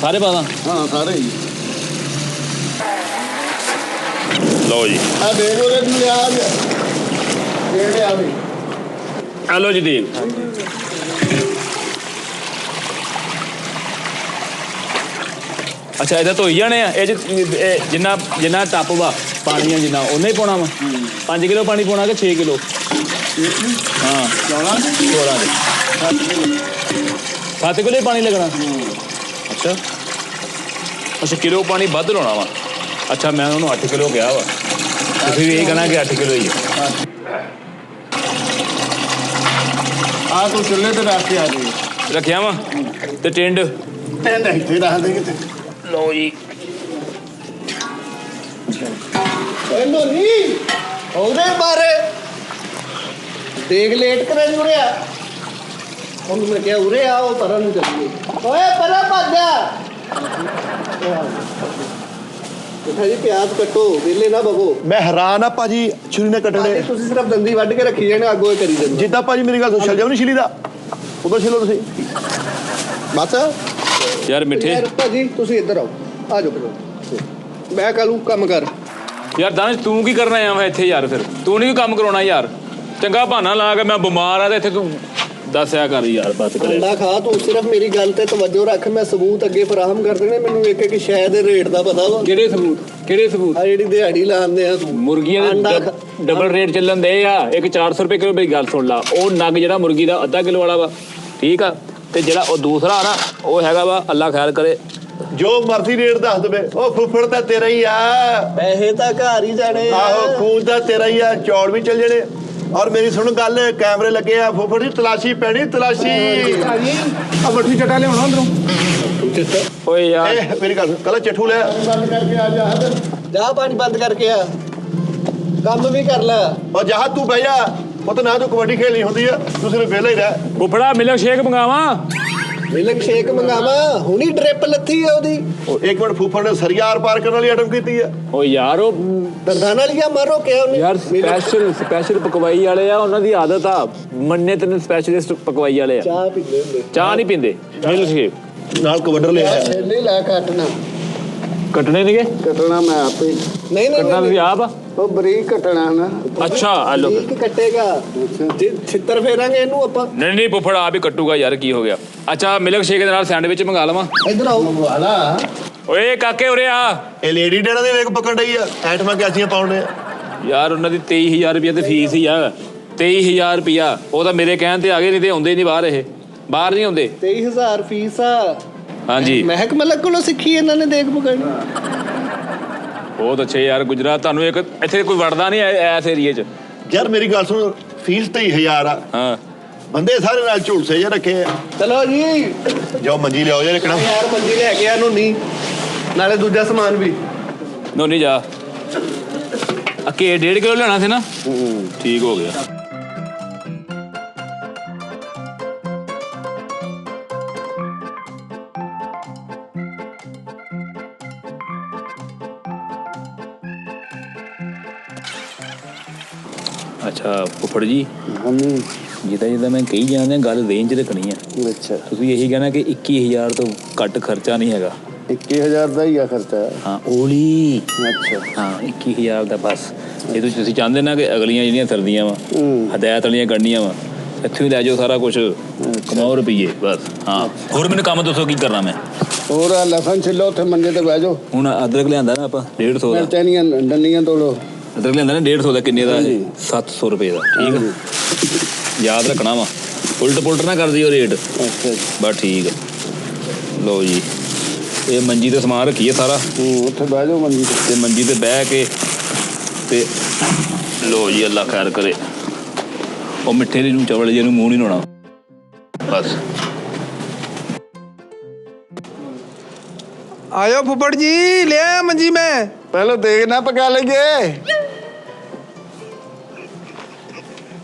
Speaker 4: ਸਾਰੇ ਪਾਦਾ
Speaker 5: ਹਾਂ ਸਾਰੇ ਹੀ
Speaker 4: ਲਓ ਜੀ
Speaker 5: ਆ ਦੇਖੋ ਰੇ ਲਿਆ ਦੇ ਆ ਵੀ
Speaker 4: ਆ ਲਓ ਜੀ ਦੇਖ ਅੱਛਾ ਇਹਦਾ ਧੋਈ ਜਾਣੇ ਆ ਇਹ 'ਚ ਜਿੰਨਾ ਜਿੰਨਾ ਟੱਪ ਵਾ ਪਾਣੀ ਆ ਜਿੰਨਾ ਉਹਨੇ ਹੀ ਪਾਉਣਾ ਵਾ 5 ਕਿਲੋ ਪਾਣੀ ਪਾਉਣਾ ਕਿ 6 ਕਿਲੋ ਹਾਂ ਚੌਲਾਂ ਦੇ 7 ਕਿਲੋ ਪਾਣੀ ਲੱਗਣਾ ਅੱਛਾ ਅੱਛਾ ਕਿਲੋ ਪਾਣੀ ਵੱਧ ਲਾਉਣਾ ਵਾ ਅੱਛਾ ਮੈਂ ਉਹਨੂੰ 8 ਕਿਲੋ ਕਿਹਾ ਵਾ ਤੁਸੀਂ ਵੀ ਇਹ ਕਹਿਣਾ ਕਿ 8 ਕਿਲੋ ਹੀ
Speaker 5: ਆ ਤੂੰ ਚੁੱਲ੍ਹੇ ਤੇ ਰੱਖ ਕੇ ਆ ਜੀ
Speaker 4: ਰੱਖਿਆ ਵਾ ਤੇ ਟਿੰਡ
Speaker 5: ਨਹੀਂ ਤੇ ਰੱਖ ਦੇ ਕਿਤੇ
Speaker 4: ਲਓ ਜੀ
Speaker 5: ਇਹਨੂੰ ਨਹੀਂ ਉਹਦੇ ਬਾਰੇ ਦੇਖ ਲੇਟ ਕਰਾਂ ਜੁੜਿਆ ਉਹਨੂੰ ਮੈਂ ਕਿਹਾ ਉਰੇ ਆ ਉਹ ਪਰਾਂ ਨੂੰ ਚੱਲੀਏ ਓਏ ਪਰਾਂ ਭੱਜ ਜਾ ਕਿੱਥੇ ਜੀ ਪਿਆਜ਼ ਕੱਟੋ ਵੇਲੇ ਨਾ ਬਵੋ
Speaker 3: ਮੈਂ ਹੈਰਾਨ ਆ ਭਾਜੀ ਛੁਰੀ ਨਾਲ ਕੱਟਣੇ
Speaker 5: ਤੁਸੀਂ ਸਿਰਫ ਦੰਦੀ ਵੱਢ ਕੇ ਰੱਖੀ ਜਾਣੇ ਅੱਗੋਂ ਇਹ ਕਰੀ ਜਾਂਦੇ
Speaker 3: ਜਿੱਦਾਂ ਭਾਜੀ ਮੇਰੀ ਗੱਲ ਸੁਣ ਛਲ ਜਾਓ ਨਹੀਂ ਛਿਲੀ ਦਾ ਉਦੋਂ ਛਿਲੋ ਤੁਸੀਂ
Speaker 5: ਬਸ
Speaker 4: ਯਾਰ ਮਿੱਠੇ
Speaker 5: ਯਾਰ ਭਾਜੀ ਤੁਸੀਂ ਇੱਧਰ ਆਓ ਆ ਜਾਓ ਮੈਂ ਕੱਲੂ ਕੰਮ ਕਰ
Speaker 4: ਯਾਰ ਦਾਨਿਸ਼ ਤੂੰ ਕੀ ਕਰਨਾ ਆਇਆ ਵਾ ਇੱਥੇ ਯਾਰ ਫਿਰ ਤੂੰ ਨਹੀਂ ਕੰਮ ਕਰਾਉਣਾ ਯਾਰ ਚੰਗਾ ਬਹਾਨਾ ਲਾ ਕੇ ਮੈਂ ਬਿਮਾਰ ਆ ਤੇ ਇੱਥੇ ਤੂੰ ਦੱਸਿਆ ਕਰ ਯਾਰ ਬਸ ਕਰੇ
Speaker 5: ਅੰਡਾ ਖਾ ਤੂੰ ਸਿਰਫ ਮੇਰੀ ਗੱਲ ਤੇ ਤਵੱਜੋ ਰੱਖ ਮੈਂ ਸਬੂਤ ਅੱਗੇ ਫਰਾਹਮ ਕਰ ਦੇਣੇ ਮੈਨੂੰ ਇੱਕ ਇੱਕ ਸ਼ੈ ਦੇ ਰੇਟ ਦਾ ਪਤਾ ਵਾ
Speaker 4: ਕਿਹੜੇ ਸਬੂਤ
Speaker 5: ਆ ਜਿਹੜੀ ਦਿਹਾੜੀ ਲਾਉਂਦੇ ਆ ਤੂੰ
Speaker 4: ਮੁਰਗੀਆਂ ਦੇ ਡਬਲ ਰੇਟ ਚੱਲਣ ਦੇ ਆ ਇੱਕ 400 ਰੁਪਏ ਕਿਲੋ। ਮੇਰੀ ਗੱਲ ਸੁਣ ਲਾ ਉਹ ਨਗ ਜਿਹੜਾ ਮੁਰਗੀ ਦਾ ਅੱਧਾ ਕਿਲੋ ਵਾਲਾ ਵਾ ਠੀਕ ਆ ਤੇ ਜਿਹੜਾ ਉਹ ਦੂਸਰਾ ਆ ਨਾ ਉਹ ਹੈਗਾ ਵਾ ਅੱਲਾ ਖੈਰ ਕਰੇ
Speaker 3: ਜੋ ਮਰਜ਼ੀ ਰੇਟ ਦੱਸ ਦੇਵੇ ਉਹ ਫੁੱਫੜ ਤਾਂ ਤੇਰਾ ਹੀ ਆ
Speaker 5: ਪੈਸੇ ਤਾਂ ਘਰ ਹੀ ਜਾਣੇ
Speaker 3: ਆਹੋ ਖੂਨ ਤਾਂ ਤੇਰਾ ਹੀ ਆ ਚੌੜ ਵੀ ਚੱਲ ਜਣੇ ਔਰ ਮੇਰੀ ਸੁਣ ਗੱਲ ਕੈਮਰੇ ਲੱਗੇ ਆ ਫੁੱਫੜ ਦੀ ਤਲਾਸ਼ੀ ਪੈਣੀ ਤਲਾਸ਼ੀ
Speaker 2: ਆ ਬੱਠੀ ਚਟਾ ਲਿਆਉਣਾ ਅੰਦਰੋਂ
Speaker 4: ਓਏ ਯਾਰ
Speaker 3: ਇਹ ਮੇਰੀ ਗੱਲ ਕੱਲ ਚਠੂ ਲੈ
Speaker 5: ਬੰਦ ਕਰਕੇ ਆ ਜਾ ਪਾਣੀ ਬੰਦ ਕਰਕੇ ਆ ਕੰਮ ਵੀ ਕਰ ਲੈ
Speaker 3: ਉਹ ਜਹਾ ਤੂੰ ਬਹਿ ਜਾ ਉਹ ਤਾਂ ਨਾ ਤੂੰ ਕਬੱਡੀ ਖੇਲਣੀ ਹੁੰਦੀ ਆ ਤੂੰ ਸਿਰਫ ਵਿਹਲਾ ਹੀ ਰਹਿ
Speaker 4: ਬੁਫੜਾ ਮਿਲਕ ਸ਼ੇਕ ਮੰਗਾਵਾਂ
Speaker 5: ਮਿਲਕ ਸ਼ੇਕ ਮੰਗਾਵਾ ਹੁਣੀ ਡ੍ਰਿਪ ਲੱਥੀ ਆ ਉਹਦੀ
Speaker 3: ਉਹ ਇੱਕ ਮਿੰਟ ਫੁੱਫੜ ਨੇ ਸਰੀਆਰ ਪਾਰ ਕਰਨ ਵਾਲੀ ਆਈਟਮ ਕੀਤੀ ਆ
Speaker 4: ਓ ਯਾਰ ਉਹ
Speaker 5: ਦੰਦਾਂ ਨਾਲ ਜਾਂ ਮਾਰੋ ਕਿਹਾ ਉਹਨੇ
Speaker 4: ਯਾਰ ਸਪੈਸ਼ਲ ਪਕਵਾਈ ਵਾਲੇ ਆ ਉਹਨਾਂ ਦੀ ਆਦਤ ਆ ਮੰਨੇ ਤੈਨੂੰ ਸਪੈਸ਼ਲਿਸਟ ਪਕਵਾਈ ਵਾਲੇ ਆ
Speaker 5: ਚਾਹ ਪੀਂਦੇ ਹੁੰਦੇ
Speaker 4: ਚਾਹ ਨਹੀਂ ਪੀਂਦੇ ਮਿਲਕ ਸ਼ੇਕ
Speaker 3: ਨਾਲ ਕਵੱਡਰ ਲਿਆ
Speaker 5: ਛੇਲੇ ਲੈ ਕੱਟਣਾ
Speaker 4: ਕੱਟਣੇ ਨੇਗੇ
Speaker 5: ਕੱਟਣਾ ਮੈਂ ਆਪੇ ਨਹੀਂ
Speaker 4: ਕੱਟਣਾ ਤੁਸੀਂ ਆਪ ਆ
Speaker 5: ਉਹ ਬਰੀਕ ਕੱਟਣਾ ਨਾ
Speaker 4: ਅੱਛਾ ਆ ਲਓ
Speaker 5: ਬਰੀਕ ਕੱਟੇਗਾ ਜੇ ਛਿੱਤਰ ਫੇਰਾਂਗੇ ਇਹਨੂੰ ਆਪਾਂ
Speaker 4: ਨਹੀਂ ਬੁਫੜਾ ਆਪ ਹੀ ਕੱਟੂਗਾ ਯਾਰ ਕੀ ਹੋ ਗਿਆ ਅੱਛਾ ਮਿਲਕ ਸ਼ੇਕ ਦੇ ਨਾਲ ਸੈਂਡਵਿਚ ਮੰਗਾ ਲਵਾਂ
Speaker 5: ਇੱਧਰ ਆਓ ਵਾਲਾ
Speaker 4: ਓਏ ਕਾਕੇ ਉਰੇ ਆ
Speaker 3: ਇਹ ਲੇਡੀ ਡੇੜਾ ਦੇ ਵੇਖ ਪਕੜ ਰਹੀ ਆ ਐਟਮਾਂ ਕਿਆਸੀਆਂ ਪਾਉਣੇ ਆ
Speaker 4: ਯਾਰ ਉਹਨਾਂ ਦੀ 23000 ਰੁਪਏ ਤੇ ਫੀਸ ਹੀ ਆ 23000 ਰੁਪਿਆ ਉਹ ਤਾਂ ਮੇਰੇ ਕਹਿਣ ਤੇ ਆ ਗਏ ਨਹੀਂ ਤੇ ਆਉਂਦੇ ਨਹੀਂ ਬਾਹਰ ਨਹੀਂ ਆਉਂਦੇ
Speaker 5: 23000 ਫੀਸ ਆ
Speaker 4: ਹਾਂਜੀ
Speaker 5: ਮਹਿਕ ਮਲਕ ਕੋਲੋਂ ਸਿੱਖੀ ਇਹਨਾਂ ਨੇ ਦੇਖ ਪਕੜਨੀ
Speaker 4: ਬਹੁਤ ਅੱਛੇ ਯਾਰ ਗੁਜਰਾਤ ਤੁਹਾਨੂੰ ਇੱਕ ਇੱਥੇ ਕੋਈ ਵੜਦਾ ਨਹੀਂ ਐਸ ਏਰੀਏ 'ਚ
Speaker 3: ਯਾਰ ਮੇਰੀ ਗੱਲ ਸੁਣ ਫੀਸ ਤਾਂ 1000 ਆ
Speaker 4: ਹਾਂ
Speaker 3: ਬੰਦੇ ਸਾਰੇ ਨਾਲ ਝੂਲਸੇ ਜਿਹਾ ਰੱਖੇ ਆ
Speaker 5: ਚਲੋ ਜੀ
Speaker 3: ਜਾਓ ਮੰਜੀ ਲਿਆਓ ਜੇ ਰੱਖਣਾ
Speaker 5: ਯਾਰ ਮੰਜੀ ਲੈ ਕੇ ਆ ਨੂੰ ਨਹੀਂ ਨਾਲੇ ਦੂਜਾ ਸਮਾਨ ਵੀ
Speaker 4: ਨੋ ਨਹੀਂ ਜਾ ਅੱਕੇ 1.5 ਕਿਲੋ ਲੈਣਾ ਸੀ ਨਾ ਠੀਕ ਹੋ ਗਿਆ ਅੱਛਾ ਫੁੱਫੜ ਜੀ ਜਿੱਦਾਂ ਮੈਂ ਕਹੀ ਜਾਂਦਾ ਗੱਲ ਰੇਂਜ ਰੱਖਣੀ ਆ
Speaker 5: ਅੱਛਾ
Speaker 4: ਤੁਸੀਂ ਇਹੀ ਕਹਿਣਾ ਕਿ 21000 ਤੋਂ ਘੱਟ ਖਰਚਾ ਨਹੀਂ ਹੈਗਾ
Speaker 5: 21000 ਦਾ ਹੀ ਆ ਖਰਚਾ
Speaker 4: ਹਾਂ ਓਲੀ
Speaker 5: ਅੱਛਾ
Speaker 4: ਹਾਂ 21000 ਦਾ ਬਸ ਇਹ ਤੁਸੀਂ ਚਾਹੁੰਦੇ ਨਾ ਕਿ ਅਗਲੀਆਂ ਜਿਹੜੀਆਂ ਸਰਦੀਆਂ ਵਾ ਹਦਾਇਤ ਵਾਲੀਆਂ ਕਰਨੀਆਂ ਵਾ ਇੱਥੇ ਹੀ ਲੈ ਜਾਓ ਸਾਰਾ ਕੁਝ ਕਮਾਓ ਰੁਪਈਏ ਬਸ ਹਾਂ ਹੋਰ ਮੈਨੂੰ ਕੰਮ ਦੱਸੋ ਕੀ ਕਰਨਾ ਮੈਂ
Speaker 5: ਹੋਰ ਲਸਣ ਛਿੱਲੋ ਉੱਥੇ ਮੰਜੇ ਤੇ ਬਹਿ ਜਾਓ
Speaker 4: ਹੁਣ ਅਦਰਕ ਲਿਆਂਦਾ ਨਾ ਆਪਾਂ 150 ਦਾ
Speaker 5: ਮਿਰਚਾਂ ਡੰਡੀਆਂ ਤੋੜੋ
Speaker 4: ਅਦਰਕ ਲਿਆਂਦਾ ਨਾ 150 ਦਾ ਕਿੰਨੇ ਦਾ 700 ਰੁਪਏ ਦਾ ਠੀਕ ਆ ਯਾਦ ਰੱਖਣਾ ਵਾ ਉਲਟ ਨਾ ਕਰ ਦਿਓ ਰੇਟ
Speaker 5: ਅੱਛਾ
Speaker 4: ਬਸ ਠੀਕ ਆ ਲਓ ਜੀ ਇਹ ਮੰਜੀ ਤੇ ਸਮਾਨ ਰੱਖੀਏ ਸਾਰਾ
Speaker 5: ਉੱਥੇ ਬਹਿ ਜਾਓ ਮੰਜੀ
Speaker 4: ਤੇ ਮੰਜੀ ਤੇ ਬਹਿ ਕੇ ਤੇ ਲਓ ਜੀ ਅੱਲਾ ਖੈਰ ਕਰੇ ਉਹ ਮਿੱਠੇ ਨੂੰ ਚਵਲ ਜੇ ਨੂੰ ਮੂੰਹ ਨਹੀਂ ਲਾਉਣਾ ਬਸ
Speaker 2: आयो फुफड़ जी ले आया मंजी में
Speaker 5: ਪਹਿਲਾਂ ਦੇਖਣਾ ਪਕਾ ਲਈਏ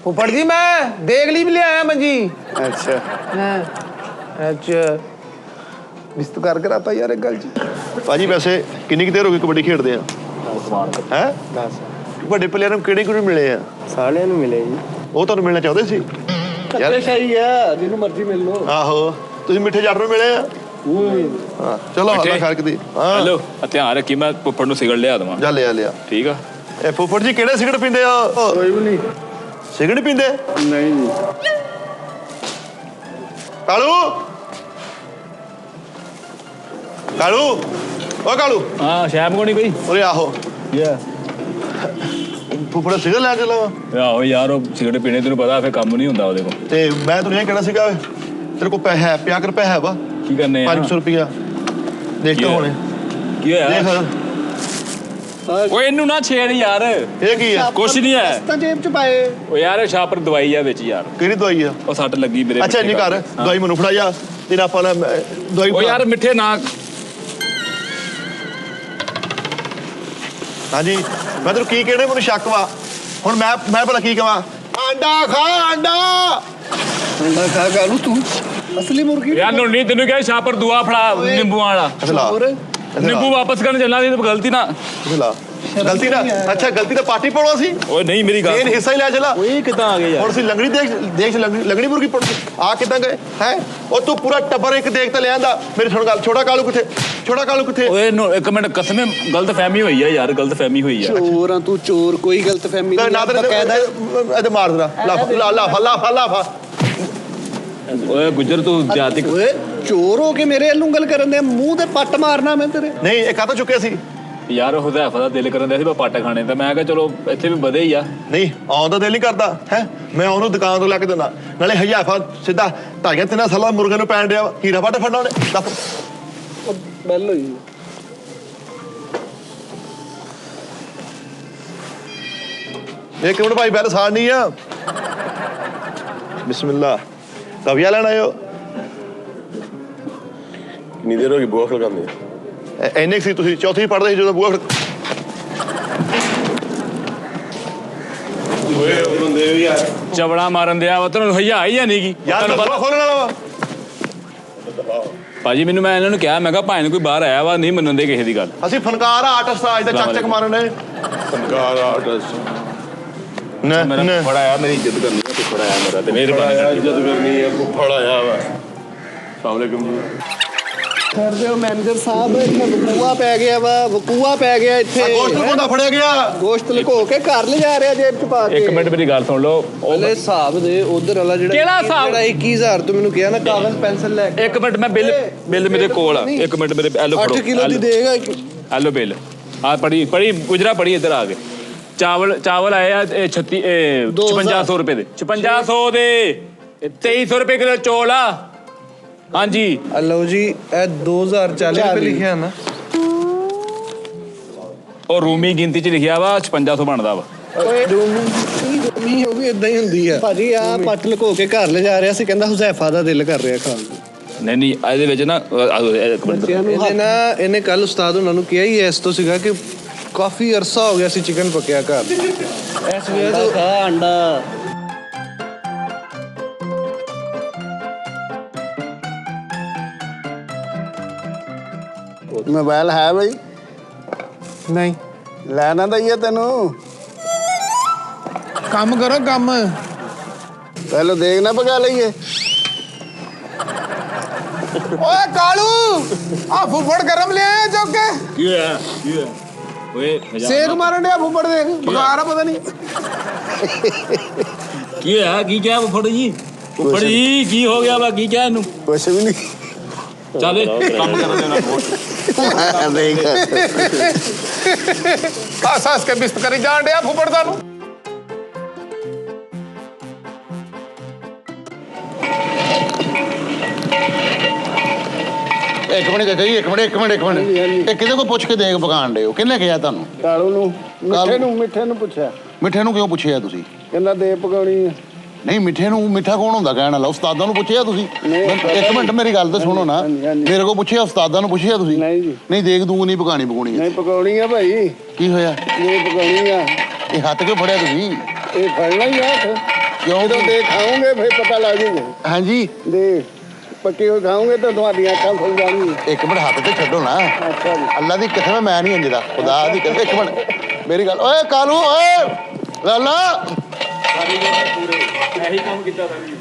Speaker 2: फुफड़ जी मैं देख ली भी ले आया मंजी
Speaker 5: ਅੱਛਾ ਅੱਛਾ ਰਿਸ਼ਤ ਕਰ ਕਰਾਤਾ ਯਾਰ ਇੱਕ ਗੱਲ ਜੀ
Speaker 3: ਭਾਜੀ ਵੈਸੇ ਕਿੰਨੀ ਕੁ ਦੇਰ ਹੋ ਗਈ ਕਬੱਡੀ ਖੇਡਦੇ ਆ ਹੈ
Speaker 5: 10
Speaker 3: ਵੱਡੇ ਪਲੇਅਰ ਨੂੰ ਕਿਹੜੇ ਮਿਲੇ ਆ
Speaker 5: ਸਾਲਿਆਂ ਨੂੰ ਮਿਲੇ ਜੀ
Speaker 3: ਉਹ ਤੁਹਾਨੂੰ ਮਿਲਣਾ ਚਾਹੁੰਦੇ ਸੀ
Speaker 5: ਯਾਰ ਸਹੀ ਆ ਜਿਹਨੂੰ ਮਰਜ਼ੀ ਮਿਲ ਲੋ
Speaker 3: ਆਹੋ ਤੁਸੀਂ ਮਿੱਠੇ ਜੱਟ ਨੂੰ ਮਿਲੇ ਆ ਹਾਂ ਚਲੋ ਅੱਲਾ ਖੈਰ ਕਦੀ ਹਾਂ
Speaker 4: ਹੈਲੋ ਧਿਆਨ ਰੱਖੀ ਮੈਂ ਫੁੱਫੜ ਨੂੰ ਸਿਗਰਟ ਲਿਆ ਦਵਾਂ
Speaker 3: ਜਾ ਲਿਆ
Speaker 4: ਠੀਕ ਆ
Speaker 3: ਇਹ ਫੁੱਫੜ ਜੀ ਕਿਹੜੇ ਸਿਗਰਟ ਪੀਂਦੇ ਆ
Speaker 5: ਕੋਈ ਵੀ ਨਹੀਂ
Speaker 3: ਸਿਗਰਟ ਪੀਂਦੇ
Speaker 5: ਨਹੀਂ ਜੀ
Speaker 3: ਕਾਲੂ ਕਾਲੂ ਓ ਕਾਲੂ
Speaker 4: ਹਾਂ ਸ਼ੈਮ ਕੋਣੀ ਕੋਈ
Speaker 3: ਉਰੇ ਆਹੋ ਫੁੱਫੜ ਸਿਗਰਟ ਲੈ ਚਲਾ
Speaker 4: ਆਹੋ ਯਾਰ ਉਹ ਸਿਗਰਟ ਪੀਣੇ ਤੈਨੂੰ ਪਤਾ ਫਿਰ ਕੰਮ ਨਹੀਂ ਹੁੰਦਾ ਉਹਦੇ ਕੋਲ
Speaker 3: ਤੇ ਮੈਂ ਤੈਨੂੰ ਇਹ ਕਹਿਣਾ ਸੀਗਾ ਤੇਰੇ ਕੋਲ ਪੈਸਾ ਹੈ 50 ਰੁਪਏ ਹੈ ਵਾ
Speaker 4: ਕੀ ਕਰਨੇ ਆ
Speaker 3: 500 ਰੁਪਇਆ ਦੇਖ ਤਾਂ ਹੁਣੇ
Speaker 4: ਕੀ ਹੋਇਆ
Speaker 3: ਦੇਖ
Speaker 4: ਓਏ ਇਹਨੂੰ ਨਾ ਛੇੜ ਯਾਰ
Speaker 3: ਇਹ ਕੀ ਆ
Speaker 4: ਕੁਛ ਨਹੀਂ ਹੈ
Speaker 5: ਤਾਂ ਜੇਬ ਚ ਪਾਏ
Speaker 4: ਓ ਯਾਰ ਸ਼ਾਪਰ ਦਵਾਈ ਆ ਵਿੱਚ ਯਾਰ
Speaker 3: ਕਿਹੜੀ ਦਵਾਈ ਆ
Speaker 4: ਉਹ ਸੱਟ ਲੱਗੀ ਮੇਰੇ
Speaker 3: ਅੱਛਾ ਨਹੀਂ ਕਰ ਦਵਾਈ ਮੈਨੂੰ ਫੜਾ ਜਾ ਤੇਰਾ ਆਪਾਂ ਦਵਾਈ
Speaker 4: ਓ ਯਾਰ ਮਿੱਠੇ ਨਾ
Speaker 3: ਹਾਂਜੀ ਮੈਂ ਤੈਨੂੰ ਕੀ ਕਹਿਣਾ ਮੈਨੂੰ ਸ਼ੱਕ ਵਾ ਹੁਣ ਮੈਂ ਭਲਾ ਕੀ ਕਵਾਂ ਆਂਡਾ ਖਾ ਆਂਡਾ
Speaker 5: ਅੰਡਾ ਖਾ ਕਾਲੂ ਤੂੰ ਅਸਲੀ ਮੁਰਗੀ
Speaker 4: ਯਾਰ ਨੂੰ ਨਹੀਂ ਤੈਨੂੰ ਕਿਹਾ ਸ਼ਾਪਰ ਦੁਆ ਫੜਾ ਨਿੰਬੂਆਂ ਵਾਲਾ
Speaker 3: ਅਸਲਾ
Speaker 5: ਹੋਰ
Speaker 4: ਨਿੰਬੂ ਵਾਪਸ ਕਰਨ ਚੱਲਣਾ ਸੀ ਤੇ ਗਲਤੀ ਨਾ
Speaker 3: ਅਸਲਾ ਗਲਤੀ ਨਾ ਅੱਛਾ ਗਲਤੀ ਤਾਂ ਪਾਰਟੀ ਪਾਉਣਾ ਸੀ
Speaker 4: ਓਏ ਨਹੀਂ ਮੇਰੀ ਗੱਲ
Speaker 3: ਇਹ ਹਿੱਸਾ ਹੀ ਲੈ ਚਲਾ
Speaker 4: ਓਏ ਕਿੱਦਾਂ ਆ ਗਏ ਯਾਰ
Speaker 3: ਹੁਣ ਅਸੀਂ ਲੰਗੜੀ ਦੇਖ ਲੰਗੜੀ ਮੁਰਗੀ ਪੜ ਆ ਕਿੱਦਾਂ ਗਏ ਹੈ ਉਹ ਤੂੰ ਪੂਰਾ ਟੱਬਰ ਇੱਕ ਦੇਖ ਤੇ ਲਿਆਂਦਾ ਮੇਰੀ ਸੁਣ ਗੱਲ ਛੋਟਾ ਕਾਲੂ ਕਿੱਥੇ
Speaker 4: ਓਏ ਇੱਕ ਮਿੰਟ ਕਸਮੇ ਗਲਤ ਫਹਿਮੀ ਹੋਈ ਆ ਯਾਰ ਗਲਤ ਫਹਿਮੀ ਹੋਈ ਆ
Speaker 5: ਚੋਰ ਆ ਤੂੰ ਚੋਰ ਕੋਈ ਗਲਤ ਫਹਿਮੀ
Speaker 3: ਨਾ
Speaker 5: ਨਹੀਂ
Speaker 3: ਤੇਰੇ
Speaker 5: ਕਾਇਦਾ
Speaker 3: ਇਹਦੇ ਮਾਰ ਦੇਣਾ ਲਾਫਾ
Speaker 4: ਓਏ ਗੁੱਜਰ ਤੂੰ ਜਾਤੀ
Speaker 5: ਓਏ ਚੋਰ ਹੋ ਕੇ ਮੇਰੇ ਵੱਲ ਉਂਗਲ ਕਰਨ ਦੇ ਮੂੰਹ ਤੇ ਪੱਟ ਮਾਰਨਾ ਮੈਂ ਤੇਰੇ
Speaker 3: ਨਹੀਂ ਇਹ ਕਾਹਤੋਂ ਚੁੱਕਿਆ ਸੀ
Speaker 4: ਯਾਰ ਹੁਜ਼ੈਫਾ ਦਾ ਦਿਲ ਕਰਨ ਦਿਆ ਸੀ ਮੈਂ ਪੱਟ ਖਾਣੇ ਤੇ ਮੈਂ ਕਿਹਾ ਚਲੋ ਇੱਥੇ ਵੀ ਵਧੇ ਹੀ ਆ
Speaker 3: ਨਹੀਂ ਆਉਣ ਦਾ ਦਿਲ ਨਹੀਂ ਕਰਦਾ ਹੈ ਮੈਂ ਉਹਨੂੰ ਦੁਕਾਨ ਤੋਂ ਲੈ ਕੇ ਦਿੰਦਾ ਨਾਲੇ ਹਜ਼ਾਫਾ ਸਿੱਧਾ 2.5-3 ਸਾਲਾਂ ਮੁਰਗੇ ਨੂੰ ਪੈਣ ਡਿਆ ਹੀਰਾ ਵੱਟ ਫੜਨਾ ਉਹਨੇ ਦੱਸ
Speaker 5: ਬੈਲ ਹੋਈ
Speaker 3: ਇੱਕ ਮਿੰਟ ਭਾਈ ਬੈਲ ਸਾੜਨੀ ਆ ਬਿਸਮਿਲ੍ਲਾ ਤਵੀਆ ਲੈਣ ਆਇਓ
Speaker 1: ਕਿੰਨੀ ਦੇਰ ਹੋ ਗਈ ਬੂਹਾ ਖੜਕਾਉਂਦੇ
Speaker 3: ਐਨੇ ਸੀ ਤੁਸੀਂ ਚੌਥੀ ਪੜ੍ਹਦੇ ਸੀ ਜਦੋਂ ਬੂਹਾ
Speaker 1: ਓਏ ਬੰਦੇ ਯਾਰ
Speaker 4: ਚਵੜਾ ਮਾਰਨ ਦਿਆ ਵਾ ਤੈਨੂੰ ਹਯਾ ਹੀ ਨਹੀਂ ਕੀ
Speaker 3: ਯਾਰ ਬੂਹਾ ਖੋਲਣ ਵਾਲਾ ਵਾ
Speaker 4: ਭਾਜੀ ਮੈਨੂੰ ਮੈਂ ਇਹਨਾਂ ਨੂੰ ਕਿਹਾ ਮੈਂ ਕਿਹਾ ਭਾਈ ਨੂੰ ਕੋਈ ਬਾਹਰ ਆਇਆ ਵਾ ਨਹੀਂ ਮੰਨਣ ਦੇ ਕਿਸੇ ਦੀ ਗੱਲ
Speaker 3: ਅਸੀਂ ਫਨਕਾਰ ਆਰਟਿਸਟ ਆ ਅੱਜ ਚੱਕ ਮਾਰਨ ਨੇ
Speaker 1: ਫਨਕਾਰ ਆਰਟਿਸਟ
Speaker 4: ਮੇਰਾ ਫੜਾ ਆਇਆ ਮੇਰੀ ਇੱਜ਼ਤ ਕਰਨੀ ਹੈ ਫੜਾ ਆਇਆ ਮੇਰਾ ਤੇ ਮੇਰੇ
Speaker 1: ਬੜਾ ਇੱਜ਼ਤ ਕਰਨੀ ਹੈ ਫੁੱਫੜ ਆਇਆ ਵਾ ਅਸਲਾਮੁਅਲੈਕੁਮ ਜੀ
Speaker 5: ਕਰਦੇ ਹੋ ਮੈਨੇਜਰ ਸਾਹਿਬ ਇੱਥੇ ਵਕੂਆ ਪੈ ਗਿਆ ਵਾ ਵਕੂਆ ਪੈ ਗਿਆ ਇੱਥੇ
Speaker 3: ਗੋਸ਼ਤ ਨੂੰ ਕੋਦਾ ਫੜਿਆ ਗਿਆ
Speaker 5: ਗੋਸ਼ਤ ਲੁਕੋ ਕੇ ਘਰ ਲੈ ਜਾ ਰਿਹਾ ਜੇਬ ਚ ਪਾ ਕੇ
Speaker 4: ਇੱਕ ਮਿੰਟ ਮੇਰੀ ਗੱਲ ਸੁਣ ਲਓ
Speaker 5: ਉਹਲੇ ਹਿਸਾਬ ਦੇ ਉਧਰ ਵਾਲਾ ਜਿਹੜਾ
Speaker 4: ਕਿਹੜਾ ਹਿਸਾਬ?
Speaker 5: ਜਿਹੜਾ 21000 ਤੂੰ ਮੈਨੂੰ ਕਿਹਾ ਨਾ ਕਾਗਜ਼ ਪੈਨਸਲ ਲੈ ਕੇ
Speaker 4: ਇੱਕ ਮਿੰਟ ਮੈਂ ਬਿੱਲ ਮੇਰੇ ਕੋਲ ਆ ਇੱਕ ਮਿੰਟ ਮੇਰੇ ਐਲੋ ਫੜੋ
Speaker 5: 8 ਕਿਲੋ ਦੀ ਦੇਗਾ
Speaker 4: ਐਲੋ ਬਿੱਲ ਆ ਪੜੀ ਗੁਜਰਾ ਪੜੀ ਇੱਧਰ ਆ ਕੇ ਚਾਵਲ ਆਏ ਆ 5600 ਰੁਪਏ ਦੇ 5600 ਦੇ 2300 ਰੁਪਏ ਕਿਲੋ ਚੌਲ ਆ ਹਾਂਜੀ
Speaker 5: ਲਓ ਜੀ ਇਹ 2040 ਰੁਪਏ ਲਿਖਿਆ ਨਾ
Speaker 4: ਉਹ ਰੂਮੀ ਗਿਣਤੀ ਚ ਲਿਖਿਆ ਵਾ 5600 ਬਣਦਾ ਵਾ
Speaker 5: ਓਏ ਨਹੀਂ ਉਹ ਵੀ ਇਦਾਂ ਹੀ ਹੁੰਦੀ ਆ ਭਾਜੀ ਆ ਪੱਟ ਲੁਕੋ ਕੇ ਘਰ ਲੈ ਜਾ ਰਿਹਾ ਸੀ ਕਹਿੰਦਾ ਹੁਜ਼ੈਫਾ ਦਾ ਦਿਲ ਕਰ ਰਿਹਾ ਖਾਣ ਨੂੰ
Speaker 4: ਨਹੀਂ ਇਹਦੇ ਵਿੱਚ ਨਾ ਇੱਕ ਮਿੰਟ
Speaker 5: ਇਹਨੇ ਕੱਲ ਉਸਤਾਦ ਉਹਨਾਂ ਨੂੰ ਕਿਹਾ ਹੀ ਇਸ ਤੋਂ ਸੀਗਾ ਕਿ ਕਾਫੀ ਅਰਸਾ ਹੋ ਗਿਆ ਸੀ ਚਿਕਨ ਪੱਕਿਆ ਘਰ ਇਸ ਵੇਲੇ ਤੋਂ ਅੰਡਾ
Speaker 6: मोबाइल है भाई
Speaker 5: ਨਹੀਂ
Speaker 6: लेना दइए तेनू
Speaker 2: ਕੰਮ ਕਰੋ ਕੰਮ
Speaker 6: पहले देखना पका लीए
Speaker 2: ਓਏ ਕਾਲੂ ਆ ਫੁੱਫੜ ਗਰਮ ਲਿਆ ਚੁੱਕ ਕੇ
Speaker 4: ਕੀ ਹੋਇਆ ਓਏ
Speaker 2: ਸੇਕ ਮਾਰਨ ਡਿਆ ਫੁੱਫੜ ਦੇਖ ਬੁਖਾਰ ਆ ਪਤਾ ਨਹੀਂ
Speaker 4: ਕੀ ਹੋਇਆ ਕੀ ਕਿਹਾ ਫੁੱਫੜ ਜੀ ਕੀ ਹੋ ਗਿਆ ਵਾ ਕੀ ਕਿਹਾ ਇਹਨੂੰ
Speaker 6: कुछ भी नहीं
Speaker 4: ਚੱਲ ਕੰਮ ਕਰਨ ਦੇਣਾ
Speaker 6: देख
Speaker 2: ਹੱਸ ਹੱਸ ਕੇ ਬਿਸਤ ਕਰੀ ਜਾਣ ਡਿਆ ਫੁੱਫੜ ਤੁਹਾਨੂੰ
Speaker 7: ਇੱਕ ਮਿੰਟ ਚਾਚਾ ਜੀ ਇੱਕ ਮਿੰਟ ਇਹ ਕਿਹਦੇ ਕੋ ਪੁੱਛ ਕੇ ਦੇਖ ਪਕਾਣ ਦੇ ਹੋ ਕਿੰਨੇ ਕਿਹਾ ਤੁਹਾਨੂੰ
Speaker 6: कालू नू मिठे नू पूछा
Speaker 7: ਮਿੱਠੇ ਨੂੰ ਕਿਉਂ ਪੁੱਛਿਆ ਤੁਸੀਂ
Speaker 6: कहना दे पकानी है
Speaker 7: ਨਹੀਂ ਮਿੱਠੇ ਨੂੰ ਮਿੱਠਾ ਕੌਣ ਹੁੰਦਾ ਕਹਿਣ ਵਾਲਾ ਉਸਤਾਦਾਂ ਨੂੰ ਪੁੱਛਿਆ ਤੁਸੀਂ ਇੱਕ ਮਿੰਟ ਮੇਰੀ ਗੱਲ ਤਾਂ ਸੁਣੋ ਨਾ
Speaker 6: ਹਾਂਜੀ।
Speaker 7: ਮੇਰੇ ਕੋ ਪੁੱਛਿਆ ਉਸਤਾਦਾਂ ਨੂੰ ਪੁੱਛਿਆ ਤੁਸੀਂ
Speaker 6: ਨਹੀਂ ਜੀ।
Speaker 7: ਨਹੀਂ ਦੇਖ ਦੂੰ ਨਹੀਂ ਪਕਾਣੀ ਪਕਾਉਣੀ
Speaker 6: नहीं पकानी है भाई
Speaker 7: ਕੀ ਹੋਇਆ
Speaker 6: नहीं पकानी है
Speaker 7: ਇਹ ਹੱਥ ਕਿਉਂ ਫੜਿਆ ਤੁਸੀਂ
Speaker 6: ये फड़ना ही है ਜਦੋਂ ਦੇਖ ਖਾਓਗੇ ਫਿਰ ਪਤਾ ਲੱਗ ਜੂਗਾ
Speaker 7: ਹਾਂਜੀ
Speaker 6: ਦੇਖ ਪੱਕੀ ਹੋਈ ਖਾਓਗੇ ਤਾਂ ਤੁਹਾਡੀਆਂ ਅੱਖਾਂ ਖੁੱਲ ਜਾਣਗੀਆਂ।
Speaker 7: ਇੱਕ ਮਿੰਟ ਹੱਥ ਤੇ ਛੱਡੋ ਨਾ
Speaker 6: ਅੱਛਾ ਜੀ।
Speaker 7: ਅੱਲਾ ਦੀ ਕਸਮ ਮੈਂ ਨਹੀਂ ਅੰਜਦਾ ਖੁਦਾ ਦੀ ਕਸਮ ਇੱਕ ਮਿੰਟ ਮੇਰੀ ਗੱਲ ਓਏ ਕਾਲੂ ਓਏ ਲਾਲਾ
Speaker 4: ਇਹੀ ਕੰਮ ਕੀਤਾ ਸਾਰੀ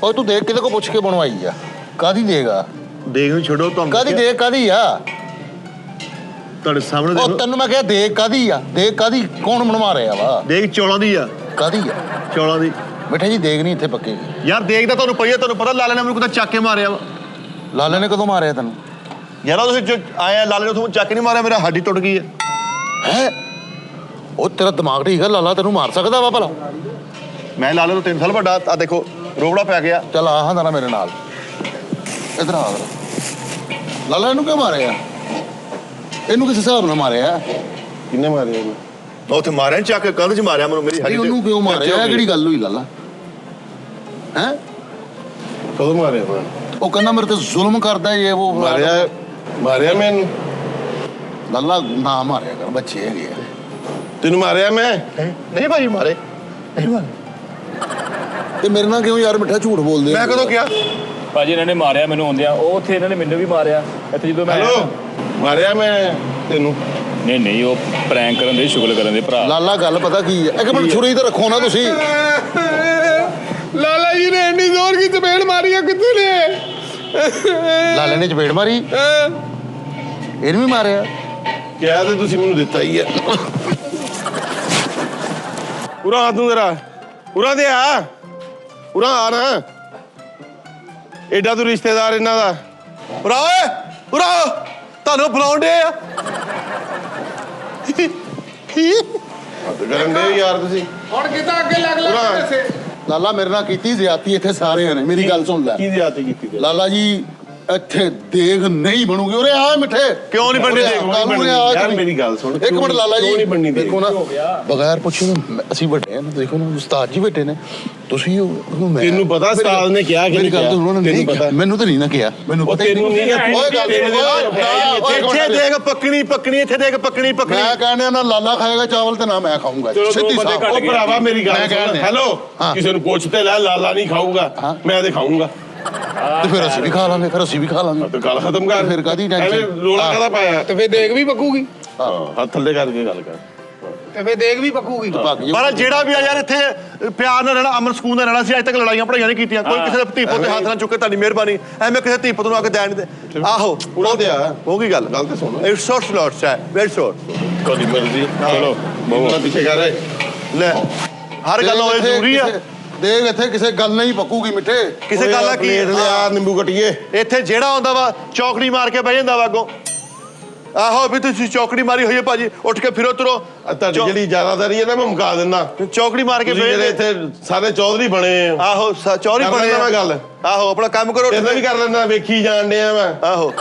Speaker 7: ਓਏ ਤੂੰ ਦੇਖ ਕਿਤੇ ਕੋ ਪੁੱਛ ਕੇ ਬਣਵਾਈ ਆ ਕਾਦੀ ਦੇਗਾ
Speaker 3: ਦੇਖ ਨੂੰ ਛੱਡੋ ਤੁਹਾਨੂੰ
Speaker 7: ਕਾਦੀ ਦੇ ਕਾਦੀ ਆ
Speaker 3: ਤੁਹਾਡੇ ਸਾਹਮਣੇ ਦੇਖ
Speaker 7: ਉਹ
Speaker 3: ਲਓ।
Speaker 7: ਤੈਨੂੰ ਮੈਂ ਕਿਹਾ ਦੇਖ ਕਾਦੀ ਆ ਦੇਖ ਕਾਦੀ ਕੌਣ ਬਣਵਾ ਰਿਹਾ ਵਾ
Speaker 3: ਦੇਖ ਚੌਲਾਂ ਦੀ ਆ
Speaker 7: ਕਾਦੀ ਆ
Speaker 3: ਚੌਲਾਂ ਦੀ
Speaker 7: ਮਿੱਠੇ ਜੀ ਦੇਖ ਨਹੀਂ ਇੱਥੇ ਪੱਕੇਗੀ
Speaker 3: ਯਾਰ ਦੇਖ ਤਾਂ ਤੁਹਾਨੂੰ ਪਈ ਆ ਤੁਹਾਨੂੰ ਪਤਾ ਲਾਲੇ ਨੇ ਮੈਨੂੰ ਕਿਤੇ ਚੱਕ ਕੇ ਮਾਰਿਆ ਵਾ
Speaker 7: ਲਾਲੇ ਨੇ ਕਦੋਂ ਮਾਰਿਆ ਤੈਨੂੰ
Speaker 3: ਯਾਰ ਉਹ ਤੁਸੀਂ ਜੋ ਆਏ ਆ ਲਾਲੇ ਨੇ ਤੁਹਾਨੂੰ ਚੱਕ ਨਹੀਂ ਮਾਰਿਆ ਮੇਰਾ ਹੱਡੀ ਟੁੱਟ ਗਈ ਹੈ
Speaker 7: ਹੈ ਉਹ ਤੇਰਾ ਦਿਮਾਗ ਠੀਕ ਹੈ ਲਾਲਾ ਤੈਨੂੰ ਮਾਰ ਸਕਦਾ ਵਾ ਭਲਾ
Speaker 3: ਮੈਂ ਲਾਲੇ ਤੋਂ 3 ਸਾਲ ਵੱਡਾ ਆ ਦੇਖੋ ਰੋਬੜਾ ਪੈ ਗਿਆ
Speaker 7: ਚੱਲ ਆ ਹਾਂ ਮੇਰੇ ਨਾਲ ਇਧਰ ਆ ਲਾਲਾ ਇਹਨੂੰ ਕਿਉਂ ਮਾਰਿਆ ਇਹਨੂੰ ਕਿਸ ਹਿਸਾਬ ਨਾਲ ਮਾਰਿਆ
Speaker 3: ਕਿੰਨੇ ਮਾਰਿਆ ਮੈਂ ਉੱਥੇ ਮਾਰਿਆ ਨੀ ਚੱਕ ਕੇ ਕੰਧ 'ਚ ਮਾਰਿਆ ਮੈਨੂੰ ਮੇਰੀ
Speaker 7: ਨਹੀਂ ਉਹਨੂੰ ਕਿਉਂ ਮਾਰਿਆ ਇਹ ਕਿਹੜੀ ਗੱਲ ਹੋਈ ਲਾਲਾ ਹੈ
Speaker 6: ਕਦੋਂ ਮਾਰਿਆ
Speaker 7: ਉਹ ਕਹਿੰਦਾ ਮੇਰੇ ਤੇ ਜ਼ੁਲਮ ਕਰਦਾ ਇਹ ਉਹ
Speaker 6: ਮਾਰਿਆ ਮੈਨੂੰ
Speaker 7: ਲਾਲਾ ਨਾ ਮਾਰਿਆ ਕਰ ਬੱਚੇ ਹੈਗੇ ਆ
Speaker 6: ਤੈਨੂੰ ਮਾਰਿਆ ਮੈਂ
Speaker 3: ਨਹੀਂ ਭਾਜੀ ਮਾਰੇ ਨਹੀਂ ਮਾਰੇ
Speaker 7: ਤੇ ਮੇਰੇ ਨਾਲ ਕਿਉਂ ਯਾਰ ਮਿੱਠਾ ਝੂਠ ਬੋਲਦੇ
Speaker 3: ਮੈਂ ਕਦੋਂ ਕਿਹਾ
Speaker 4: ਭਾਜੀ ਇਹਨਾਂ ਨੇ ਮਾਰਿਆ ਮੈਨੂੰ ਆਉਂਦਿਆਂ ਉਹ ਉੱਥੇ ਇਹਨਾਂ ਨੇ ਮੈਨੂੰ ਵੀ ਮਾਰਿਆ ਇੱਥੇ ਜਦੋਂ ਮੈਂ
Speaker 6: ਹੈਲੋ ਮਾਰਿਆ ਮੈਂ ਤੈਨੂੰ
Speaker 4: ਨਹੀਂ ਉਹ ਪ੍ਰੈਂਕ ਕਰਨ ਦੇ ਸ਼ੁਗਲ ਕਰਨ ਦੇ ਭਰਾ
Speaker 7: ਲਾਲਾ ਗੱਲ ਪਤਾ ਕੀ ਹੈ ਇੱਕ ਮਿੰਟ ਛੁਰੀ ਤੇ ਰੱਖੋ ਨਾ ਤੁਸੀਂ
Speaker 2: ਲਾਲਾ ਜੀ ਨੇ ਇੰਨੀ ਜ਼ੋਰ ਕੀ ਚਪੇੜ ਮਾਰੀ ਆ ਕਿੱਥੇ ਨੇ
Speaker 7: ਲਾਲੇ ਨੇ ਚਪੇੜ ਮਾਰੀ ਇਹਨੂੰ ਵੀ ਮਾਰਿਆ
Speaker 6: ਕਿਹਾ ਤੇ ਤੁਸੀਂ ਮੈਨੂੰ ਦਿੱਤਾ ਹੀ ਹੈ ਉਰਾ ਤੂੰ ਜਰਾ ਉਰਾ ਦੇ ਆ ਉਰਾ ਆ ਨਾ ਐਡਾ ਤੂੰ ਰਿਸ਼ਤੇਦਾਰ ਇਹਨਾਂ ਦਾ
Speaker 3: ਉਰਾ ਓਏ ਉਰਾ ਤੁਹਾਨੂੰ ਬੁਲਾਉਂਦੇ ਆ
Speaker 6: ਹੱਦ ਕਰਨ ਦੇ ਯਾਰ ਤੁਸੀਂ
Speaker 2: ਹੁਣ ਕਿਤਾ ਅੱਗੇ ਲੱਗ
Speaker 6: ਉਰਾ।
Speaker 2: ਵੈਸੇ
Speaker 7: ਲਾਲਾ ਮੇਰੇ ਨਾਲ ਕੀਤੀ ਜ਼ਿਆਦਤੀ ਇੱਥੇ ਸਾਰਿਆਂ ਨੇ ਮੇਰੀ ਗੱਲ ਸੁਣ ਲੈ
Speaker 6: ਕੀ ਜ਼ਿਆਦਤੀ ਕੀਤੀ ਤੇ
Speaker 7: ਲਾਲਾ ਜੀ ਇੱਥੇ ਦੇਖ ਨਹੀਂ ਬਣੂਗੀ ਉਰੇ ਆ ਮਿੱਠੇ
Speaker 3: ਕਿਉਂ ਨਹੀਂ ਬਣਨੀ ਦੇਖ?
Speaker 7: ਕਾਲੂ ਨੇ ਆ
Speaker 6: ਯਾਰ ਮੇਰੀ ਗੱਲ ਸੁਣ
Speaker 7: ਇੱਕ ਮਿੰਟ ਲਾਲਾ ਜੀ
Speaker 6: ਕਿਉਂ ਨਹੀਂ ਬਣਨੀ ਦੇਖ?
Speaker 7: ਦੇਖੋ ਨਾ ਬਗੈਰ ਪੁੱਛੇ ਅਸੀਂ ਵੱਡੇ ਆ ਨਾ ਦੇਖੋ ਨਾ ਉਸਤਾਦ ਜੀ ਬੈਠੇ ਨੇ ਤੁਸੀਂ ਉਹਨੂੰ ਮੈਂ
Speaker 6: ਤੈਨੂੰ ਪਤਾ ਉਸਤਾਦ ਨੇ ਕਿਹਾ ਕਿ
Speaker 7: ਮੇਰੀ
Speaker 6: ਨਹੀਂ
Speaker 7: ਗੱਲ ਤਾਂ ਉਹਨਾਂ ਨੇ
Speaker 6: ਤੈਨੂੰ
Speaker 7: ਨਹੀਂ ਕਿਹਾ
Speaker 6: ਪਤਾ।
Speaker 7: ਮੈਨੂੰ ਤਾਂ ਨਹੀਂ ਨਾ ਕਿਹਾ ਮੈਨੂੰ ਪਤਾ ਹੀ
Speaker 6: ਤੈਨੂੰ ਨਹੀਂ ਕਿਹਾ।
Speaker 7: ਓਏ ਗੱਲ
Speaker 3: ਇੱਥੇ ਦੇਖ ਪੱਕਣੀ ਪੱਕਣੀ ਇੱਥੇ ਦੇਖ ਪੱਕਣੀ ਪੱਕਣੀ
Speaker 7: ਮੈਂ ਕਹਿੰਦਾ ਨਾ ਲਾਲਾ ਖਾਏਗਾ ਚਾਵਲ ਤੇ ਨਾ ਮੈਂ ਖਾਊਂਗਾ ਸਿੱਧੀ ਸਾਫ
Speaker 6: ਉਹ ਭਰਾਵਾ ਮੇਰੀ ਗੱਲ
Speaker 7: ਮੈਂ
Speaker 6: ਸੁਣ
Speaker 7: ਕਹਿਣ
Speaker 6: ਹੈਲੋ
Speaker 7: ਹਾਂ।
Speaker 6: ਕਿਸੇ ਨੂੰ ਪੁੱਛ ਤੇ ਲੈ ਲਾਲਾ ਨਹੀਂ ਖਾਊਗਾ
Speaker 7: ਹਾਂ।
Speaker 6: ਮੈਂ ਤੇ ਖਾਊਂਗਾ
Speaker 7: ਤੇ ਫਿਰ ਅਸੀਂ ਵੀ ਖਾ ਲਾਂਗੇ ਫਿਰ ਅਸੀਂ ਵੀ ਖਾ ਲਾਂਗੇ
Speaker 6: ਤੇ ਗੱਲ ਖਤਮ ਕਰ
Speaker 7: ਫਿਰ ਕਾਹਦੀ tension?
Speaker 6: ਐਵੇਂ ਰੋਲਾ ਕਾਹਦਾ ਪਾਇਆ
Speaker 2: ਤੇ ਫੇਰ ਦੇਖ ਵੀ ਪੱਕੂਗੀ
Speaker 6: ਹਾਂ ਹੱਥ ਥੱਲੇ ਕਰਕੇ ਗੱਲ ਕਰ
Speaker 2: ਤੇ ਫੇਰ ਦੇਖ ਵੀ ਪੱਕੂਗੀ
Speaker 7: ਭਾਗ ਜੀ
Speaker 3: ਪਰ ਜਿਹੜਾ ਵੀ ਆ ਯਾਰ ਇੱਥੇ ਪਿਆਰ ਨਾਲ ਰਹਿਣਾ ਅਮਨ ਸਕੂਨ ਨਾਲ ਰਹਿਣਾ ਸੀ ਅੱਜ ਤੱਕ ਲੜਾਈਆਂ ਪੜਾਈਆਂ ਨਹੀਂ ਕੀਤੀਆਂ ਕੋਈ ਕਿਸੇ ਦੇ ਧੀ ਪੁੱਤ ਤੇ ਹੱਥ ਨਾ ਚੁੱਕੇ ਤੁਹਾਡੀ ਮਿਹਰਬਾਨੀ ਐਵੇਂ ਕਿਸੇ ਧੀ ਪੁੱਤ ਨੂੰ ਆ ਕੇ ਦੇਣ ਦੇ ਆਹੋ
Speaker 6: ਉਹਨਾਂ ਦੇ ਆ
Speaker 3: ਹੋ ਗਈ ਗੱਲ
Speaker 6: ਗੱਲ ਤੇ ਸੁਣ
Speaker 3: ਇਟਸ ਸ਼ੋਰਟ ਸਲੋਟਸ ਹੈ ਵੈਰੀ ਸ਼ੋਰਟ
Speaker 6: ਤੁਹਾਡੀ ਮਰਜ਼ੀ ਚਲੋ ਬਹੁਤ ਪਿੱਛੇ ਕਰ ਰਹੇ
Speaker 3: ਲੈ ਹਰ ਗੱਲ ਹੋਏ ਜ਼ਰੂਰੀ ਆ
Speaker 7: ਦੇਖ ਇੱਥੇ ਕਿਸੇ ਗੱਲ ਨਹੀਂ ਪੱਕੂਗੀ ਮਿੱਠੇ
Speaker 3: ਕਿਸੇ ਗੱਲ ਆ ਕੀ
Speaker 6: ਪਲੇਟ ਲਿਆ ਨਿੰਬੂ ਕੱਟੀਏ
Speaker 3: ਇੱਥੇ ਜਿਹੜਾ ਆਉਂਦਾ ਵਾ ਚੌਕੜੀ ਮਾਰ ਕੇ ਬਹਿ ਜਾਂਦਾ ਵਾ ਅੱਗੋਂ ਆਹੋ ਵੀ ਤੁਸੀਂ ਚੌਕੜੀ ਮਾਰੀ ਹੋਈ ਹੈ ਭਾਜੀ ਉੱਠ ਕੇ ਫਿਰੋ ਤੁਰੋ
Speaker 6: ਤੁਹਾਡੀ ਜਿਹੜੀ ਜ਼ਿਆਦਾਤਰੀ ਹੈ ਨਾ ਮੈਂ ਮੁਕਾ ਦਿੰਦਾ
Speaker 3: ਚੌਕੜੀ ਮਾਰ ਕੇ
Speaker 6: ਤੁਸੀਂ ਜਿਹੜੇ
Speaker 3: ਬਹਿ
Speaker 6: ਇੱਥੇ ਸਾਰੇ ਚੌਧਰੀ ਬਣੇ ਆ
Speaker 3: ਆਹੋ ਚੌਰੀ
Speaker 6: ਕਰ
Speaker 3: ਬਣੇ
Speaker 6: ਲੈਂਦਾ ਮੈਂ
Speaker 3: ਆ।
Speaker 6: ਗੱਲ।
Speaker 3: ਆਹੋ ਆਪਣਾ ਕੰਮ ਕਰੋ
Speaker 6: ਇਹਦਾ ਵੀ ਕਰ ਲੈਂਦਾ ਵੇਖੀ ਜਾਣ ਡਿਆ ਮੈਂ
Speaker 3: ਆਹੋ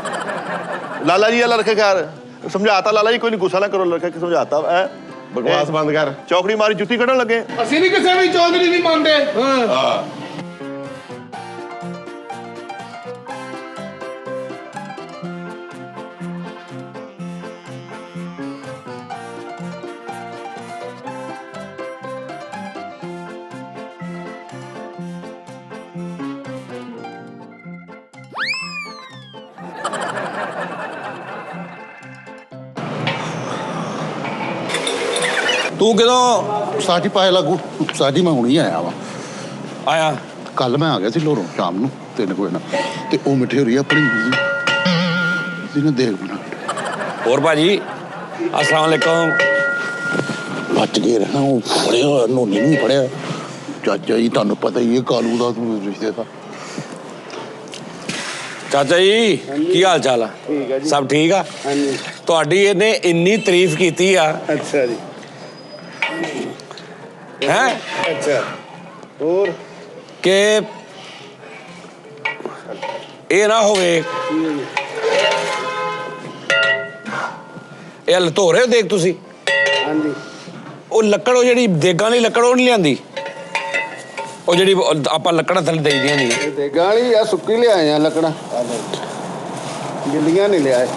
Speaker 3: ਲਾਲਾ ਜੀ ਅੱਲਾ ਰੱਖੇ ਘਰ ਸਮਝਾਤਾ ਲਾਲਾ ਜੀ ਕੋਈ ਨਹੀਂ ਗੁੱਸਾ ਨਾ ਕਰੋ ਲੜਕੇ ਕਿ ਸਮਝਾਤਾ ਹੈ
Speaker 6: ਬਕਵਾਸ ਬੰਦ ਕਰ
Speaker 3: ਚੌਕੜੀ ਮਾਰੀ ਜੁੱਤੀ ਕੱਢਣ ਲੱਗੇ
Speaker 2: ਅਸੀਂ ਨਹੀਂ ਕਿਸੇ ਵੀ ਚੌਧਰੀ ਦੀ ਮੰਨਦੇ
Speaker 6: ਹਾਂ
Speaker 8: ਤੂੰ ਕਿਦੋਂ
Speaker 7: ਸਾਜੀ ਪਾਏ ਲੱਗੂ ਸਾਜੀ ਮੈਂ ਹੁਣੀ ਆਇਆ ਵਾ
Speaker 8: ਆਇਆ
Speaker 7: ਕੱਲ ਮੈਂ ਆ ਗਿਆ ਸੀ ਲੋਰੋਂ ਸ਼ਾਮ ਨੂੰ 3 ਵਜੇ ਨਾਲ ਤੇ ਉਹ ਮਿੱਠੇ ਹੋ ਰਹੀ ਆਪਣੀ ਜਿਹਨੇ ਦੇਖ ਬਣਾ
Speaker 8: ਹੋਰ ਭਾਜੀ ਅਸਲਾਮ ਅਲੈਕੁਮ
Speaker 7: ਬਚ ਗਏ ਰਹਿਣਾ ਉਹ ਫੜਿਆ ਹੋਇਆ ਨੋਨੀ ਨੂੰ ਵੀ ਫੜਿਆ ਚਾਚਾ ਜੀ ਤੁਹਾਨੂੰ ਪਤਾ ਹੀ ਹੈ ਕਾਲੂ ਦਾ ਤੂੰ ਰਿਸ਼ਤੇ ਦਾ
Speaker 8: ਚਾਚਾ ਜੀ ਕੀ ਹਾਲ ਚਾਲ ਆ
Speaker 6: ਠੀਕ ਹੈ ਜੀ
Speaker 8: ਸਭ ਠੀਕ ਆ
Speaker 6: ਹਾਂਜੀ
Speaker 8: ਤੁਹਾਡੀ ਇਹਨੇ ਇੰਨੀ ਤਾਰੀਫ ਕੀਤੀ ਆ
Speaker 6: ਅੱਛਾ ਜੀ
Speaker 8: ਹੈ
Speaker 6: ਅੱਛਾ ਹੋਰ
Speaker 8: ਕਿ ਇਹ ਨਾ ਹੋਵੇ ਇਹ ਲਤੋਰੇ ਦੇਖ ਤੁਸੀਂ
Speaker 6: ਹਾਂਜੀ
Speaker 8: ਉਹ ਲੱਕੜ ਉਹ ਜਿਹੜੀ ਦੇਗਾਂ ਦੀ ਲੱਕੜ ਉਹ ਨਹੀਂ ਲਿਆਂਦੀ ਉਹ ਜਿਹੜੀ ਆਪਾਂ ਲੱਕੜਾਂ ਥੱਲੇ ਦੇਈਆਂ ਨਹੀਂ
Speaker 7: ਇਹ ਦੇਗਾਂ ਵਾਲੀ ਆ, ਸੁੱਕੀ ਲਿਆਏ ਆ ਲੱਕੜਾਂ, ਗਿੱਲੀਆਂ ਨਹੀਂ ਲਿਆਏ।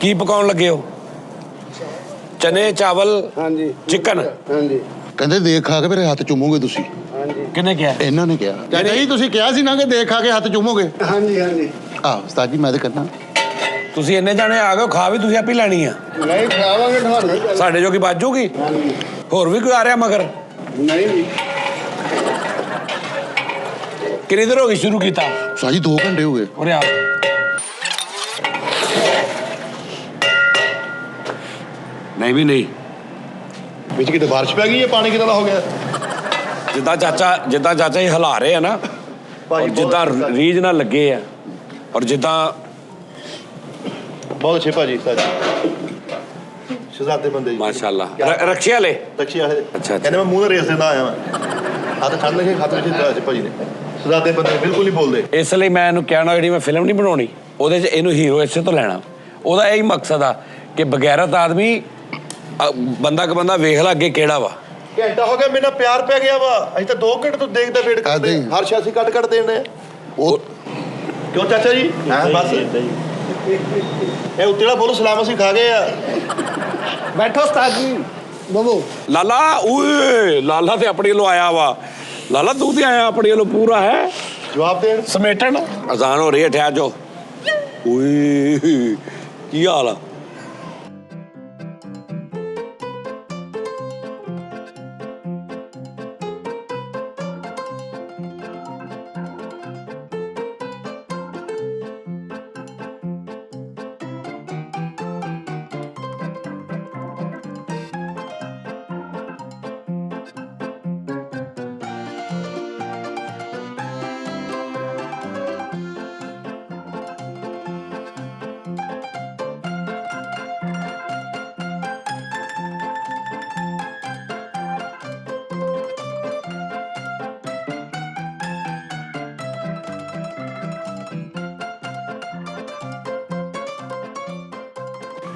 Speaker 8: ਕੀ ਪਕਾਉਣ ਲੱਗੇ ਹੋ? ਚਨੇ ਚਾਵਲ
Speaker 7: ਹਾਂਜੀ
Speaker 8: ਚਿਕਨ।
Speaker 7: ਹਾਂਜੀ ਕਹਿੰਦੇ ਦੇਖ ਖਾ ਕੇ ਮੇਰੇ ਹੱਥ ਚੁੰਮੋਗੇ ਤੁਸੀਂ। ਹਾਂਜੀ
Speaker 8: ਕਿਹਨੇ ਕਿਹਾ?
Speaker 7: ਇਹਨਾਂ ਨੇ ਕਿਹਾ। ਚਾਚਾ ਜੀ ਤੁਸੀਂ ਕਿਹਾ ਸੀ ਨਾ ਕਿ ਦੇਖ ਖਾ ਕੇ ਹੱਥ ਚੁੰਮੋਗੇ। ਹਾਂਜੀ ਹਾਂਜੀ ਆਹ ਉਸਤਾਦ ਜੀ ਮੈਂ ਤੇ ਕਰਨਾ।
Speaker 8: ਤੁਸੀਂ ਇੰਨੇ ਜਾਣੇ ਆ ਗਏ, ਖਾ ਵੀ ਤੁਸੀਂ ਆਪੇ ਲੈਣੀ ਆ।
Speaker 7: ਨਹੀਂ ਖਾਵਾਂਗੇ ਤੁਹਾਨੂੰ।
Speaker 8: ਸਾਡੇ ਜੋਗੀ ਬਚ ਜੂਗੀ। ਹੋਰ ਵੀ ਕੋਈ ਆ ਰਿਹਾ ਮਗਰ?
Speaker 7: ਨਹੀਂ ਜੀ
Speaker 8: ਕਿੰਨੀ ਦੇਰ ਹੋ ਗਈ ਸ਼ੁਰੂ ਕੀਤਾ?
Speaker 7: ਉਸਤਾਦ ਜੀ 2 ਘੰਟੇ ਹੋ ਗਏ।
Speaker 8: ਉਰੇ ਆ। ਨਹੀਂ ਵੀ ਨਹੀਂ,
Speaker 3: ਵਿੱਚ ਕਿਤੇ ਬਾਰਿਸ਼ ਪੈ ਗਈ ਹੈ, ਪਾਣੀ ਕਿਦਾਂ ਦਾ ਹੋ ਗਿਆ?
Speaker 8: ਜਿੱਦਾਂ ਚਾਚਾ ਜੀ ਹਿਲਾ ਰਹੇ ਆ ਨਾ, ਔਰ ਜਿੱਦਾਂ ਰੀਝ ਨਾਲ ਲੱਗੇ ਆ, ਔਰ ਜਿੱਦਾਂ
Speaker 3: ਬਹੁਤ ਅੱਛੇ ਭਾਜੀ ਸ਼ਹਜ਼ਾਦੇ ਬੰਦੇ ਜੀ,
Speaker 8: ਮਾਸ਼ਾਅੱਲਾ। ਰਕਸ਼ੇ ਵਾਲੇ?
Speaker 3: ਤਕਸ਼ੀ ਵਾਲੇ।
Speaker 8: ਅੱਛਾ।
Speaker 3: ਕਹਿੰਦੇ ਮੈਂ ਮੂੰਹ ਨਾਲ ਰੇਸ ਦਿੰਦਾ ਆਇਆ ਮੈਂ, ਹੱਥ ਠੰਡ ਲੱਗੇ, ਹੱਥ ਵਿੱਚ ਦਿੱਤਾ ਭਾਜੀ ਨੇ। ਸ਼ਹਜ਼ਾਦੇ ਬੰਦੇ ਬਿਲਕੁਲ ਨਹੀਂ ਬੋਲਦੇ।
Speaker 8: ਇਸ ਲਈ ਮੈਂ ਇਹਨੂੰ ਕਹਿਣਾ, ਜਿਹੜੀ ਮੈਂ ਫਿਲਮ ਨਹੀਂ ਬਣਾਉਣੀ ਉਹਦੇ 'ਚ ਇਹਨੂੰ ਹੀਰੋ ਇਸੇ ਤੋਂ ਲੈਣਾ। ਉਹਦਾ ਇਹੀ ਮਕਸਦ ਆ ਕਿ ਬਗੈਰਤ ਆਦਮੀ ਬੰਦਾ ਵੇਖ ਲਾ ਅੱਗੇ ਕਿਹੜਾ ਵਾ।
Speaker 3: ਘੰਟਾ ਹੋ ਗਿਆ, ਮੇਰੇ ਨਾਲ ਪਿਆਰ ਪੈ ਗਿਆ ਵਾ। ਅਸੀਂ ਤਾਂ 2 ਘੰਟੇ ਤੋਂ ਦੇਖਦੇ ਵੇਟ ਕਰਦੇ, ਹਰ ਸ਼ੈ ਅਸੀਂ ਕੱਟ ਦੇਣੇ।
Speaker 7: ਉਹ
Speaker 3: ਕਿਉਂ ਚਾਚਾ ਜੀ? ਬਸ ਇਹ ਉੱਤੇ ਵਾਲਾ ਬੋਲੋ ਸਲਾਮ ਅਸੀਂ ਖਾ ਗਏ ਆ।
Speaker 5: ਬੈਠੋ ਉਸਤਾਦ ਜੀ, ਬਵੋ।
Speaker 8: ਲਾਲਾ ਓਏ, ਲਾਲਾ ਤੇ ਆਪਣੀ ਵੱਲੋਂ ਆਇਆ ਵਾ। ਲਾਲਾ ਤੂੰ ਤੇ ਆਇਆ ਆਪਣੀ ਵੱਲੋਂ ਪੂਰਾ ਹੈ
Speaker 3: ਜਵਾਬ ਦੇਣ।
Speaker 8: ਸਮੇਟਣ। ਅਜ਼ਾਨ ਹੋ ਰਹੀ ਹੈ, ਠਹਿਰ ਜਾਓ। ਓਏ ਕੀ ਹਾਲ ਆ?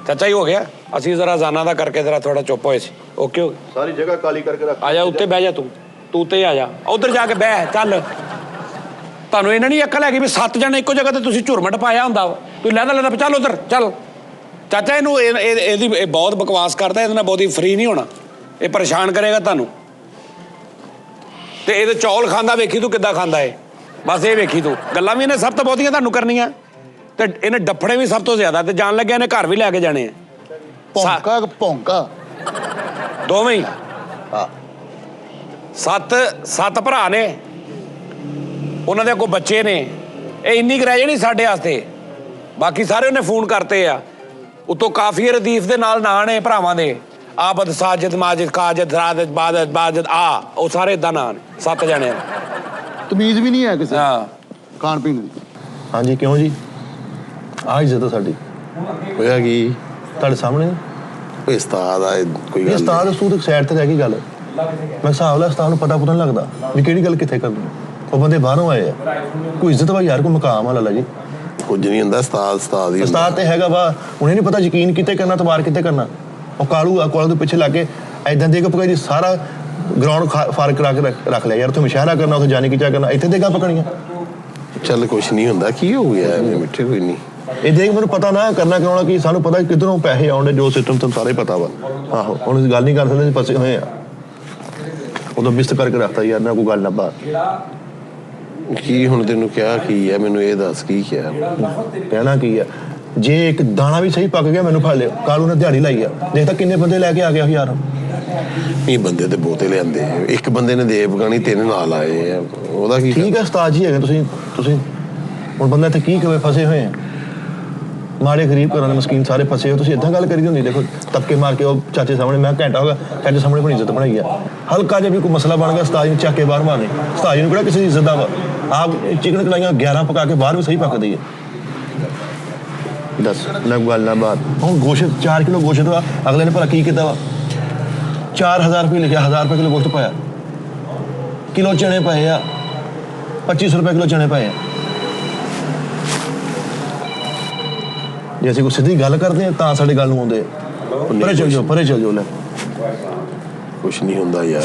Speaker 8: ਚਾਚਾ ਹੀ ਹੋ ਗਿਆ। ਅਸੀਂ ਜ਼ਰਾ ਜ਼ਾਨਾ ਦਾ ਕਰਕੇ ਜ਼ਰਾ ਥੋੜਾ ਚੁੱਪ ਹੋਏ ਸੀ। ਓਕੇ ਹੋ ਗਿਆ।
Speaker 3: ਸਾਰੀ ਜਗ੍ਹਾ ਕਾਲੀ ਕਰਕੇ ਰੱਖ।
Speaker 8: ਆ ਜਾ ਉੱਤੇ ਬਹਿ ਜਾ, ਤੂੰ ਤੇ ਆ ਜਾ, ਉਧਰ ਜਾ ਕੇ ਬਹਿ। ਚੱਲ, ਤੁਹਾਨੂੰ ਇਹਨਾਂ ਨਹੀਂ ਅਕਲ ਹੈਗੀ ਵੀ 7 ਜਣੇ ਇੱਕੋ ਜਗ੍ਹਾ ਤੇ ਤੁਸੀਂ ਝੁਰਮਟ ਪਾਇਆ ਹੁੰਦਾ ਵਾ। ਤੂੰ ਲੈਦਾ ਚੱਲ ਉਧਰ ਚੱਲ। ਚਾਚਾ ਇਹਨੂੰ ਇਹਦੀ ਇਹ ਬਹੁਤ ਬਕਵਾਸ ਕਰਦਾ, ਇਹਦੇ ਨਾਲ ਬਹੁਤੀ ਫਰੀ ਨਹੀਂ ਹੋਣਾ, ਇਹ ਪਰੇਸ਼ਾਨ ਕਰੇਗਾ ਤੁਹਾਨੂੰ। ਤੇ ਇਹਦੇ ਚੌਲ ਖਾਂਦਾ ਵੇਖੀ ਤੂੰ ਕਿੱਦਾਂ ਖਾਂਦਾ ਏ, ਬਸ ਇਹ ਵੇਖੀ ਤੂੰ। ਗੱਲਾਂ ਵੀ ਇਹਨੇ ਸਭ ਤੋਂ ਬਹੁਤੀਆਂ ਤੁਹਾਨੂੰ ਕਰਨੀਆਂ, ਤੇ ਇਹਨੇ ਡੱਫੜੇ ਵੀ ਸਭ ਤੋਂ ਜ਼ਿਆਦਾ, ਤੇ ਜਾਣ ਲੱਗਿਆ ਇਹਨੇ ਘਰ ਵੀ ਲੈ ਕੇ ਜਾਣੇ ਆ।
Speaker 7: ਭੌਂਕਾ
Speaker 8: ਦੋਵੇਂ ਹੀ। ਸੱਤ ਭਰਾ ਨੇ, ਉਹਨਾਂ ਦੇ ਕੋਈ ਬੱਚੇ ਨੇ। ਇਹ ਇੰਨੀ ਕੁ ਰਹਿ ਜਾਣੀ ਸਾਡੇ ਵਾਸਤੇ, ਬਾਕੀ ਸਾਰੇ ਉਹਨੇ ਫੋਨ ਕਰਤੇ ਆ। ਉਤੋਂ ਕਾਫੀ ਰਦੀਫ ਦੇ ਨਾਲ ਨਾਂ ਨੇ ਭਰਾਵਾਂ ਦੇ, ਆਬਦ ਸਾਜਿਦ ਮਾਜਿਦ ਕਾਜਿਦ ਰਾਜਿਦ ਬਾਜਿਦ ਆ, ਉਹ ਸਾਰੇ ਇਦਾਂ ਨਾਂ ਨੇ। 7 ਜਣੇ।
Speaker 7: ਤਮੀਜ਼ ਵੀ ਨਹੀਂ ਹੈ ਕਿਸੇ
Speaker 8: ਹਾਂ
Speaker 7: ਖਾਣ ਪੀਣ ਦੀ।
Speaker 3: ਹਾਂਜੀ ਕਿਉਂ ਜੀ? ਆਹ ਇੱਜ਼ਤ ਸਾਡੀ
Speaker 6: ਹੋਇਆ ਕੀ
Speaker 3: ਤੁਹਾਡੇ ਸਾਹਮਣੇ।
Speaker 6: ਕੋਈ ਉਸਤਾਦ ਆ, ਕੋਈ
Speaker 3: ਇਹ
Speaker 6: ਗੱਲ
Speaker 3: ਉਸਤਾਦ ਸੂਦ ਇੱਕ ਸਾਈਡ ਤੇ ਰਹਿ ਗਈ ਗੱਲ। ਮੈਂ ਹਿਸਾਬ ਲਾ ਉਸਤਾਦ ਨੂੰ ਪਤਾ ਨਹੀਂ ਲੱਗਦਾ ਵੀ ਕਿਹੜੀ ਗੱਲ ਕਿੱਥੇ ਕਰਨੀ। ਉਹ ਬੰਦੇ ਬਾਹਰੋਂ ਆਏ ਆ, ਕੋਈ ਇੱਜ਼ਤ ਵਾ ਯਾਰ, ਕੋਈ ਮਕਾਮ ਆ ਲਾਲਾ ਜੀ।
Speaker 6: ਕੁਝ ਨਹੀਂ ਹੁੰਦਾ, ਉਸਤਾਦ ਹੀ
Speaker 3: ਉਸਤਾਦ ਤੇ ਹੈਗਾ ਵਾ, ਉਹਨੇ ਨਹੀਂ ਪਤਾ ਯਕੀਨ ਕਿੱਥੇ ਕਰਨਾ, ਤਬਾਰ ਕਿੱਥੇ ਕਰਨਾ। ਉਹ ਕਾਲੂ ਆ, ਕਾਲੂ ਦੇ ਪਿੱਛੇ ਲੱਗ ਕੇ ਐਦਾਂ ਦੇਗਾ ਪਕਾਈ ਦੀ ਸਾਰਾ ਗਰਾਊਂਡ ਫਾਰਕ ਕਰਾ ਕੇ ਰੱਖ ਲਿਆ ਯਾਰ। ਉੱਥੇ ਮੁਸ਼ਾਹਰਾ ਕਰਨਾ, ਉੱਥੇ ਜਾਣੇ ਕੀ ਚਾ ਕਰਨਾ, ਇੱਥੇ ਦੇਗਾ ਪਕਣੀਆਂ।
Speaker 6: ਚੱਲ ਕੁਛ ਨਹੀਂ ਹੁੰਦਾ, ਕੀ ਹੋ ਗਿਆ ਮਿੱਠੇ? ਕੋਈ ਨਹੀਂ,
Speaker 3: ਇਹ ਦੇਖ ਮੈਨੂੰ ਪਤਾ ਨਾ ਕਰਨਾ ਕਰਾਉਣਾ ਕੀ, ਸਾਨੂੰ ਪਤਾ ਕਿੱਧਰੋਂ ਪੈਸੇ ਆਉਂਦੇ, ਜੋ ਸਿਸਟਮ ਤੁਹਾਨੂੰ ਸਾਰੇ ਪਤਾ ਵਾ। ਆਹੋ ਹੁਣ ਅਸੀਂ ਗੱਲ ਨਹੀਂ ਕਰ ਸਕਦੇ, ਫਸੇ ਹੋਏ ਆ। ਉਦੋਂ ਮਿਸਤ ਕਰਕੇ ਰੱਖਤਾ ਯਾਰ, ਨਾ ਕੋਈ ਗੱਲ ਨਾ ਬਾਤ।
Speaker 6: ਕੀ ਹੁਣ ਤੈਨੂੰ ਕਿਹਾ ਕੀ ਹੈ? ਮੈਨੂੰ ਇਹ ਦੱਸ ਕੀ ਕਿਹਾ?
Speaker 3: ਕਹਿਣਾ ਕੀ ਆ, ਜੇ ਇੱਕ ਦਾਣਾ ਵੀ ਸਹੀ ਪੱਕ ਗਿਆ ਮੈਨੂੰ ਫੜ ਲਿਓ। ਕਾਲੂ ਨੇ ਦਿਹਾੜੀ ਲਾਈ ਆ, ਦੇਖ ਤਾਂ ਕਿੰਨੇ ਬੰਦੇ ਲੈ ਕੇ ਆ ਗਿਆ ਯਾਰ।
Speaker 6: ਇਹ ਬੰਦੇ ਤੇ ਬਹੁਤੇ ਲਿਆਂਦੇ, ਇੱਕ ਬੰਦੇ ਨੇ ਦੇ ਪਕਾਣੀ, 3 ਨਾਲ ਆਏ ਆ, ਉਹਦਾ ਕੀ?
Speaker 3: ਠੀਕ ਹੈ ਉਸਤਾਦ ਜੀ ਹੈਗੇ ਤੁਸੀਂ ਹੁਣ ਬੰਦਾ ਇੱਥੇ ਕੀ ਕਰੇ, ਫਸੇ ਹੋਏ ਆ। ਮਾੜੇ ਗਰੀਬ ਘਰਾਂ ਦੇ ਮਸਕੀਨ ਸਾਰੇ ਫਸੇ ਹੋ, ਤੁਸੀਂ ਏਦਾਂ ਗੱਲ ਕਰੀ ਹੁੰਦੀ। ਦੇਖੋ ਤੱਕੇ ਮਾਰ ਕੇ ਉਹ ਚਾਚੇ ਸਾਹਮਣੇ, ਮੈਂ ਘੰਟਾ ਹੋ ਗਿਆ ਚਾਚੇ ਸਾਹਮਣੇ ਆਪਣੀ ਇੱਜ਼ਤ ਬਣਾਈ ਆ। ਹਲਕਾ ਜਿਹਾ ਵੀ ਕੋਈ ਮਸਲਾ ਬਣ ਗਿਆ, ਉਸਤਾਦ ਨੂੰ ਚੱਕ ਕੇ ਬਾਹਰ ਮਾਰਨੇ। ਉਸਤਾਦ ਨੂੰ ਕਿਹੜਾ ਕਿਸੇ ਦੀ ਇੱਜ਼ਤ ਦਾ ਵਾ। ਆਪ ਚਿਕਨ ਕਲਾਈਆਂ 11 ਪਕਾ ਕੇ ਬਾਹਰ ਵੀ ਸਹੀ ਪੱਕਦੀ ਹੈ। ਦੱਸ ਨਾ ਗੱਲ ਨਾ ਬਾਤ। ਹੁਣ ਗੋਸ਼ਤ 4 ਕਿਲੋ ਗੋਸ਼ਤ ਵਾ, ਅਗਲੇ ਨੇ ਭਲਾ ਕੀ ਕੀਤਾ ਵਾ? 4000 ਰੁਪਏ ਲਿਖਿਆ, 1000 ਰੁਪਏ ਕਿਲੋ ਗੋਸ਼ਤ ਪਾਇਆ। ਕਿਲੋ ਚਣੇ ਪਏ ਆ, 2500 ਰੁਪਏ ਕਿਲੋ ਚਣੇ ਪਏ ਆ। ਜੇ ਅਸੀਂ ਕੋਈ ਸਿੱਧੀ ਗੱਲ ਕਰਦੇ ਆ ਤਾਂ ਸਾਡੇ ਗੱਲ ਨੂੰ ਆਉਂਦੇ। ਪਰੇ ਚੱਲ ਜਾਓ ਲੈ।
Speaker 6: ਕੁਛ ਨਹੀਂ ਹੁੰਦਾ ਯਾਰ।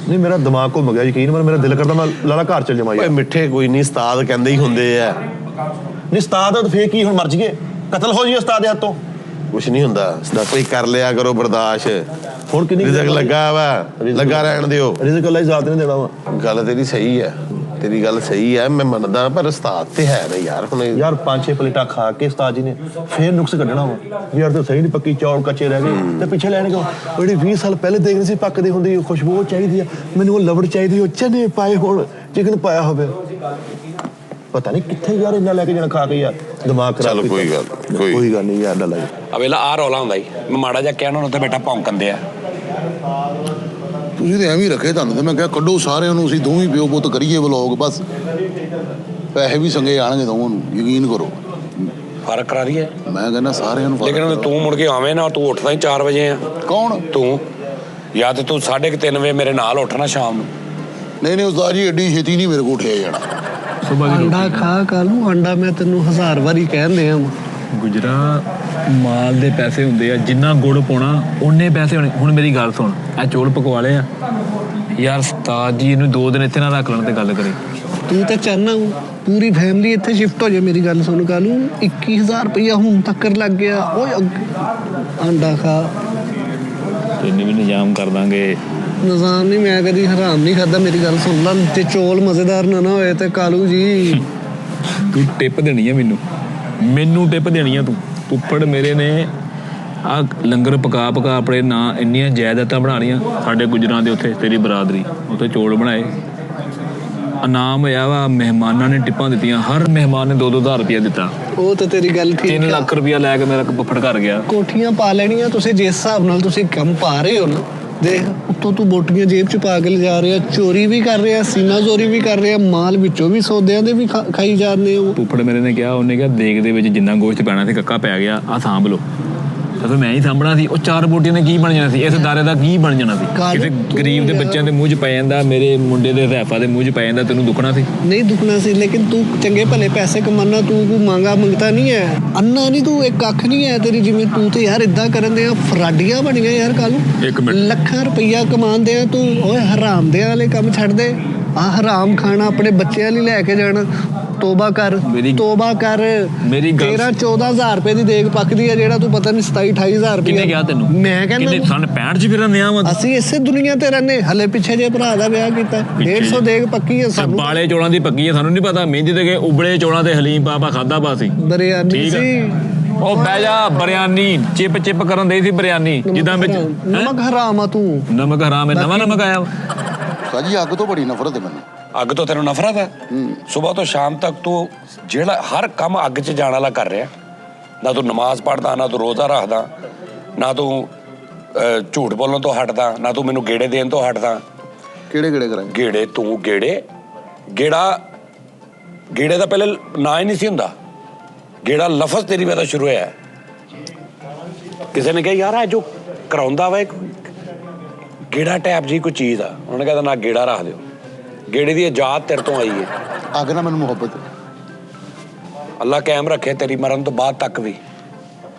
Speaker 3: ਨਹੀਂ ਮੇਰਾ ਦਿਮਾਗ ਘੁੰਮ ਗਿਆ ਯਕੀਨ ਪਰ ਮੇਰਾ ਦਿਲ ਕਰਦਾ ਮੈਂ ਲਾਲਾ ਘਰ ਚੱਲ ਜਾਵਾਂ
Speaker 6: ਓਏ
Speaker 3: ਯਾਰ।
Speaker 6: ਮਿੱਠੇ ਕੋਈ ਨਹੀਂ ਉਸਤਾਦ ਕਹਿੰਦੇ ਹੀ ਹੁੰਦੇ ਆ।
Speaker 3: ਨਹੀਂ ਉਸਤਾਦ ਤਾਂ ਫੇਰ ਕੀ ਹੁਣ ਮਰ ਜੀਏ ਕਤਲ ਹੋ ਜੀ ਉਸਤਾਦ ਦੇ ਹੱਥੋਂ।
Speaker 6: ਕੁਛ ਨਹੀਂ ਹੁੰਦਾ ਕੋਈ ਕਰ ਲਿਆ ਕਰੋ ਬਰਦਾਸ਼ਤ।
Speaker 3: ਹੁਣ ਕਿੰਨੀ
Speaker 6: ਰਿਜ਼ਕ ਲੱਗਾ ਵਾ ਲੱਗਾ ਰਹਿਣ ਦਿਓ।
Speaker 3: ਰਿਜ਼ਕ ਅੱਲਾ ਹੀ ਜ਼ਾਤ ਨਹੀਂ ਦੇਣਾ ਵਾ।
Speaker 6: ਗੱਲ ਤੇਰੀ ਸਹੀ ਹੈ, ਤੇਰੀ ਗੱਲ ਸਹੀ ਹੈ, ਮੈਂ ਮੰਨਦਾ ਪਰ ਉਸਤਾਦ ਤੇ ਹੈ ਨਾ ਯਾਰ। ਹੁਣ
Speaker 3: ਯਾਰ 5-6 ਪਲੇਟਾਂ ਖਾ ਕੇ ਉਸਤਾਦ ਜੀ ਨੇ ਫੇਰ ਨੁਕਸ ਕੱਢਣਾ ਵਾ ਵੀ ਯਾਰ ਤੇ ਸਹੀ ਨਹੀਂ ਪੱਕੀ ਚੌਲ ਕੱਚੇ ਰਹਿ ਗਏ ਤੇ ਪਿੱਛੇ ਲੈਣ ਕਿਉਂ। ਉਹ ਜਿਹੜੀ 20 ਸਾਲ ਪਹਿਲੇ ਦੇਖਦੇ ਸੀ ਪੱਕਦੇ ਹੁੰਦੀ ਖੁਸ਼ਬੂ ਚਾਹੀਦੀ ਆ ਮੈਨੂੰ ਉਹ ਲਵੜ ਚਾਹੀਦੀ ਉਹ ਚਨੇ ਪਾਏ ਹੋਣ ਚਿਕਨ ਪਾਇਆ ਹੋਵੇ। ਪਤਾ ਨਹੀਂ ਕਿੱਥੇ ਯਾਰ ਇੰਨਾ ਲੈ ਕੇ ਜਾਣਾ ਖਾ ਕੇ ਯਾਰ ਦਿਮਾਗ ਖਰਾਬ।
Speaker 6: ਚਲੋ ਕੋਈ ਗੱਲ
Speaker 3: ਕੋਈ ਗੱਲ ਨਹੀਂ ਯਾਰ ਲਾਲਾ ਜੀ।
Speaker 8: ਅਵੇਲਾ ਆ ਰੌਲਾ ਹੁੰਦਾ ਜੀ, ਮੈਂ ਮਾੜਾ ਜਿਹਾ ਕਹਿਣਾ ਉਹਨੂੰ ਤੇ ਬੇਟਾ ਭੌਂਕਦੇ ਆ।
Speaker 7: ਤੁਸੀਂ ਤੇ ਐਵੇਂ ਹੀ ਰੱਖੇ ਤੁਹਾਨੂੰ ਤੇ ਮੈਂ ਕਿਹਾ ਕੱਢੋ ਸਾਰਿਆਂ ਨੂੰ, ਅਸੀਂ ਦੋਵੇਂ ਪਿਓ ਪੁੱਤ ਕਰੀਏ ਵਲੋਗ ਬਸ। ਪੈਸੇ ਵੀ ਸੰਗੇ ਆਣਗੇ ਦੋਵਾਂ ਨੂੰ, ਯਕੀਨ ਕਰੋ।
Speaker 8: ਫਰਕ ਕਰਾ ਦਈਏ
Speaker 7: ਮੈਂ ਕਹਿੰਦਾ ਸਾਰਿਆਂ ਨੂੰ
Speaker 8: ਲੇਕਿਨ ਤੂੰ ਮੁੜ ਕੇ ਆਵੇਂ ਨਾ, ਤੂੰ ਉੱਠਦਾ ਹੀ 4 ਵਜੇ ਆ।
Speaker 7: ਕੌਣ?
Speaker 8: ਤੂੰ ਜਾਂ ਤੇ ਤੂੰ 3:30 ਵਜੇ ਮੇਰੇ ਨਾਲ ਉੱਠਣਾ ਸ਼ਾਮ ਨੂੰ।
Speaker 7: ਨਹੀਂ ਉਸਤਾਦ ਜੀ ਐਡੀ ਛੇਤੀ ਨਹੀਂ ਮੇਰੇ ਕੋਲ ਉੱਠਿਆ ਜਾਣਾ।
Speaker 5: ਅੰਡਾ ਖਾ ਕਾਲੂ, ਅੰਡਾ ਮੈਂ ਤੈਨੂੰ 1000 ਵਾਰੀ ਕਹਿੰਦੇ ਆ।
Speaker 4: ਗੁਜਰਾ ਮਾਲ ਦੇ ਪੈਸੇ ਹੁੰਦੇ ਆ, ਜਿੰਨਾ ਗੁੜ ਪਾਉਣਾ ਓਨੇ ਪੈਸੇ ਹੋਣੇ। ਹੁਣ ਮੇਰੀ ਗੱਲ ਸੁਣ, ਇਹ ਚੌਲ ਪਕਵਾ ਲਏ ਆ ਯਾਰ, ਉਸਤਾਦ ਜੀ ਇਹਨੂੰ 2 ਦਿਨ ਇੱਥੇ ਨਾ ਰੱਖ ਲੈਣ ਤੇ ਗੱਲ ਕਰੇ।
Speaker 5: ਤੂੰ ਤਾਂ ਚਾਹਨਾ ਪੂਰੀ ਫੈਮਿਲੀ ਇੱਥੇ ਸ਼ਿਫਟ ਹੋ ਜਾਏ। ਮੇਰੀ ਗੱਲ ਸੁਣ ਕਾਲੂ, 21000 ਰੁਪਇਆ ਹੁਣ ਤੱਕ ਲੱਗ ਗਿਆ। ਓਏ ਅੰਡਾ ਖਾ।
Speaker 4: ਤੈਨੂੰ ਵੀ ਨਿਜ਼ਾਮ ਕਰ ਦਾਂਗੇ।
Speaker 5: ਨਿਜ਼ਾਮ ਨਹੀਂ, ਮੈਂ ਕਦੀ ਹਰਾਮ ਨਹੀਂ ਖਾਦਾ। ਮੇਰੀ ਗੱਲ ਸੁਣ ਲਾ, ਤੇ ਚੌਲ ਮਜ਼ੇਦਾਰ ਨਾ ਹੋਏ ਤੇ ਕਾਲੂ ਜੀ
Speaker 4: ਤੂੰ ਟਿਪ ਦੇਣੀ ਆ ਮੈਨੂੰ ਟਿਪ ਦੇਣੀ ਆ ਤੂੰ। ਉੱਪੜ ਮੇਰੇ ਨੇ ਆ ਲੰਗਰ ਪਕਾ ਆਪਣੇ ਨਾਂ ਇੰਨੀਆਂ ਜਾਇਦਾਦਾਂ ਬਣਾ ਲਈਆਂ ਸਾਡੇ ਗੁਜਰਾਂ ਦੇ ਉੱਥੇ, ਤੇਰੀ ਬਰਾਦਰੀ ਉੱਥੇ ਚੌਲ ਬਣਾਏ। ਇਨਾਮ ਹੋਇਆ ਵਾ, ਮਹਿਮਾਨਾਂ ਨੇ ਟਿੱਪਾਂ ਦਿੱਤੀਆਂ, ਹਰ ਮਹਿਮਾਨ ਨੇ 2-2 ਹਜ਼ਾਰ ਰੁਪਇਆ ਦਿੱਤਾ।
Speaker 5: ਉਹ ਤਾਂ ਤੇਰੀ ਗੱਲ ਠੀਕ
Speaker 4: 3 ਲੱਖ ਰੁਪਇਆ ਲੈ ਕੇ ਮੇਰਾ ਬੱਫੜ ਘਰ ਗਿਆ।
Speaker 5: ਕੋਠੀਆਂ ਪਾ ਲੈਣੀਆਂ ਤੁਸੀਂ ਜਿਸ ਹਿਸਾਬ ਨਾਲ ਤੁਸੀਂ ਕੰਮ ਪਾ ਰਹੇ ਹੋ ਨਾ। ਦੇਖ ਉੱਤੋਂ ਤੂੰ ਬੋਟੀਆਂ ਜੇਬ 'ਚ ਪਾ ਕੇ ਲਿਜਾ ਰਿਹਾ, ਚੋਰੀ ਵੀ ਕਰ ਰਿਹਾ, ਸੀਨਾ ਚੋਰੀ ਵੀ ਕਰ ਰਿਹਾ, ਮਾਲ ਵਿੱਚੋਂ ਵੀ ਸੌਦਿਆਂ ਦੇ ਵੀ ਖਾਈ ਜਾਂਦੇ ਹੋ।
Speaker 4: ਉੱਪੜ ਮੇਰੇ ਨੇ ਕਿਹਾ, ਉਹਨੇ ਕਿਹਾ ਦੇਗ ਦੇ ਵਿੱਚ ਜਿੰਨਾ ਗੋਸ਼ਤ ਪੈਣਾ ਸੀ ਕੱਕਾ ਪੈ ਗਿਆ, ਆਹ ਸਾਂਭ ਲਓ। ਤਾਂ ਫਿਰ ਮੈਂ ਹੀ ਸਾਂਭਣਾ ਸੀ। ਉਹ 4 ਬੋਟੀਆਂ ਨੇ ਕੀ ਬਣ ਜਾਣਾ ਸੀ, ਇਸ ਦਾਰੇ ਦਾ ਕੀ ਬਣ ਜਾਣਾ ਸੀ। ਕਿਸੇ ਗਰੀਬ ਦੇ ਬੱਚਿਆਂ ਦੇ ਮੂੰਹ 'ਚ ਪੈ ਜਾਂਦਾ, ਮੇਰੇ ਮੁੰਡੇ ਦੇ ਰੈਫਾ ਦੇ ਮੂੰਹ 'ਚ ਪੈ ਜਾਂਦਾ, ਤੈਨੂੰ ਦੁੱਖਣਾ ਸੀ?
Speaker 5: ਨਹੀਂ ਦੁੱਖਣਾ ਸੀ, ਲੇਕਿਨ ਤੂੰ ਚੰਗੇ ਭਲੇ ਪੈਸੇ ਕਮਾਨਾ, ਤੂੰ ਕੋਈ ਮੰਗਤਾ ਨਹੀਂ ਹੈ, ਅੰਨਾ ਨਹੀਂ, ਤੂੰ ਇੱਕ ਕੱਖ ਨਹੀਂ ਹੈ ਤੇਰੀ। ਜਿਵੇਂ ਤੂੰ ਤੇ ਯਾਰ ਇਦਾਂ ਕਰਨ ਦੇ ਫਰਾਡੀਆਂ ਬਣੀਆਂ ਯਾਰ ਕਾਲੂ।
Speaker 4: ਇੱਕ ਮਿੰਟ,
Speaker 5: ਲੱਖਾਂ ਰੁਪਈਆ ਕਮਾਉਂਦੇ ਆ ਤੂੰ। ਓਏ ਹਰਾਮ ਦੇ ਵਾਲੇ ਕੰਮ ਛੱਡ ਦੇ। ਆਹ ਹਰਾਮ ਖਾਣਾ ਆਪਣੇ ਬੱਚਿਆਂ ਲਈ ਲੈ ਕੇ ਜਾਣਾ। ਤੋਬਾ ਕਰ, ਤੋਬਾ ਕਰ।
Speaker 4: ਮੇਰੀ ਗੱਲ
Speaker 5: 13-14 ਹਜ਼ਾਰ ਰੁਪਏ ਦੀ ਦੇਗ ਪੱਕਦੀ ਹੈ, ਜਿਹੜਾ ਤੂੰ ਪਤਾ ਨਹੀਂ 27-28 ਹਜ਼ਾਰ ਰੁਪਏ।
Speaker 4: ਕਿਹਨੇ ਕਿਹਾ ਤੈਨੂੰ?
Speaker 5: ਮੈਂ ਕਹਿੰਦਾ
Speaker 4: ਕਿੰਨੇ ਸਨ 65 ਚ ਫਿਰਨ ਦਿਆਂ ਵਾ।
Speaker 5: ਅਸੀਂ ਇਸੇ ਦੁਨੀਆ ਤੇ ਰਹਿੰਦੇ। ਹਲੇ ਪਿੱਛੇ ਜੇ ਭਰਾ ਦਾ ਵਿਆਹ ਕੀਤਾ, 150 ਦੇਗ ਪੱਕੀ ਹੈ ਸਾਨੂੰ।
Speaker 4: ਬਾਲੇ ਚੌਲਾਂ ਦੀ ਪੱਕੀ ਹੈ, ਸਾਨੂੰ ਨਹੀਂ ਪਤਾ। ਮਹਿੰਦੀ ਦੇ ਕੇ ਉਬਲੇ ਚੌਲਾਂ ਤੇ ਹਲੀਮ ਪਾਪਾ ਖਾਦਾ ਪਾ ਸੀ।
Speaker 5: ਬਰਿਆਨੀ ਸੀ
Speaker 4: ਉਹ ਬਹਿ ਜਾ, ਬਰਿਆਨੀ ਚਿਪ ਕਰਨ ਦੇ ਸੀ ਬਰਿਆਨੀ, ਜਿੱਦਾਂ ਵਿੱਚ
Speaker 5: ਨਮਕ ਹਰਾਮ ਆ ਤੂੰ।
Speaker 4: ਨਮਕ ਹਰਾਮ ਹੈ, ਨਵਾਂ ਨਮਕ ਆਇਆ।
Speaker 7: ਸਾਜੀ ਅੱਗ ਤੋਂ ਬੜੀ ਨਫ਼ਰਤ ਹੈ ਮੈਨੂੰ।
Speaker 8: ਅੱਗ ਤੋਂ ਤੈਨੂੰ ਨਫ਼ਰਤ ਹੈ? ਸਵੇਰ ਤੋਂ ਸ਼ਾਮ ਤੱਕ ਤੂੰ ਜਿਹੜਾ ਹਰ ਕੰਮ ਅੱਗ 'ਚ ਜਾਣ ਵਾਲਾ ਕਰ ਰਿਹਾ। ਨਾ ਤੂੰ ਨਮਾਜ਼ ਪੜ੍ਹਦਾ, ਨਾ ਤੂੰ ਰੋਜ਼ਾ ਰੱਖਦਾ, ਨਾ ਤੂੰ ਝੂਠ ਬੋਲਣ ਤੋਂ ਹਟਦਾ, ਨਾ ਤੂੰ ਮੈਨੂੰ ਗੇੜੇ ਦੇਣ ਤੋਂ ਹਟਦਾ।
Speaker 7: ਕਿਹੜੇ ਕਰਾਏ
Speaker 8: ਗੇੜੇ? ਤੂੰ ਗੇੜੇ ਦਾ ਪਹਿਲੇ ਨਾਂ ਹੀ ਨਹੀਂ ਸੀ ਹੁੰਦਾ। ਗੇੜਾ ਲਫ਼ਜ਼ ਤੇਰੀ ਵਜ੍ਹਾ ਸ਼ੁਰੂ ਹੋਇਆ। ਕਿਸੇ ਨੇ ਕਿਹਾ ਯਾਰ ਇਹ ਜੋ ਕਰਾਉਂਦਾ ਵਾ ਗੇੜਾ ਟੈਪ ਜੀ ਕੋਈ ਚੀਜ਼ ਆ, ਉਹਨੇ ਕਹਿੰਦਾ ਨਾ ਗੇੜਾ ਰੱਖ ਦਿਓ। ਗੇੜੇ ਦੀ ਇਜਾਜ਼ਤ ਤੇਰੇ ਤੋਂ ਆਈ ਹੈ।
Speaker 7: ਅੱਗ ਨਾਲ ਮੈਨੂੰ ਮੁਹੱਬਤ।
Speaker 8: ਅੱਲਾ ਕਾਇਮ ਰੱਖੇ ਤੇਰੀ ਮਰਨ ਤੋਂ ਬਾਅਦ ਤੱਕ ਵੀ।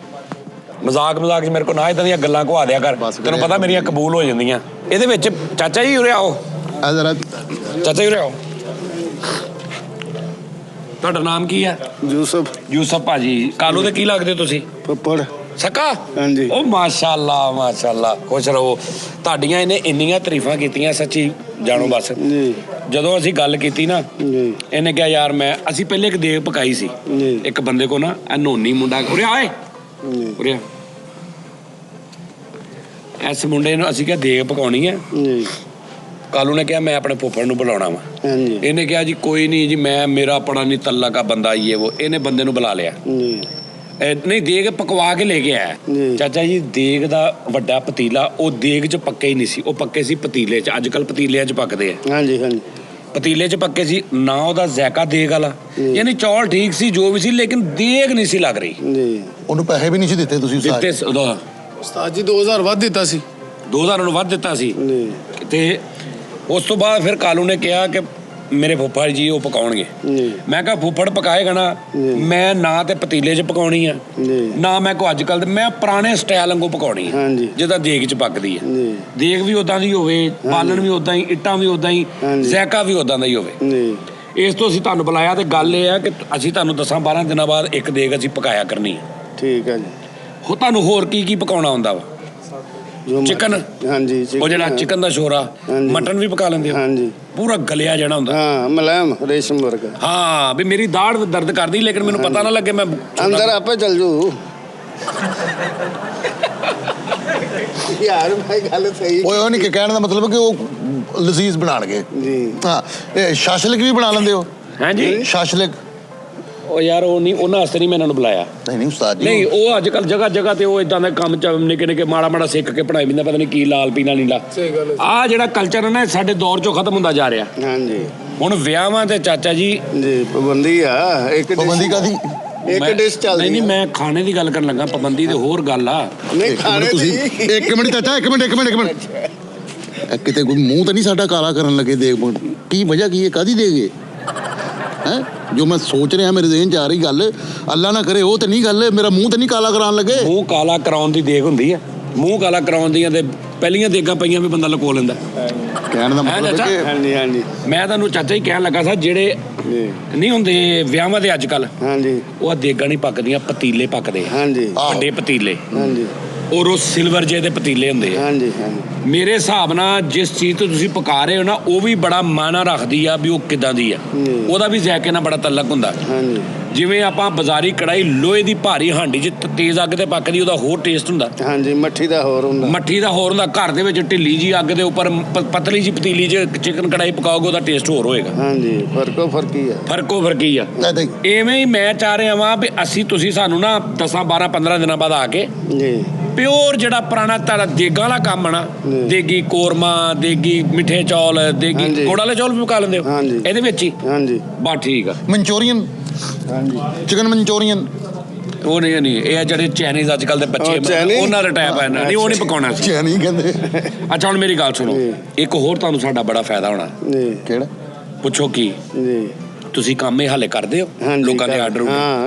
Speaker 8: ਮਜ਼ਾਕ 'ਚ ਮੇਰੇ ਕੋਲ ਨਾ ਇਦਾਂ ਦੀਆਂ ਗੱਲਾਂ ਘੁਆ ਦਿਆ ਕਰ, ਤੈਨੂੰ ਪਤਾ ਮੇਰੀਆਂ ਕਬੂਲ ਹੋ ਜਾਂਦੀਆਂ ਇਹਦੇ ਵਿੱਚ। ਚਾਚਾ ਜੀ ਉਰੇ ਆਓ। ਚਾਚਾ ਜੀ ਉਰੇ ਆਓ। ਤੁਹਾਡਾ ਨਾਮ ਕੀ ਹੈ? ਯੂਸਫ ਭਾਜੀ। ਕਾਲੂ ਦੇ ਕੀ ਲੱਗਦੇ ਤੁਸੀਂ?
Speaker 7: ਪੱਪੜ
Speaker 8: ਸਕਾ?
Speaker 7: ਹਾਂਜੀ।
Speaker 8: ਉਹ ਮਾਸ਼ਾਅੱਲਾ ਖੁਸ਼ ਰਹੋ। ਤੁਹਾਡੀਆਂ ਇਹਨੇ ਇੰਨੀਆਂ ਤਾਰੀਫਾਂ ਕੀਤੀਆਂ, ਸੱਚੀ ਜਾਣੋ ਬਸ। ਜਦੋਂ ਅਸੀਂ ਗੱਲ ਕੀਤੀ ਨਾ, ਇਹਨੇ ਕਿਹਾ ਯਾਰ ਅਸੀਂ ਪਹਿਲੇ ਇੱਕ ਦੇਗ ਪਕਾਈ ਸੀ ਇੱਕ ਬੰਦੇ ਕੋ ਨਾ, ਨੋਨੀ ਮੁੰਡਾ ਉਰੇ ਆਏ, ਉਰੇ ਇਸ ਮੁੰਡੇ ਨੂੰ ਅਸੀਂ ਕਿਹਾ ਦੇਗ ਪਕਾਉਣੀ ਹੈ। ਕਾਲੂ ਨੇ ਕਿਹਾ ਮੈਂ ਆਪਣੇ ਫੁੱਫੜ ਨੂੰ ਬੁਲਾਉਣਾ ਵਾ। ਇਹਨੇ ਕਿਹਾ ਜੀ ਕੋਈ ਨਹੀਂ ਜੀ, ਮੇਰਾ ਆਪਣਾ ਨਹੀਂ ਤੱਲਾ ਕਾ ਬੰਦਾ ਆਈਏ ਉਹ। ਇਹਨੇ ਬੰਦੇ ਨੂੰ ਬੁਲਾ ਲਿਆ। ਨਹੀਂ ਦੇਗ ਪਕਵਾ ਕੇ ਲੈ ਕੇ ਆਇਆ। ਚਾਚਾ ਜੀ ਦੇਗ ਦਾ ਵੱਡਾ ਪਤੀਲਾ, ਉਹ ਦੇਗ 'ਚ ਪੱਕੇ ਹੀ ਨਹੀਂ ਸੀ, ਉਹ ਪੱਕੇ ਸੀ ਪਤੀਲੇ 'ਚ। ਅੱਜ ਕੱਲ ਪਤੀਲਿਆਂ 'ਚ ਪੱਕਦੇ ਆ। ਪਤੀਲੇ 'ਚ ਪੱਕੇ ਸੀ ਨਾ, ਉਹਦਾ ਜ਼ਾਇਕਾ ਦੇਗ ਵਾਲਾ। ਯਾਨੀ ਚੌਲ ਠੀਕ ਸੀ ਜੋ ਵੀ ਸੀ, ਲੇਕਿਨ ਦੇਗ ਨਹੀਂ ਸੀ ਲੱਗ ਰਹੀ।
Speaker 7: ਉਹਨੂੰ ਪੈਸੇ ਵੀ ਨਹੀਂ ਸੀ ਦਿੱਤੇ ਤੁਸੀਂ?
Speaker 8: ਦਿੱਤੇ
Speaker 2: ਉਸਤਾਦ ਜੀ 2000 ਵੱਧ ਦਿੱਤਾ ਸੀ।
Speaker 8: 2000 ਨੂੰ ਵੱਧ ਦਿੱਤਾ ਸੀ। ਤੇ ਉਸ ਤੋਂ ਬਾਅਦ ਫਿਰ ਕਾਲੂ ਨੇ ਕਿਹਾ ਕਿ ਮੇਰੇ ਫੁੱਫੜ ਜੀ ਉਹ ਪਕਾਉਣਗੇ। ਮੈਂ ਕਿਹਾ ਫੁੱਫੜ ਪਕਾਏਗਾ ਨਾ, ਮੈਂ ਨਾ ਤੇ ਪਤੀਲੇ 'ਚ ਪਕਾਉਣੀ ਆ ਨਾ ਮੈਂ ਕੋ ਅੱਜ ਕੱਲ੍ਹ ਮੈਂ ਪੁਰਾਣੇ ਸਟਾਈਲ ਵਾਂਗੂ ਪਕਾਉਣੀ ਆ, ਜਿੱਦਾਂ ਦੇਗ 'ਚ ਪੱਕਦੀ ਆ। ਦੇਗ ਵੀ ਉਦਾਂ ਦੀ ਹੋਵੇ, ਬਾਲਣ ਵੀ ਉਦਾਂ ਹੀ, ਇੱਟਾਂ ਵੀ ਉਦਾਂ ਹੀ, ਜ਼ੈਕਾ ਵੀ ਉਦਾਂ ਦਾ ਹੀ ਹੋਵੇ। ਇਸ ਤੋਂ ਅਸੀਂ ਤੁਹਾਨੂੰ ਬੁਲਾਇਆ ਤੇ ਗੱਲ ਇਹ ਆ ਕਿ ਅਸੀਂ ਤੁਹਾਨੂੰ 10-12 ਦਿਨਾਂ ਬਾਅਦ ਇੱਕ ਦੇਗ ਅਸੀਂ ਪਕਾਇਆ ਕਰਨੀ ਆ।
Speaker 7: ਠੀਕ ਹੈ ਜੀ।
Speaker 8: ਹੋ ਤੁਹਾਨੂੰ ਹੋਰ ਕੀ ਕੀ ਪਕਾਉਣਾ ਹੁੰਦਾ ਵਾ? ਚਿਕਨ,
Speaker 7: ਹਾਂਜੀ,
Speaker 8: ਉਹ ਜਿਹੜਾ ਚਿਕਨ ਦਾ ਸ਼ੋਰਾ, ਮਟਨ ਵੀ ਪਕਾ ਲੈਂਦੇ ਹੋ?
Speaker 7: ਹਾਂਜੀ।
Speaker 8: ਪੂਰਾ ਗਲਿਆ ਜਿਹੜਾ ਹੁੰਦਾ।
Speaker 7: ਹਾਂ, ਮਲਾਇਮ ਰੇਸ਼ਮ ਵਰਗਾ।
Speaker 8: ਹਾਂ, ਵੀ ਮੇਰੀ ਦਾੜ ਦਰਦ ਕਰਦੀ ਲੇਕਿਨ ਮੈਨੂੰ ਪਤਾ ਨਾ ਲੱਗੇ, ਮੈਂ
Speaker 7: ਅੰਦਰ ਆਪੇ ਚੱਲ ਜੂ। ਯਾਰ ਭਾਈ ਗੱਲ ਸਹੀ।
Speaker 9: ਓਏ ਉਹ ਨਹੀਂ ਕਿ ਕਹਿਣ ਦਾ ਮਤਲਬ ਕਿ ਉਹ ਲਜ਼ੀਜ਼ ਬਣਾਣਗੇ
Speaker 7: ਜੀ।
Speaker 9: ਹਾਂ, ਇਹ ਸ਼ਾਸ਼ਲਿਕ ਵੀ ਬਣਾ ਲੈਂਦੇ ਹੋ?
Speaker 8: ਹਾਂਜੀ,
Speaker 9: ਸ਼ਾਸ਼ਲਿਕ।
Speaker 8: ਉਹ ਯਾਰ ਉਹ ਨਹੀਂ, ਉਹਨਾਂ ਵਾਸਤੇ ਨਹੀਂ ਮੈਂ ਇਹਨਾਂ ਨੂੰ ਬੁਲਾਇਆ।
Speaker 9: ਨਹੀਂ ਉਸਤਾਦ ਜੀ,
Speaker 8: ਨਹੀਂ, ਉਹ ਅੱਜ ਕੱਲ ਜਗ੍ਹਾ ਜਗ੍ਹਾ ਤੇ ਉਹ ਇਦਾਂ ਦੇ ਕੰਮ ਚ ਨਿੱਕੇ ਮਾੜਾ ਸਿੱਖ ਕੇ ਪੜਾਈ ਬਿੰਦਾ, ਪਤਾ ਨਹੀਂ ਕੀ ਲਾਲ ਪੀਣਾ ਨੀਲਾ। ਆਹ ਜਿਹੜਾ ਕਲਚਰ ਹੈ ਨਾ ਸਾਡੇ ਦੌਰ ਚੋਂ ਖਤਮ ਹੁੰਦਾ ਜਾ ਰਿਹਾ।
Speaker 7: ਹਾਂਜੀ।
Speaker 8: ਹੁਣ ਵਿਆਹਾਂ ਤੇ ਚਾਚਾ ਜੀ
Speaker 7: ਪਾਬੰਦੀ ਆ। ਇੱਕ
Speaker 9: ਪਾਬੰਦੀ ਕਾਦੀ?
Speaker 7: ਇੱਕ ਡਿਸ਼ ਚੱਲਦੀ।
Speaker 8: ਨਹੀਂ, ਮੈਂ ਖਾਣੇ ਦੀ ਗੱਲ ਕਰਨ ਲੱਗਾ, ਪਾਬੰਦੀ ਤੇ ਹੋਰ ਗੱਲ ਆ।
Speaker 7: ਨਹੀਂ ਖਾਣੇ
Speaker 9: ਤੁਸੀਂ ਇੱਕ ਮਿੰਟ ਚਾਚਾ, ਇੱਕ ਮਿੰਟ ਕਿਤੇ ਕੋਈ ਮੂੰਹ ਤਾਂ ਨਹੀਂ ਸਾਡਾ ਕਾਲਾ ਕਰਨ ਲੱਗੇ? ਦੇਖ ਕੀ ਵਜ੍ਹਾ ਕੀ ਹੈ, ਕਾਦੀ ਦੇਗੇ ਹੈ? ਜੋ ਮੈਂ ਸੋਚ ਰਿਹਾ ਮੇਰੇ ਜ਼ਿਹਨ 'ਚ ਆ ਰਹੀ ਗੱਲ, ਅੱਲਾ ਨਾ ਕਰੇ ਉਹ ਤਾਂ ਨਹੀਂ ਗੱਲ, ਮੇਰਾ ਮੂੰਹ ਤਾਂ ਨਹੀਂ ਕਾਲਾ ਕਰਾਉਣ ਲੱਗੇ?
Speaker 8: ਮੂੰਹ ਕਾਲਾ ਕਰਾਉਣ ਦੀ ਦੇਗ ਹੁੰਦੀ ਆ। ਮੂੰਹ ਕਾਲਾ ਕਰਾਉਣ ਦੀਆਂ ਤੇ ਪਹਿਲੀਆਂ ਦੇਗਾਂ ਪਈਆਂ ਵੀ ਬੰਦਾ ਲਕੋ ਲੈਂਦਾ।
Speaker 9: ਕਹਿਣ ਦਾ ਮਤਲਬ
Speaker 8: ਚਾਚਾ?
Speaker 9: ਕਿ
Speaker 7: ਹਾਂਜੀ।
Speaker 8: ਮੈਂ ਤੁਹਾਨੂੰ ਚਾਚਾ ਹੀ ਕਹਿਣ ਲੱਗਾ ਸੀ, ਜਿਹੜੇ ਨਹੀਂ ਹੁੰਦੇ ਵਿਆਹਾਂ ਦੇ ਅੱਜ ਕੱਲ,
Speaker 7: ਹਾਂਜੀ।
Speaker 8: ਉਹ ਦੇਗਾਂ ਨਹੀਂ ਪੱਕਦੀਆਂ, ਪਤੀਲੇ ਪੱਕਦੇ ਆ।
Speaker 7: ਹਾਂਜੀ।
Speaker 8: ਵੱਡੇ ਪਤੀਲੇ,
Speaker 7: ਹਾਂਜੀ।
Speaker 8: ਔਰ ਉਹ ਸਿਲਵਰ ਜੇ ਦੇ ਪਤੀਲੇ ਹੁੰਦੇ ਆ।
Speaker 7: ਹਾਂਜੀ।
Speaker 8: ਮੇਰੇ ਹਿਸਾਬ ਨਾਲ ਜਿਸ ਚੀਜ਼ ਤੋਂ ਤੁਸੀਂ ਪਕਾ ਰਹੇ ਹੋ ਨਾ, ਉਹ ਵੀ ਬੜਾ ਮਾਇਨਾ ਰੱਖਦੀ ਆ ਵੀ ਉਹ ਕਿੱਦਾਂ ਦੀ ਆ। ਉਹਦਾ ਵੀ ਜ਼ਾਇਕੇ ਨਾਲ ਬੜਾ ਤਲਕ ਹੁੰਦਾ।
Speaker 7: ਹਾਂਜੀ।
Speaker 8: ਜਿਵੇਂ ਆਪਾਂ ਬਾਜ਼ਾਰੀ ਕੜਾਈ ਲੋਹੇ ਦੀ ਭਾਰੀ ਹਾਂਡੀ 'ਚ ਤੇਜ਼ ਅੱਗ ਤੇ ਪੱਕਦੀ, ਉਹਦਾ ਹੋਰ ਟੇਸਟ ਹੁੰਦਾ।
Speaker 7: ਹਾਂਜੀ। ਮੱਠੀ ਦਾ ਹੋਰ ਹੁੰਦਾ।
Speaker 8: ਮੱਠੀ ਦਾ ਹੋਰ ਹੁੰਦਾ। ਘਰ ਦੇ ਵਿੱਚ ਢਿੱਲੀ ਜੀ ਅੱਗ ਦੇ ਉੱਪਰ ਪਤਲੀ ਜੀ ਪਤੀਲੀ 'ਚ ਚਿਕਨ ਕੜਾਈ ਪਕਾਓਗੇ, ਉਹਦਾ ਟੇਸਟ ਹੋਰ ਹੋਏਗਾ।
Speaker 7: ਹਾਂਜੀ। ਫਰਕੀ ਆ।
Speaker 8: ਫਰਕੀ ਆ। ਐਵੇਂ ਹੀ ਮੈਂ ਚਾਹ ਰਿਹਾ ਵਾਂ ਵੀ ਤੁਸੀਂ ਸਾਨੂੰ ਨਾ 10-12-15 ਦਿਨਾਂ ਬਾਅਦ ਆ ਕੇ
Speaker 7: ਜੀ
Speaker 8: ਪਿਓਰ ਜਿਹੜਾ ਪੁਰਾਣਾ ਤੁਹਾਡਾ ਦੇਗਾਂ ਵਾਲਾ ਕੰਮ ਆ ਨਾ, ਦੇਗੀ ਕੋਰਮਾ, ਦੇਗੀ ਮਿੱਠੇ ਚੌਲ, ਦੇਗੀ ਗੁੜ ਵਾਲੇ ਚੌਲ ਵੀ ਪਕਾ ਲੈਂਦੇ ਹੋ ਇਹਦੇ ਵਿੱਚ ਹੀ?
Speaker 7: ਹਾਂਜੀ।
Speaker 8: ਬਸ ਠੀਕ ਆ।
Speaker 9: ਮਨਚੂਰੀਅਨ, ਚਿਕਨ ਮਨਚੂਰੀਅਨ
Speaker 8: ਉਹ ਨਹੀਂ, ਇਹ ਜਿਹੜੇ ਚਾਈਨੀਜ਼ ਅੱਜ ਕੱਲ ਦੇ ਬੱਚੇ ਉਹਨਾਂ ਦਾ ਟਾਈਪ ਹੈ ਨਾ, ਨਹੀਂ ਉਹ ਨਹੀਂ ਪਕਾਉਣਾ ਸੀ।
Speaker 9: ਚਾਈਨੀਜ਼ ਕਹਿੰਦੇ।
Speaker 8: ਅੱਛਾ, ਹੁਣ ਮੇਰੀ ਗੱਲ ਸੁਣੋ, ਇੱਕ ਹੋਰ ਤੁਹਾਨੂੰ ਸਾਡਾ ਬੜਾ ਫਾਇਦਾ ਹੋਣਾ।
Speaker 9: ਕਿਹੜਾ?
Speaker 8: ਪੁੱਛੋ ਕੀ? ਤੁਸੀਂ ਕੰਮ ਇਹ ਹਾਲੇ ਕਰਦੇ ਹੋ? ਲੋਕਾਂ ਦੇ ਆਰਡਰ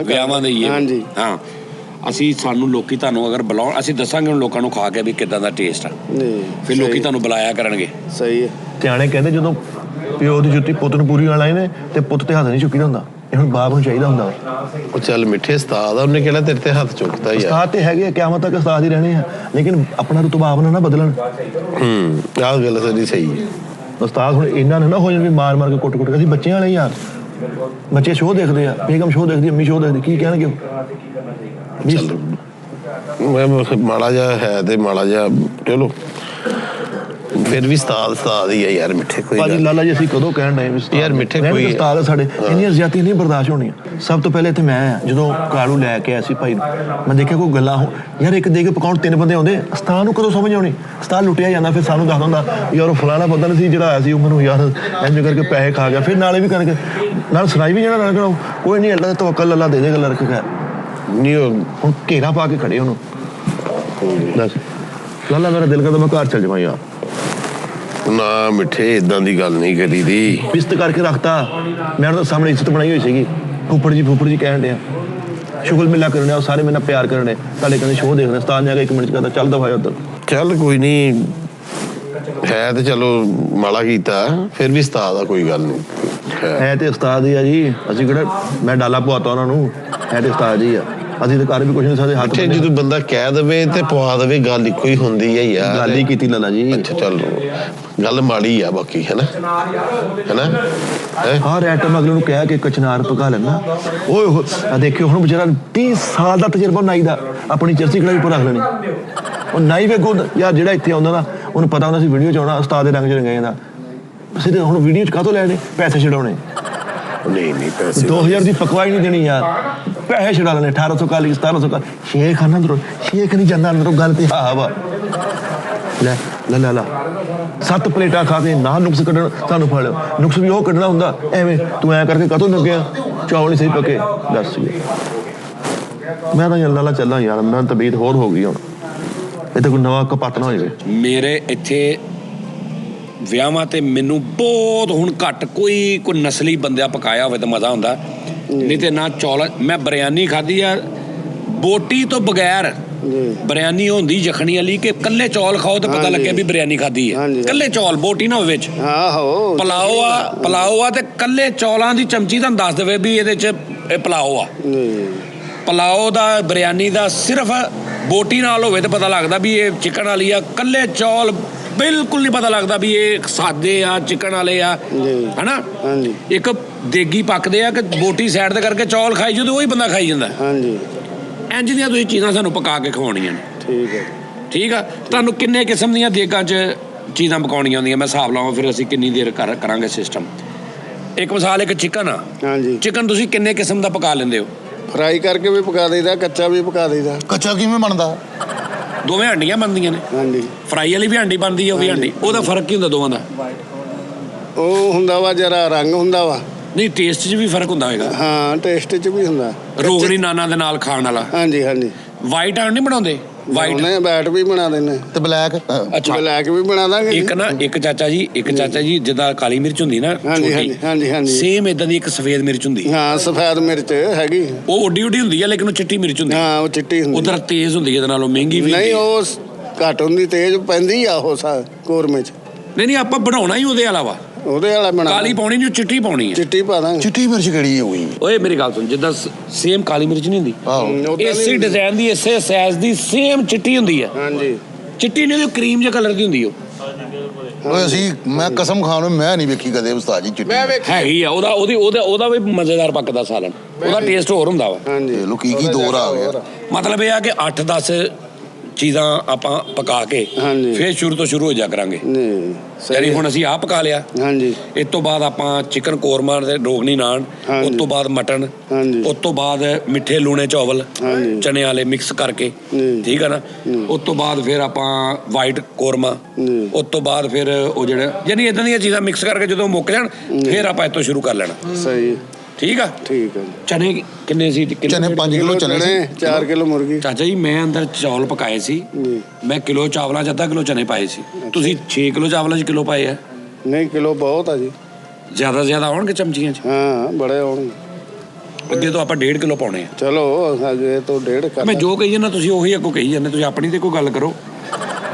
Speaker 8: ਵਿਆਹਾਂ ਦੇ? ਹਾਂ। ਅਸੀਂ ਸਾਨੂੰ ਲੋਕੀ ਤੁਹਾਨੂੰ ਅਗਰ ਬੁਲਾਉਣ, ਅਸੀਂ ਦੱਸਾਂਗੇ ਹੁਣ ਲੋਕਾਂ ਨੂੰ ਖਾ ਕੇ ਵੀ ਕਿੱਦਾਂ ਦਾ ਟੇਸਟ ਆ, ਫਿਰ ਲੋਕੀ ਤੁਹਾਨੂੰ ਬੁਲਾਇਆ ਕਰਨਗੇ।
Speaker 7: ਸਹੀ ਹੈ।
Speaker 3: ਸਿਆਣੇ ਕਹਿੰਦੇ ਜਦੋਂ ਪਿਓ ਦੀ ਜੁੱਤੀ ਪੁੱਤ ਨੂੰ ਪੂਰੀ ਵਾਲਾ ਨੇ ਤੇ ਪੁੱਤ ਤੇ ਹੱਥ ਨਹੀਂ ਚੁੱਕੀਦਾ ਹੁੰਦਾ, ਇਹ ਹੁਣ ਬਾਪ ਨੂੰ ਚਾਹੀਦਾ ਹੁੰਦਾ।
Speaker 6: ਉਹ ਚੱਲ ਮਿੱਠੇ ਉਸਤਾਦ ਆ, ਉਹਨੇ ਕਿਹੜਾ ਤੇਰੇ ਤੇ ਹੱਥ ਚੁੱਕਦਾ ਯਾਰ।
Speaker 3: ਉਸਤਾਦ ਤੇ ਹੈਗੇ, ਕਿਆਮਤ ਤੱਕ ਉਸਤਾਦ ਹੀ ਰਹਿਣੇ ਆ, ਲੇਕਿਨ ਆਪਣਾ ਰੁਤਬਾ ਨਾ ਬਦਲਣ।
Speaker 6: ਆਹ ਗੱਲ ਤੇਰੀ ਸਹੀ ਹੈ।
Speaker 3: ਉਸਤਾਦ ਹੁਣ ਇਹਨਾਂ ਨੇ ਨਾ ਹੋ ਜਾਣ ਵੀ ਮਾਰ ਕੇ ਕੁੱਟ ਕੇ। ਅਸੀਂ ਬੱਚਿਆਂ ਵਾਲੇ ਯਾਰ, ਬੱਚੇ ਸ਼ੋਅ ਦੇਖਦੇ ਆ, ਬੇਗਮ ਸ਼ੋਅ ਦੇਖਦੀ, ਅੰਮੀ ਸ਼ੋਅ ਦੇਖਦੀ, ਕੀ ਕਹਿਣਗੇ ਉਹ?
Speaker 6: ਮੈਂ ਮਾੜਾ ਜਿਹਾ ਹੈ ਤੇ ਮਾੜਾ ਜਿਹਾ ਚਲੋ, ਫਿਰ ਵੀ ਉਸਤਾਦ ਹੀ ਹੈ ਯਾਰ। ਮਿੱਠੇ ਕੋਈ
Speaker 3: ਭਾਜੀ ਲਾਲਾ ਜੀ ਅਸੀਂ ਕਦੋਂ ਕਹਿਣ ਡਏ
Speaker 6: ਯਾਰ ਮਿੱਠੇ ਕੋਈ
Speaker 3: ਉਸਤਾਦ ਸਾਡੇ, ਇੰਨੀਆਂ ਜ਼ਿਆਦਤੀਆਂ ਨਹੀਂ ਬਰਦਾਸ਼ਤ ਹੋਣੀਆਂ। ਸਭ ਤੋਂ ਪਹਿਲੇ ਇੱਥੇ ਮੈਂ ਆ, ਜਦੋਂ ਕਾਲੂ ਲੈ ਕੇ ਆਇਆ ਸੀ ਭਾਈ, ਮੈਂ ਦੇਖਿਆ ਕੋਈ ਗੱਲਾਂ ਯਾਰ, ਇੱਕ ਦੇ ਕੇ ਪਕਾਉਣ 3 ਬੰਦੇ ਆਉਂਦੇ, ਉਸਤਾਦ ਨੂੰ ਕਦੋਂ ਸਮਝ ਆਉਣੀ? ਉਸਤਾਦ ਲੁੱਟਿਆ ਜਾਂਦਾ, ਫਿਰ ਸਾਨੂੰ ਦੱਸ ਦਿੰਦਾ ਯਾਰ ਉਹ ਫਲਾਣਾ ਬੰਦਾ ਨਹੀਂ ਸੀ ਜਿਹੜਾ ਆਇਆ ਸੀ, ਉਹ ਮੈਨੂੰ ਯਾਰ ਇੰਝ ਕਰਕੇ ਪੈਸੇ ਖਾ ਗਿਆ, ਫਿਰ ਨਾਲੇ ਵੀ ਕਰਕੇ ਨਾਲ ਸੁਣਾਈ ਵੀ ਜਾਣਾ, ਨਾਲ ਕੋਈ ਨਹੀਂ, ਅੱਲਾ ਤਵੱਕਲ ਅੱਲਾ ਦੇ ਦੇਗਾ, ਅੱਲਾ ਰੱਖੇਗਾ।
Speaker 6: ਨਹੀਂ
Speaker 3: ਹੁਣ ਘੇਰਾ ਪਾ ਕੇ ਖੜੇ ਉਹਨੂੰ, ਦੱਸ ਲਾਲਾ ਮੇਰਾ ਦਿਲ ਕਰਦਾ ਮੈਂ ਘਰ ਚੱਲ ਜਾਵਾਂ ਯਾਰ।
Speaker 6: ਨਾ ਮਿੱਠੇ ਇਦਾਂ ਦੀ ਗੱਲ ਨਹੀਂ ਕਰੀ ਦੀ।
Speaker 3: ਬਿਸਤ ਕਰਕੇ ਰੱਖਤਾ, ਮੈਂ ਤਾਂ ਸਾਹਮਣੇ ਇੱਜ਼ਤ ਬਣਾਈ ਹੋਈ ਸੀਗੀ। ਫੁੱਫੜ ਜੀ ਕਹਿਣ ਡਿਆ, ਸ਼ੁਗਲ ਮਿਲਾ ਕਰਨੇ, ਉਹ ਸਾਰੇ ਮੇਰੇ ਨਾਲ ਪਿਆਰ ਕਰਨੇ, ਤੁਹਾਡੇ ਕਹਿੰਦੇ ਸ਼ੋਅ ਦੇਖਦੇ। ਉਸਤਾਦ ਨੇ ਆ ਕੇ 1 ਮਿੰਟ 'ਚ ਕਹਿੰਦਾ ਚੱਲ ਦਫਾ ਉੱਧਰ।
Speaker 6: ਚੱਲ ਕੋਈ ਨਹੀਂ, ਹੈ ਤੇ ਚਲੋ ਮਾੜਾ ਕੀਤਾ, ਫਿਰ ਵੀ ਉਸਤਾਦ ਆ, ਕੋਈ ਗੱਲ ਨਹੀਂ।
Speaker 3: ਹੈ ਤੇ ਉਸਤਾਦ ਹੀ ਆ ਜੀ, ਅਸੀਂ ਕਿਹੜਾ ਮੈਂ ਡਾਲਾ ਪਵਾਤਾ ਉਹਨਾਂ ਨੂੰ, ਹੈ ਤੇ ਉਸਤਾਦ ਹੀ ਆ। ਅਸੀਂ ਤਾਂ ਕਰ ਵੀ ਕੁਛ ਨਹੀਂ ਸਕਦੇ। ਹੱਥ
Speaker 6: ਜਦੋਂ ਬੰਦਾ ਕਹਿ ਦੇਵੇ ਤੇ ਪਵਾ ਦੇਵੇ, ਗੱਲ ਇੱਕੋ ਹੀ ਹੁੰਦੀ ਹੈ ਯਾਰ।
Speaker 3: ਗੱਲ ਹੀ ਕੀਤੀ ਲਾਲਾ ਜੀ।
Speaker 6: ਅੱਛਾ ਚੱਲ, ਗੱਲ ਮਾੜੀ ਆ ਬਾਕੀ, ਹੈ ਨਾ?
Speaker 3: ਹਰ ਆਈਟਮ ਅਗਲੇ ਨੂੰ ਕਹਿ ਕੇ ਕਚਨਾਰ ਪਕਾ ਲੈਣਾ। ਓਏ ਦੇਖਿਓ ਹੁਣ ਵਿਚਾਰਾ 30 ਸਾਲ ਦਾ ਤਜਰਬਾ ਨਾਈ ਦਾ, ਆਪਣੀ ਚਰਸੀ ਕੜਾਈ ਉੱਪਰ ਰੱਖ ਲੈਣੀ। ਉਹ ਨਾਈ ਵੇਖੋ ਯਾਰ, ਜਿਹੜਾ ਇੱਥੇ ਆਉਂਦਾ ਨਾ ਉਹਨੂੰ ਪਤਾ ਹੁੰਦਾ ਸੀ ਵੀਡੀਓ 'ਚ ਆਉਣਾ, ਉਸਤਾਦ ਦੇ ਰੰਗ 'ਚ ਰੰਗਿਆ ਜਾਂਦਾ। ਅਸੀਂ ਹੁਣ ਵੀਡੀਓ 'ਚ ਕਾਹਤੋਂ ਲੈਣੇ ਪੈਸੇ ਛਡਾਉਣੇ?
Speaker 6: ਨਹੀਂ ਪੈਸੇ
Speaker 3: 2000 ਦੀ ਪਕਵਾਈ ਨਹੀਂ ਦੇਣੀ ਯਾਰ, ਪੈਸੇ ਛਡਾ ਲੈਣੇ। 1800 ਕਾਲੀ 1700 ਕਾਲੀ ਸ਼ੇਖ ਆਨਾ ਅੰਦਰੋਂ, ਸ਼ੇਖ ਨਹੀਂ ਜਾਂਦਾ ਅੰਦਰੋਂ, ਗੱਲ ਤੇ ਹਾਂ ਵਾ। ਲੈ 7 ਪਲੇਟਾਂ ਖਾ ਕੇ ਨਾ ਨੁਕਸ ਕੱਢਣ, ਤੁਹਾਨੂੰ ਫੜ ਲਿਓ। ਨੁਕਸ ਵੀ ਉਹ ਕੱਢਣਾ ਹੁੰਦਾ ਐਵੇਂ, ਤੂੰ ਐਂ ਕਰਕੇ ਕਾਹਤੋਂ ਲੱਗਿਆ? ਚੌਲ ਨਹੀਂ ਸਹੀ ਪੱਕੇ, ਦੱਸ। ਮੈਂ ਤਾਂ ਲਾਲਾ ਚੱਲਾਂ ਯਾਰ, ਮੈਂ ਤਬੀਅਤ ਹੋਰ ਹੋ ਗਈ ਹੁਣ, ਇੱਥੇ ਕੋਈ ਨਵਾਂ ਕਪੱਤ ਨਾ ਹੋ ਜਾਵੇ।
Speaker 8: ਮੇਰੇ ਇੱਥੇ ਵਿਆਹਾਂ ਤੇ ਮੈਨੂੰ ਬਹੁਤ ਹੁਣ ਘੱਟ ਕੋਈ ਨਸਲੀ ਬੰਦਾ ਪਕਾਇਆ ਹੋਵੇ ਤਾਂ ਮਜ਼ਾ ਹੁੰਦਾ, ਨਹੀਂ ਤੇ ਨਾ ਚੌਲ। ਮੈਂ ਬਿਰਿਆਨੀ ਖਾਧੀ ਆ ਬੋਟੀ ਤੋਂ ਬਗੈਰ। ਬਿਰਿਆਨੀ ਹੁੰਦੀ ਯਖਣੀ ਵਾਲੀ ਕਿ ਕੱਲੇ ਚੌਲ ਖਾਓ ਤਾਂ ਪਤਾ ਲੱਗਿਆ ਵੀ ਬਿਰਿਆਨੀ ਖਾਧੀ ਹੈ। ਕੱਲੇ ਚੌਲ, ਬੋਟੀ ਨਾ ਹੋਵੇ ਵਿੱਚ।
Speaker 5: ਆਹੋ
Speaker 8: ਪਲਾਓ ਆ ਤੇ ਕੱਲੇ ਚੌਲਾਂ ਦੀ ਚਮਚੀ ਤੁਹਾਨੂੰ ਦੱਸ ਦੇਵੇ ਵੀ ਇਹਦੇ 'ਚ ਇਹ ਪਲਾਓ ਆ। ਪਲਾਓ ਦਾ ਬਿਰਿਆਨੀ ਦਾ ਸਿਰਫ ਬੋਟੀ ਨਾਲ ਹੋਵੇ ਤਾਂ ਪਤਾ ਲੱਗਦਾ ਵੀ ਇਹ ਚਿਕਨ ਵਾਲੀ ਆ। ਕੱਲੇ ਚੌਲ ਬਿਲਕੁਲ ਨਹੀਂ ਪਤਾ ਲੱਗਦਾ ਵੀ ਇਹ ਸਾਦੇ ਆ ਚਿਕਨ ਵਾਲੇ ਆ, ਹਨਾ। ਇੱਕ ਦੇਗੀ ਪੱਕਦੇ ਆ ਕਿ ਬੋਟੀ ਸਾਈਡ ਤੇ ਕਰਕੇ ਚੌਲ ਖਾਈ ਜਦੋਂ ਉਹੀ ਬੰਦਾ ਖਾਈ ਜਾਂਦਾ। ਇੰਝ ਦੀਆਂ ਤੁਸੀਂ ਚੀਜ਼ਾਂ ਸਾਨੂੰ ਪਕਾ ਕੇ ਖਵਾਉਣੀਆਂ ਨੇ। ਠੀਕ ਆ। ਤੁਹਾਨੂੰ ਕਿੰਨੇ ਕਿਸਮ ਦੀਆਂ ਦੇਗਾਂ 'ਚ ਚੀਜ਼ਾਂ ਪਕਾਉਣੀਆਂ ਹੁੰਦੀਆਂ ਮੈਂ ਹਿਸਾਬ ਲਾਵਾਂ, ਫਿਰ ਅਸੀਂ ਕਿੰਨੀ ਦੇਰ ਕਰਾਂਗੇ ਸਿਸਟਮ। ਇੱਕ ਮਿਸਾਲ, ਇੱਕ ਚਿਕਨ ਆ। ਚਿਕਨ ਤੁਸੀਂ ਕਿੰਨੇ ਕਿਸਮ ਦਾ ਪਕਾ ਲੈਂਦੇ ਹੋ?
Speaker 5: ਫਰਾਈ ਕਰਕੇ ਵੀ ਪਕਾ ਦਈਦਾ, ਕੱਚਾ ਵੀ ਪਕਾ ਦਈਦਾ।
Speaker 9: ਕੱਚਾ ਕਿਵੇਂ ਬਣਦਾ?
Speaker 8: ਦੋਵੇਂ ਹਾਂਡੀਆਂ ਬਣਦੀਆਂ ਨੇ। ਫਰਾਈ ਵਾਲੀ ਵੀ ਹਾਂਡੀ ਬਣਦੀ ਹੈ, ਉਹ ਵੀ ਹਾਂਡੀ। ਉਹਦਾ ਫਰਕ ਕੀ ਹੁੰਦਾ ਦੋਵਾਂ ਦਾ?
Speaker 5: ਉਹ ਹੁੰਦਾ ਵਾ ਜਰਾ ਰੰਗ ਹੁੰਦਾ ਵਾ।
Speaker 8: ਨਹੀਂ, ਟੇਸਟ 'ਚ ਵੀ ਫਰਕ ਹੁੰਦਾ ਹੋਏਗਾ।
Speaker 5: ਹਾਂ, ਟੇਸਟ 'ਚ ਵੀ ਹੁੰਦਾ।
Speaker 8: ਰੋਗਣੀ ਨਾਨਾਂ ਦੇ ਨਾਲ ਖਾਣ ਵਾਲਾ। ਵਾਈਟ ਆਂਡ ਨਹੀਂ ਬਣਾਉਂਦੇ?
Speaker 5: ਵਾਈਟ ਵੀ ਬਣਾ ਦਿੰਦੇ
Speaker 9: ਤੇ ਬਲੈਕ?
Speaker 8: ਅੱਛਾ,
Speaker 5: ਬਲੈਕ ਵੀ ਬਣਾ ਦਾਂਗੇ।
Speaker 8: ਇੱਕ ਚਾਚਾ ਜੀ ਜਿੱਦਾਂ ਕਾਲੀ ਮਿਰਚ ਹੁੰਦੀ ਨਾ ਛੋਟੀ, ਸੇਮ ਇਦਾਂ ਦੀ ਇੱਕ ਸਫੇਦ ਮਿਰਚ ਹੁੰਦੀ।
Speaker 5: ਹਾਂ, ਸਫੈਦ ਮਿਰਚ ਹੈਗੀ।
Speaker 8: ਉਹ ਉੱਡੀ ਹੁੰਦੀ ਆ ਲੇਕਿਨ ਉਹ ਚਿੱਟੀ ਮਿਰਚ ਹੁੰਦੀ।
Speaker 5: ਹਾਂ, ਉਹ ਚਿੱਟੀ ਹੁੰਦੀ।
Speaker 8: ਉਧਰ ਤੇਜ਼ ਹੁੰਦੀ, ਇਹਦੇ ਨਾਲੋਂ ਮਹਿੰਗੀ ਵੀ।
Speaker 5: ਨਹੀਂ, ਉਹ ਘੱਟ ਹੁੰਦੀ, ਤੇਜ਼ ਪੈਂਦੀ ਆ ਉਹ ਕੋਰਮੇ 'ਚ।
Speaker 8: ਨਹੀਂ, ਆਪਾਂ ਬਣਾਉਣਾ ਹੀ ਉਹਦੇ ਵਾਲਾ ਵਾ।
Speaker 5: ਉਹਦੇ ਵਾਲਾ ਬਣਾ।
Speaker 8: ਕਾਲੀ ਪਾਉਣੀ ਨਹੀਂ, ਚਿੱਟੀ ਪਾਉਣੀ ਹੈ।
Speaker 5: ਚਿੱਟੀ ਪਾ ਦਾਂਗੇ।
Speaker 9: ਚਿੱਟੀ ਮਿਰਚ ਕਿਹੜੀ ਹੋਈ?
Speaker 8: ਓਏ ਮੇਰੀ ਗੱਲ ਸੁਣ, ਜਿੱਦਾਂ ਸੇਮ ਕਾਲੀ ਮਿਰਚ ਨਹੀਂ ਹੁੰਦੀ, ਇਸੇ ਡਿਜ਼ਾਈਨ ਦੀ, ਇਸੇ ਸਾਈਜ਼ ਦੀ ਸੇਮ ਚਿੱਟੀ ਹੁੰਦੀ ਹੈ। ਚਿੱਟੀ ਨਹੀਂ ਹੁੰਦੀ, ਕਰੀਮ ਜਿਹਾ ਕਲਰ ਦੀ ਹੁੰਦੀ ਉਹ।
Speaker 9: ਓਏ ਮੈਂ ਕਸਮ ਖਾਣ ਨੂੰ ਮੈਂ ਨਹੀਂ ਵੇਖੀ ਕਦੇ ਉਸਤਾਦ ਜੀ ਚਿੱਟੀ।
Speaker 8: ਹੈਗੀ ਆ। ਉਹਦਾ ਵੀ ਮਜ਼ੇਦਾਰ ਪੱਕਦਾ ਸਾਲਨ। ਉਹਦਾ ਟੇਸਟ ਹੋਰ ਹੁੰਦਾ ਵਾ।
Speaker 9: ਲੋ ਕੀ ਦੌਰ ਆ ਗਿਆ।
Speaker 8: ਮਤਲਬ ਇਹ ਆ ਕਿ 8-10 ਚੀਜ਼ਾਂ ਆਪਾਂ ਪਕਾ ਕੇ ਫਿਰ ਸ਼ੁਰੂ ਤੋਂ ਸ਼ੁਰੂ ਹੋ ਜਾ ਕਰਾਂਗੇ। ਯਾਨੀ ਹੁਣ ਅਸੀਂ ਆਹ ਪਕਾ ਲਿਆ। ਇਸ ਤੋਂ ਬਾਅਦ ਆਪਾਂ ਚਿਕਨ ਕੋਰਮਾ ਤੇ ਰੋਗਨੀ ਨਾਨ, ਉਸ ਤੋਂ ਬਾਅਦ ਮਟਨ, ਉਸ ਤੋਂ ਬਾਅਦ ਮਿੱਠੇ ਲੂਣੇ ਚਾਵਲ ਚਨੇ ਵਾਲੇ ਮਿਕਸ ਕਰਕੇ, ਠੀਕ ਆ ਨਾ। ਉਸ ਤੋਂ ਬਾਅਦ ਫਿਰ ਆਪਾਂ ਵਾਈਟ ਕੋਰਮਾ, ਉਸ ਤੋਂ ਬਾਅਦ ਫਿਰ ਉਹ ਜਿਹੜਾ ਯਾਨੀ ਇਦਾਂ ਦੀਆਂ ਚੀਜ਼ਾਂ ਮਿਕਸ ਕਰਕੇ ਜਦੋਂ ਮੁੱਕ ਜਾਣ ਫਿਰ ਆਪਾਂ ਇਸ ਤੋਂ ਸ਼ੁਰੂ ਕਰ ਲੈਣਾ।
Speaker 5: ਸਹੀ।
Speaker 8: ਠੀਕ ਆ। ਚਨੇ ਕਿੰਨੇ ਸੀ?
Speaker 9: ਚਨੇ 5 ਕਿਲੋ ਚਨੇ,
Speaker 5: 4 ਕਿਲੋ ਮੁਰਗੀ।
Speaker 8: ਚਾਚਾ ਜੀ, ਮੈਂ ਅੰਦਰ ਚੌਲ ਪਕਾਏ ਸੀ। ਮੈਂ ਕਿਲੋ ਚਾਵਲਾਂ 'ਚ ਅੱਧਾ ਕਿਲੋ ਚਨੇ ਪਾਏ ਸੀ। ਤੁਸੀਂ 6 ਕਿਲੋ ਚਾਵਲਾਂ 'ਚ ਕਿਲੋ ਪਾਏ ਆ?
Speaker 5: ਨਹੀਂ, ਕਿਲੋ ਬਹੁਤ ਆ ਜੀ।
Speaker 8: ਜ਼ਿਆਦਾ ਆਉਣਗੇ ਚਮਚੀਆਂ 'ਚ?
Speaker 5: ਹਾਂ, ਬੜੇ ਆਉਣਗੇ।
Speaker 8: ਅੱਗੇ ਤੋਂ ਆਪਾਂ 1.5 ਕਿਲੋ ਪਾਉਣੇ ਆ।
Speaker 5: ਚਲੋ, ਅੱਗੇ ਤੋਂ 1.5 ਕਰ।
Speaker 8: ਮੈਂ ਜੋ ਕਹੀ ਜਾਂਦਾ ਤੁਸੀਂ ਉਹੀ ਅੱਗੋਂ ਕਹੀ ਜਾਂਦੇ। ਤੁਸੀਂ ਆਪਣੀ ਤੇ ਕੋਈ ਗੱਲ ਕਰੋ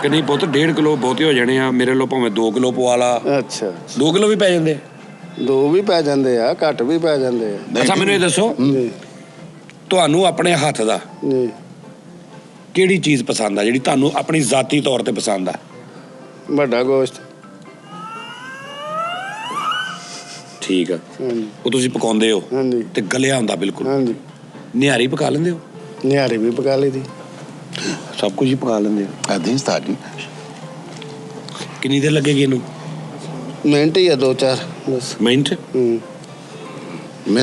Speaker 8: ਕਿ ਨਹੀਂ ਪੁੱਤ 1.5 ਕਿਲੋ ਬਹੁਤੇ ਹੋ ਜਾਣੇ ਆ ਮੇਰੇ ਲੋ, ਭਾਵੇਂ 2 ਕਿਲੋ ਪਵਾ ਲਾ।
Speaker 5: ਅੱਛਾ,
Speaker 8: 2 ਕਿਲੋ ਵੀ ਪੈ ਜਾਂਦੇ?
Speaker 5: 2 ਵੀ ਪੈ ਜਾਂਦੇ ਆ, ਘੱਟ ਵੀ ਪੈ ਜਾਂਦੇ ਆ।
Speaker 8: ਅੱਛਾ, ਮੈਨੂੰ ਇਹ ਦੱਸੋ, ਤੁਹਾਨੂੰ ਆਪਣੇ ਹੱਥ ਦਾ ਕਿਹੜੀ ਚੀਜ਼ ਪਸੰਦ ਆ ਜਿਹੜੀ ਤੁਹਾਨੂੰ ਆਪਣੀ ਜ਼ਾਤੀ ਤੌਰ ਤੇ ਪਸੰਦ ਆ?
Speaker 5: ਵੱਡਾ ਗੋਸ਼ਤ।
Speaker 8: ਠੀਕ ਆ। ਉਹ ਤੁਸੀਂ ਪਕਾਉਂਦੇ ਹੋ ਤੇ ਗਲਿਆ ਹੁੰਦਾ ਬਿਲਕੁਲ। ਨਿਹਾਰੀ ਪਕਾ ਲੈਂਦੇ ਹੋ?
Speaker 5: ਨਿਹਾਰੀ ਵੀ ਪਕਾ ਲਈਦੀ।
Speaker 8: ਸਭ ਕੁਝ ਹੀ ਪਕਾ ਲੈਂਦੇ ਹੋ?
Speaker 9: ਐਦਾਂ ਹੀ ਉਸਤਾਦ ਜੀ।
Speaker 8: ਕਿੰਨੀ ਦੇਰ ਲੱਗੇਗੀ ਇਹਨੂੰ?
Speaker 5: ਮਿੰਟ ਹੀ ਆ, 2-4 ਬਸ।
Speaker 8: ਮਿੰਟ?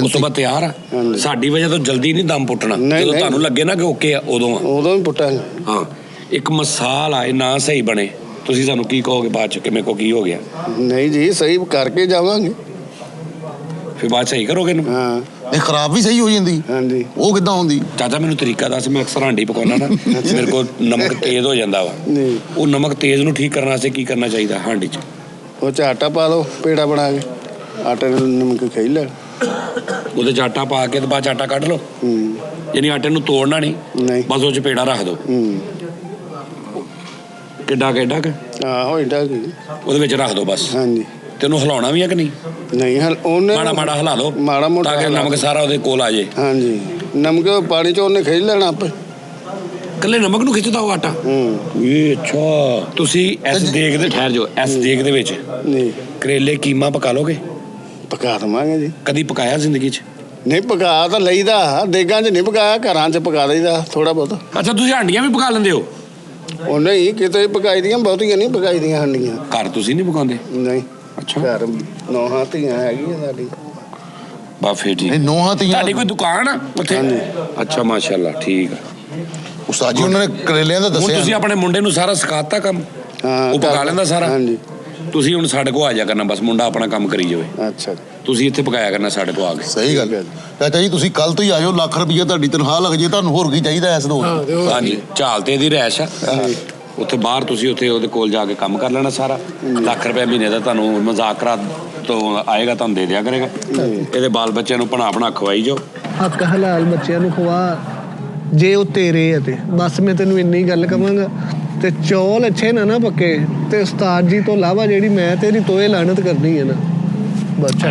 Speaker 8: ਉਸ ਤੋਂ ਬਾਅਦ ਤਿਆਰ ਆ। ਸਾਡੀ ਵਜ੍ਹਾ ਤੋਂ ਜਲਦੀ ਨਹੀਂ ਦਮ ਪੁੱਟਣਾ। ਜਦੋਂ ਤੁਹਾਨੂੰ ਲੱਗੇ ਨਾ ਕਿ ਓਕੇ ਆ, ਉਦੋਂ
Speaker 5: ਹੀ ਪੁੱਟਾਂਗੇ।
Speaker 8: ਹਾਂ, ਇੱਕ ਮਿਸਾਲ ਆ, ਇਹ ਨਾ ਸਹੀ ਬਣੇ ਤੁਸੀਂ ਸਾਨੂੰ ਕੀ ਕਹੋਗੇ ਬਾਅਦ ਚ ਕਿ ਮੇਰੇ ਕੋ ਕੀ ਹੋ ਗਿਆ?
Speaker 5: ਨਹੀਂ ਜੀ, ਸਹੀ ਕਰਕੇ ਜਾਵਾਂਗੇ।
Speaker 8: ਫਿਰ ਬਾਅਦ ਸਹੀ ਕਰੋਗੇ ਇਹਨੂੰ?
Speaker 5: ਹਾਂ।
Speaker 9: ਇਹ ਖਰਾਬ ਵੀ ਸਹੀ ਹੋ ਜਾਂਦੀ?
Speaker 5: ਹਾਂਜੀ।
Speaker 9: ਉਹ ਕਿੱਦਾਂ ਹੁੰਦੀ?
Speaker 8: ਚਾਚਾ, ਮੈਨੂੰ ਤਰੀਕਾ ਦੱਸ। ਮੈਂ ਅਕਸਰ ਹਾਂਡੀ ਪਕਾਉਣਾ ਨਾ, ਮੇਰੇ ਕੋਲ ਨਮਕ ਤੇਜ਼ ਹੋ ਜਾਂਦਾ ਵਾ। ਉਹ ਨਮਕ ਤੇਜ਼ ਨੂੰ ਠੀਕ ਕਰਨ ਵਾਸਤੇ ਕੀ ਕਰਨਾ ਚਾਹੀਦਾ ਹਾਂਡੀ 'ਚ?
Speaker 5: ਉਹ 'ਚ ਆਟਾ ਪਾ ਦਿਓ, ਪੇੜਾ ਬਣਾ ਕੇ। ਆਟੇ ਨੂੰ ਨਮਕ ਖਾਈ ਲੈ।
Speaker 8: ਉਹਦੇ 'ਚ ਆਟਾ ਪਾ ਕੇ ਤੇ ਬਾਅਦ 'ਚ ਆਟਾ ਕੱਢ ਲਓ। ਯਾਨੀ ਆਟੇ ਨੂੰ ਤੋੜਨਾ ਨਹੀਂ, ਬਸ ਉਹ 'ਚ ਪੇੜਾ ਰੱਖ ਦਿਓ। ਕਿੱਡਾ ਕੁ?
Speaker 5: ਆਹੋ, ਏਡਾ ਕੀ।
Speaker 8: ਉਹਦੇ ਵਿੱਚ ਰੱਖ ਦਿਓ ਬਸ।
Speaker 5: ਹਾਂਜੀ।
Speaker 8: ਤੇ ਉਹਨੂੰ ਹਿਲਾਉਣਾ ਵੀ ਹੈ ਕਿ ਨਹੀਂ?
Speaker 5: ਨਹੀਂ, ਉਹਨੇ
Speaker 8: ਮਾੜਾ ਹਿਲਾ ਲਓ,
Speaker 5: ਮਾੜਾ ਮੋਟਾ,
Speaker 8: ਤਾਂ ਕਿ ਨਮਕ ਸਾਰਾ ਉਹਦੇ ਕੋਲ ਆ ਜਾਏ।
Speaker 5: ਹਾਂਜੀ, ਨਮਕ ਪਾਣੀ 'ਚ ਉਹਨੇ ਖਿੱਚ ਲੈਣਾ ਆਪੇ।
Speaker 8: ਕੱਲੇ ਨਮਕ ਨੂੰ ਖਿੱਚਦਾ ਉਹ ਆਟਾ? ਇਹ ਅੱਛਾ। ਤੁਸੀਂ ਇਸ ਦੇਗ ਦੇ ਠਹਿਰ ਜਾਓ, ਇਸ ਦੇਗ ਦੇ ਵਿੱਚ ਕਰੇਲੇ ਕੀਮਾ ਪਕਾ ਲੋਗੇ?
Speaker 5: ਪਕਾ ਦਵਾਂਗੇ ਜੀ।
Speaker 8: ਕਦੀ ਪਕਾਇਆ ਜ਼ਿੰਦਗੀ 'ਚ?
Speaker 5: ਨਹੀਂ, ਪਕਾ ਤਾਂ ਲਈਦਾ, ਦੇਗਾਂ 'ਚ ਨਹੀਂ ਪਕਾਇਆ, ਘਰਾਂ 'ਚ ਪਕਾ ਦਈਦਾ ਥੋੜਾ ਬਹੁਤ।
Speaker 8: ਅੱਛਾ, ਤੁਸੀਂ ਹਾਂਡੀਆਂ ਵੀ ਪਕਾ ਲੈਂਦੇ ਹੋ?
Speaker 5: ਉਹ ਨਹੀਂ, ਕਿਤੇ ਪਕਾਈ ਦੀਆਂ, ਬਹੁਤੀਆਂ ਨਹੀਂ ਪਕਾਈ ਦੀਆਂ ਹਾਂਡੀਆਂ।
Speaker 8: ਘਰ ਤੁਸੀਂ ਨਹੀਂ ਪਕਾਉਂਦੇ?
Speaker 5: ਨਹੀਂ।
Speaker 8: ਅੱਛਾ।
Speaker 5: ਘਰ 9 ਧੀਆਂ ਹੈਗੀਆਂ ਸਾਡੀ।
Speaker 8: ਬਸ ਫਿਰ ਠੀਕ।
Speaker 9: 9 ਧੀਆਂ?
Speaker 8: ਤੁਹਾਡੀ ਕੋਈ ਦੁਕਾਨ ਆ ਉੱਥੇ? ਅੱਛਾ, ਮਾਸ਼ਾਅੱਲਾ, ਠੀਕ ਆ।
Speaker 9: ਉਸਤਾਦ ਜੀ, ਉਹਨਾਂ ਨੇ ਕਰੇਲਿਆਂ ਦਾ ਦੱਸਿਆ।
Speaker 8: ਹੁਣ ਤੁਸੀਂ ਆਪਣੇ ਮੁੰਡੇ ਨੂੰ ਸਾਰਾ ਸਿਖਾਤਾ ਕੰਮ? ਉਹ ਪਕਾ ਲੈਂਦਾ ਸਾਰਾ?
Speaker 5: ਹਾਂਜੀ।
Speaker 8: ਤੁਸੀਂ ਹੁਣ ਸਾਡੇ ਕੋਲ ਆ ਜਾ ਕਰਨਾ, ਬਸ ਮੁੰਡਾ ਆਪਣਾ ਕੰਮ ਕਰੀ ਜਾਵੇ।
Speaker 5: ਅੱਛਾ।
Speaker 8: ਤੁਸੀਂ ਇੱਥੇ ਪਕਾਇਆ ਕਰਨਾ ਸਾਡੇ ਕੋਲ ਆ ਕੇ।
Speaker 9: ਸਹੀ ਗੱਲ। ਚਾਚਾ ਜੀ, ਤੁਸੀਂ ਕੱਲ ਤੋਂ ਹੀ ਆਇਓ, ਲੱਖ ਰੁਪਈਆ ਤੁਹਾਡੀ ਤਨਖਾਹ ਲੱਗ ਜੇ, ਤੁਹਾਨੂੰ ਹੋਰ ਕੀ ਚਾਹੀਦਾ ਇਸ ਦੋ?
Speaker 8: ਹਾਂਜੀ, ਝਾਲ ਤੇ ਇਹਦੀ ਰਹਿਸ਼ ਆ। ਉੱਥੇ ਬਾਹਰ ਤੁਸੀਂ ਉੱਥੇ ਉਹਦੇ ਕੋਲ ਜਾ ਕੇ ਕੰਮ ਕਰ ਲੈਣਾ ਸਾਰਾ। ਲੱਖ ਰੁਪਏ ਮਹੀਨੇ ਦਾ ਤੁਹਾਨੂੰ ਮੁਜ਼ਾਕਰਾ ਤੋਂ ਆਏਗਾ, ਤੁਹਾਨੂੰ ਦੇ ਦਿਆ ਕਰੇਗਾ। ਇਹਦੇ ਬਾਲ ਬੱਚਿਆਂ ਨੂੰ ਬਣਾ ਖਵਾਈ ਜਾਓ।
Speaker 5: ਹੱਕ ਹਲਾਲ ਬੱਚਿਆਂ ਨੂੰ ਖਵਾ, ਜੇ ਉਹ ਤੇਰੇ ਆ ਤੇ ਬਸ ਮੈਂ ਤੈਨੂੰ ਇੰਨੀ ਗੱਲ ਕਵਾਂਗਾ। ਤੇ ਚੌਲ ਅੱਛੇ ਨਾ ਪੱਕੇ ਤੇ ਉਸਤਾਦ ਜੀ ਤੋਂ ਇਲਾਵਾ ਜਿਹੜੀ ਮੈਂ ਤੇਰੀ ਤੋਏ ਲਾਨਤ ਕਰਨੀ ਹੈ ਨਾ ਬੱਚਾ।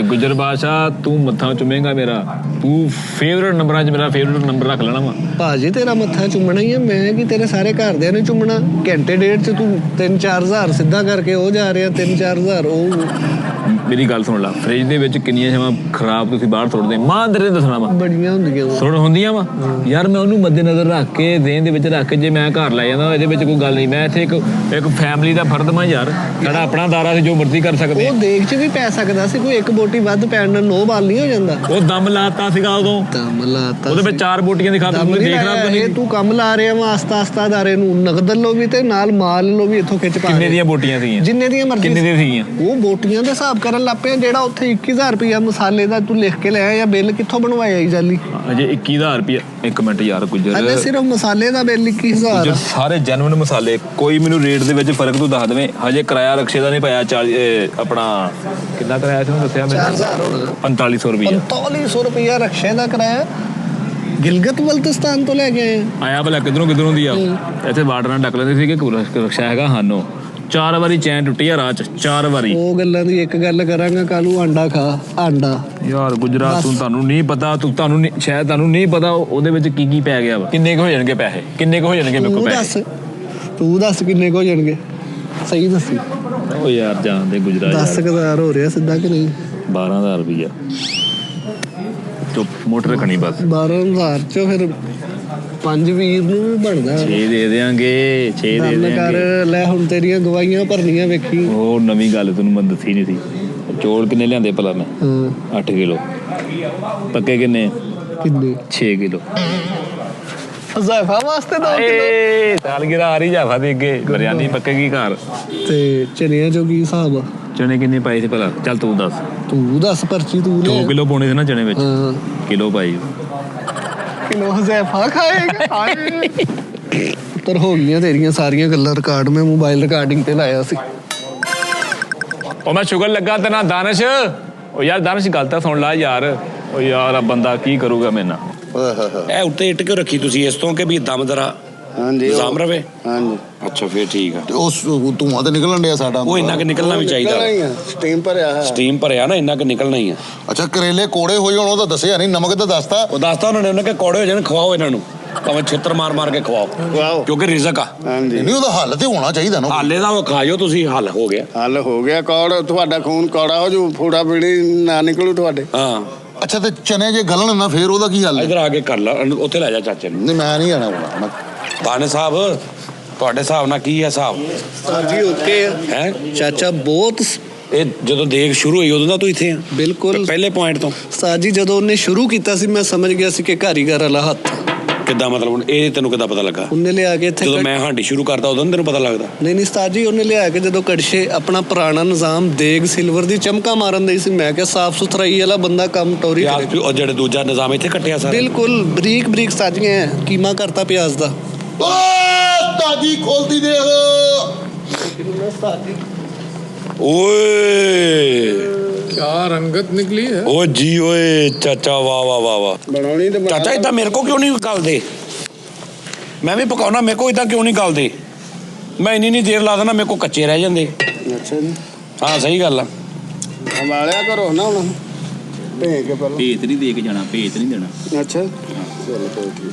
Speaker 4: ਗੁਜਰ ਬਾਦਸ਼ਾਹ ਤੂੰ ਮੱਥਾ ਚੁੰਮੇਗਾ ਮੇਰਾ, ਤੂੰ ਫੇਵਰਟ ਨੰਬਰਾਂ 'ਚ ਮੇਰਾ ਫੇਵਰਟ ਨੰਬਰ ਰੱਖ ਲੈਣਾ ਵਾ।
Speaker 5: ਭਾਜੀ ਤੇਰਾ ਮੱਥਾ ਚੁੰਮਣਾ ਹੀ ਆ, ਮੈਂ ਕੀ ਤੇਰੇ ਸਾਰੇ ਘਰਦਿਆਂ ਨੇ ਚੁੰਮਣਾ। ਘੰਟੇ ਡੇਢ 'ਚ ਤੂੰ 3-4 ਹਜ਼ਾਰ ਸਿੱਧਾ ਕਰਕੇ ਉਹ ਜਾ ਰਿਹਾ, 3-4 ਹਜ਼ਾਰ ਉਹ।
Speaker 4: ਮੇਰੀ ਗੱਲ ਸੁਣ ਲਾ, ਫ੍ਰਿਜ ਦੇ ਵਿੱਚ ਕਿੰਨੀਆਂ ਸ਼ਾਵਾਂ ਖਰਾਬ ਤੁਸੀਂ ਬਾਹਰ ਸੁੱਟਦੇ, ਮਾਂ ਤੇਰੇ ਦੱਸਣਾ ਵਾ
Speaker 5: ਬੜੀਆਂ ਹੁੰਦੀਆਂ ਵਾ।
Speaker 4: ਸੁਣ ਹੁੰਦੀਆਂ ਵਾ ਯਾਰ। ਮੈਂ ਉਹਨੂੰ ਮੱਦੇ ਨਜ਼ਰ ਰੱਖ ਕੇ ਦੇਣ ਦੇ ਵਿੱਚ ਰੱਖ ਕੇ ਜੇ ਮੈਂ ਘਰ ਲੈ ਜਾਂਦਾ, ਇਹਦੇ ਵਿੱਚ ਕੋਈ ਗੱਲ ਨਹੀਂ। ਮੈਂ ਇੱਥੇ ਇੱਕ ਫੈਮਿਲੀ ਦਾ ਫਰਦ ਮੈਂ ਯਾਰ, ਸਾਡਾ ਆਪਣਾ ਦਾਰਾ ਸੀ, ਜੋ ਮਰਜ਼ੀ ਕਰ ਸਕਦੇ।
Speaker 5: ਉਹ ਦੇਖ 'ਚ ਵੀ ਪੈ ਸਕਦਾ ਸੀ, ਕੋਈ ਇੱਕ ਬੋਟੀ ਵੱਧ ਪੈਣ ਨਾਲ ਨੋ ਬਾਲ ਨਹੀਂ ਹੋ ਜਾਂਦਾ।
Speaker 4: ਉਹ ਦਮ ਲਾਤਾ ਸੀਗਾ ਉਦੋਂ,
Speaker 5: ਦਮ ਲਾਤਾ
Speaker 4: ਉਹਦੇ ਵਿੱਚ 4 ਬੋਟੀਆਂ ਦੀ ਖਾਤਰ ਤੂੰ ਦੇਖ ਰਿਹਾ
Speaker 5: ਇਹ ਤੂੰ ਕੰਮ ਲਾ ਰਿਹਾ ਵਾ ਆਸਤਾ ਦਾਰੇ ਨੂੰ, ਨਗਦ ਲੋ ਵੀ ਤੇ ਨਾਲ ਮਾਲ ਲੋ ਵੀ ਇੱਥੋਂ ਖਿੱਚ ਪਾ।
Speaker 4: ਕਿੰਨੇ ਦੀਆਂ ਬੋਟੀਆਂ ਸੀਗੀਆਂ?
Speaker 5: ਜਿੰਨੇ ਦੀਆਂ ਮਰਜ਼ੀ।
Speaker 4: ਕਿੰਨੇ ਦੀਆਂ ਸੀਗੀਆਂ?
Speaker 5: ਉਹ ਬੋਟੀਆਂ ਦੇ ਹਿਸਾਬ ਕਰਨ ਲੱਗ ਪਿਆ। ਜਿਹੜਾ ਉੱਥੇ 21,000 ਰੁਪਇਆ ਮਸਾਲੇ ਦਾ ਤੂੰ ਲਿਖ ਕੇ ਲੈ ਆਇਆ, ਬਿੱਲ ਕਿੱਥੋਂ ਬਣਵਾਇਆ ਈ ਜਾਲੀ?
Speaker 4: ਅਜੇ 21,000 ਰੁਪਇਆ। ਇੱਕ ਮਿੰਟ ਯਾਰ ਗੁੱਜਰ,
Speaker 5: ਅਜੇ ਸਿਰਫ ਮਸਾਲੇ ਦਾ ਬਿੱਲ 21,000।
Speaker 4: ਸਾਰੇ ਜੈਨੂਇਨ ਮਸਾਲੇ, ਕੋਈ ਮੈਨੂੰ ਰੇਟ ਦੇ ਵਿੱਚ ਫਰਕ ਤੂੰ ਦੱਸ ਦੇਵੇਂ। ਹਜੇ ਕਿਰਾਇਆ ਰਕਸ਼ੇ ਦਾ ਨਹੀਂ ਪਾਇਆ। 40 ਆਪਣਾ ਕਿੰਨਾ ਕਿਰਾਇਆ ਸੀ ਦੱਸਿਆ ਮੈਂ? 4500 ਰੁਪਇਆ।
Speaker 5: 4500 ਰੁਪਇਆ ਰਕਸ਼ੇ ਦਾ ਕਿਰਾਇਆ। ਗਿਲਗਤ ਬਲਤਿਸਤਾਨ ਤੋਂ ਲੈ ਕੇ
Speaker 4: ਆਇਆ ਭਲਾ ਕਿਧਰੋਂ ਦੀ ਆ। ਇੱਥੇ ਬਾਰਡਰ ਨਾਲ ਡੱਕ ਲੈਂਦੇ ਸੀ ਕਿ ਰਕਸ਼ਾ ਹੈਗਾ ਹਾਨੋ। 4 ਵਾਰੀ ਚੈਨ ਟੁੱਟੀ ਆ ਰਾਹ 'ਚ, 4 ਵਾਰੀ।
Speaker 5: ਉਹ ਗੱਲਾਂ ਦੀ ਇੱਕ ਗੱਲ ਕਰਾਂਗਾ, ਕਾਲੂ ਆਂਡਾ ਖਾ ਆਂਡਾ।
Speaker 4: ਯਾਰ ਗੁਜਰਾਤ ਤੁਹਾਨੂੰ ਨਹੀਂ ਪਤਾ, ਸ਼ਾਇਦ ਤੁਹਾਨੂੰ ਨਹੀਂ ਪਤਾ ਉਹਦੇ ਵਿੱਚ ਕੀ ਪੈ ਗਿਆ ਵਾ। ਕਿੰਨੇ ਕੁ ਹੋ ਜਾਣਗੇ ਪੈਸੇ? ਕਿੰਨੇ ਕੁ ਹੋ ਜਾਣਗੇ ਮੇਰੇ ਕੋਲ ਪੈਸੇ?
Speaker 5: ਤੂੰ ਦੱਸ ਕਿੰਨੇ ਕੁ ਹੋ ਜਾਣਗੇ, ਸਹੀ ਦੱਸੀ।
Speaker 4: ਉਹ ਯਾਰ ਜਾਣਦੇ ਗੁਜਰਾਤ
Speaker 5: 10,000 ਹੋ ਰਿਹਾ ਸਿੱਧਾ ਕਿ ਨਹੀਂ?
Speaker 4: 12,000 ਰੁਪਇਆ ਚੁੱਪ ਮੋਟਰ ਰੱਖਣੀ ਬਸ।
Speaker 5: 12,000 ਚੋਂ ਫਿਰ 5 ਵੀਰ ਨੂੰ ਵੀ ਬਣਦਾ।
Speaker 4: 6 ਦੇ ਦੇਾਂਗੇ, 6 ਦੇ
Speaker 5: ਕਰ
Speaker 4: ਦੇਾਂਗੇ।
Speaker 5: ਲੈ ਹੁਣ ਤੇਰੀਆਂ ਗਵਾਈਆਂ ਭਰਨੀਆਂ ਵੇਖੀ।
Speaker 4: ਉਹ ਨਵੀਂ ਗੱਲ ਤੈਨੂੰ ਮੈਂ ਦੱਸੀ ਨਹੀਂ ਸੀ। ਚੌਲ ਕਿੰਨੇ ਲਿਆਂਦੇ ਭਲਾ ਮੈਂ? 8 ਕਿਲੋ। ਪੱਕੇ ਕਿੰਨੇ?
Speaker 5: ਕਿੰਨੇ?
Speaker 4: 6 ਕਿਲੋ।
Speaker 5: ਜ਼ਾਇਫਾ ਵਾਸਤੇ 2 ਕਿਲੋ।
Speaker 4: ਸਾਲਗਿਰਾ ਆ ਰਹੀ ਜਾਫਾ ਦੇ ਅੱਗੇ ਬਰਿਆਨੀ ਪੱਕੇਗੀ ਘਰ।
Speaker 5: ਤੇ ਚਨਿਆਂ ਚੋਂ ਕੀ ਹਿਸਾਬ ਆ?
Speaker 4: ਚਨੇ ਕਿੰਨੇ ਪਾਏ ਸੀ ਭਲਾ? ਚੱਲ ਤੂੰ ਦੱਸ।
Speaker 5: ਤੂੰ ਦੱਸ ਪਰਚੀ ਤੂੰ ਲੈ।
Speaker 4: 2 ਕਿਲੋ ਪਾਉਣੇ ਸੀ ਨਾ ਚਨੇ ਵਿੱਚ। ਕਿਲੋ ਪਾਈ।
Speaker 5: ਕਿਲੋ ਜ਼ਾਇਫਾ ਖਾਏਗਾ? ਹਾਏ ਉੱਤਰ ਹੋ ਗਈਆਂ ਤੇਰੀਆਂ ਸਾਰੀਆਂ ਗੱਲਾਂ ਰਿਕਾਰਡ। ਮੈਂ ਮੋਬਾਈਲ ਰਿਕਾਰਡਿੰਗ ਤੇ ਲਾਇਆ ਸੀ।
Speaker 4: ਉਹ ਮੈਂ ਸ਼ੁਗਰ ਲੱਗਾ ਤੇ ਨਾ ਦਾਨਿਸ਼। ਉਹ ਯਾਰ ਦਾਨਿਸ਼ ਗੱਲ ਤਾਂ ਸੁਣ ਲਾ ਯਾਰ। ਉਹ ਯਾਰ ਆ ਬੰਦਾ ਕੀ ਕਰੂਗਾ ਮੇਰੇ ਨਾਲ?
Speaker 8: ਇਹ ਉੱਤੇ ਇੱਟ ਕਿਉਂ ਰੱਖੀ ਤੁਸੀਂ ਇਸ ਤੋਂ ਕਿ ਵੀ ਦਮ ਦਰਾ ਨਿਜ਼ਾਮ ਰਵੇ?
Speaker 9: ਹਾਂਜੀ।
Speaker 8: ਅੱਛਾ ਫੇਰ ਠੀਕ ਆ।
Speaker 9: ਉਸ ਧੂਆਂ ਤੇ ਨਿਕਲਣ ਡਿਆ ਸਾਡਾ।
Speaker 8: ਉਹ ਇੰਨਾ ਕਿ ਨਿਕਲਣਾ ਵੀ ਚਾਹੀਦਾ।
Speaker 5: ਸਟੀਮ ਭਰਿਆ ਹੈ।
Speaker 8: ਸਟੀਮ ਭਰਿਆ ਨਾ, ਇੰਨਾ ਕਿ ਨਿਕਲਣਾ ਹੀ ਆ।
Speaker 9: ਅੱਛਾ ਕਰੇਲੇ ਕੋੜੇ ਹੋਏ ਹੋਣ ਉਹ ਤਾਂ ਦੱਸਿਆ ਨਹੀਂ, ਨਮਕ ਤਾਂ ਦੱਸਤਾ।
Speaker 8: ਉਹ ਦੱਸਤਾ ਉਹਨਾਂ ਨੇ ਕਿ ਕੌੜੇ ਹੋ ਜਾਣ, ਖਵਾਓ ਇਹਨਾਂ ਨੂੰ, ਭਾਵੇਂ ਛਿੱਤਰ ਮਾਰ ਕੇ ਖਵਾਓ, ਕਿਉਂਕਿ ਰਿਜ਼ਕ ਆ।
Speaker 9: ਨਹੀਂ ਉਹਦਾ ਹੱਲ ਤੇ ਹੋਣਾ ਚਾਹੀਦਾ ਨਾ।
Speaker 8: ਹਾਲੇ ਦਾ ਉਹ ਖਾਇਓ ਤੁਸੀਂ, ਹੱਲ ਹੋ ਗਿਆ।
Speaker 5: ਹੱਲ ਹੋ ਗਿਆ। ਕੌੜ ਤੁਹਾਡਾ ਖੂਨ ਕੌੜਾ ਹੋ ਜੂ, ਫੋੜਾ ਪੀੜੀ ਨਾ ਨਿਕਲੂ ਤੁਹਾਡੇ।
Speaker 8: ਹਾਂ।
Speaker 9: ਅੱਛਾ ਤੇ ਚਨੇ ਜੇ ਗਲਣ ਨਾ ਫੇਰ ਉਹਦਾ ਕੀ ਹੱਲ ਹੈ?
Speaker 8: ਇੱਧਰ ਆ ਕੇ ਕਰ ਲਾ, ਉੱਥੇ ਲੈ ਜਾ ਚਾਚੇ ਨੂੰ।
Speaker 9: ਨਹੀਂ ਮੈਂ ਨਹੀਂ ਆਣਾ।
Speaker 8: ਦਾਨੇ ਸਾਹਿਬ ਤੁਹਾਡੇ ਹਿਸਾਬ ਨਾਲ ਕੀ ਹੈ ਹਿਸਾਬ?
Speaker 5: ਸਾਜੀ ਓਕੇ
Speaker 8: ਹੈ
Speaker 5: ਚਾਚਾ ਬਹੁਤ।
Speaker 8: ਇਹ ਜਦੋਂ ਦੇਖ ਸ਼ੁਰੂ ਹੋਈ ਉਦੋਂ ਦਾ ਤੂੰ ਇੱਥੇ ਆ?
Speaker 5: ਬਿਲਕੁਲ
Speaker 8: ਪਹਿਲੇ ਪੁਆਇੰਟ ਤੋਂ।
Speaker 5: ਸਾਜੀ ਜਦੋਂ ਉਹਨੇ ਸ਼ੁਰੂ ਕੀਤਾ ਸੀ ਮੈਂ ਸਮਝ ਗਿਆ ਸੀ ਕਿ ਕਾਰੀਗਰ ਵਾਲਾ ਹੱਥ।
Speaker 8: ਕਿੱਦਾਂ ਮਤਲਬ? ਇਹ ਤੈਨੂੰ ਕਿੱਦਾਂ ਪਤਾ ਲੱਗਾ?
Speaker 5: ਉਹਨੇ ਲਿਆ ਕੇ ਇੱਥੇ
Speaker 8: ਜਦੋਂ ਮੈਂ ਹਾਂਡੀ ਸ਼ੁਰੂ ਕਰਦਾ ਉਦੋਂ ਤੈਨੂੰ ਪਤਾ ਲੱਗਦਾ?
Speaker 5: ਨਹੀਂ ਉਸਤਾਦ ਜੀ, ਉਹਨੇ ਲਿਆ ਕੇ ਜਦੋਂ ਕੜਛੇ ਆਪਣਾ ਪੁਰਾਣਾ ਨਿਜ਼ਾਮ ਦੇਗ ਸਿਲਵਰ ਦੀ ਚਮਕਾ ਮਾਰਨ ਦੀ ਸੀ, ਮੈਂ ਕਿਹਾ ਸਾਫ ਸੁਥਰਾਈ ਵਾਲਾ ਬੰਦਾ ਕੰਮ ਟੋਰੀ ਕਰੇ।
Speaker 8: ਉਹ ਜਿਹੜੇ ਦੂਜਾ ਨਿਜ਼ਾਮ ਇੱਥੇ ਕੱਟਿਆ ਸਾਰਾ?
Speaker 5: ਬਿਲਕੁਲ ਬਰੀਕ ਬਰੀਕ ਸਾਜੀਆਂ ਕੀਮਾ ਕਰਤਾ ਪਿਆਜ਼ ਦਾ।
Speaker 9: ਤਾਜੀ ਖੋਲਦੀ ਦੇਖ।
Speaker 8: ਓਏ
Speaker 2: क्या रंगत निकली है।
Speaker 8: ਓ ਜੀ ਓਏ ਚਾਚਾ, ਵਾਹ ਵਾਹ ਵਾਹ ਵਾਹ।
Speaker 5: ਬਣਾਉਣੀ ਤੇ
Speaker 8: ਚਾਚਾ ਇਦਾਂ ਮੇਰੇ ਕੋ ਕਿਉਂ ਨਹੀਂ ਗਲਦੇ? ਮੈਂ ਵੀ ਪਕਾਉਣਾ, ਮੇਰੇ ਕੋ ਇਦਾਂ ਕਿਉਂ ਨਹੀਂ ਗਲਦੇ? ਮੈਂ ਇੰਨੀ ਦੇਰ ਲਾ ਦੇਣਾ, ਮੇਰੇ ਕੋ ਕੱਚੇ ਰਹਿ ਜਾਂਦੇ।
Speaker 5: ਅੱਛਾ ਜੀ,
Speaker 8: ਹਾਂ ਸਹੀ ਗੱਲ ਆ।
Speaker 5: ਸੰਭਾਲਿਆ ਕਰੋ ਨਾ ਹੁਣ। ਭੇਜ ਕੇ ਪਹਿਲਾਂ
Speaker 4: ਭੇਤ ਨਹੀਂ ਦੇ ਕੇ ਜਾਣਾ, ਭੇਤ ਨਹੀਂ ਦੇਣਾ।
Speaker 5: ਅੱਛਾ ਚਲੋ ਕੋਈ ਠੀਕ।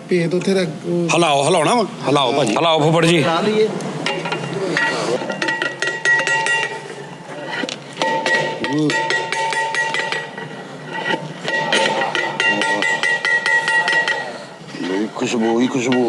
Speaker 5: ਭੇਜ ਉੱਥੇ ਰੱਖ।
Speaker 8: ਹਲਾਓ, ਹਲਾਉਣਾ ਵਾ? ਹਲਾਓ ਭਾਜੀ, ਹਲਾਓ ਫੁੱਫੜ ਜੀ।
Speaker 5: ਲਾ ਲਈਏ।
Speaker 9: खुशबू ही खुशबू।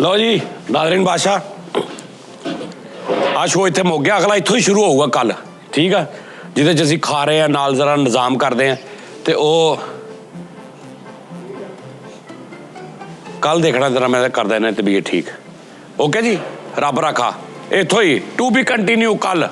Speaker 8: ਲਓ ਜੀ ਨਾਜ਼ਰੀਨ ਬਾਦਸ਼ਾਹ, ਆ ਸ਼ੋ ਇੱਥੇ ਮੁੱਕ ਗਿਆ, ਅਗਲਾ ਇੱਥੋਂ ਹੀ ਸ਼ੁਰੂ ਹੋਊਗਾ ਕੱਲ। ਠੀਕ ਆ? ਜਿਹਦੇ 'ਚ ਅਸੀਂ ਖਾ ਰਹੇ ਹਾਂ, ਨਾਲ ਜ਼ਰਾ ਨਿਜ਼ਾਮ ਕਰਦੇ ਹਾਂ, ਤੇ ਉਹ ਕੱਲ ਦੇਖਣਾ ਤੇਰਾ ਮੈਂ ਕਰਦਾ ਇਹਨਾਂ ਤਬੀਅਤ ਠੀਕ। ਓਕੇ ਜੀ, ਰੱਬ ਰੱਖਾ। ਇੱਥੋਂ ਹੀ ਟੂ ਬੀ ਕੰਟੀਨਿਊ ਕੱਲ।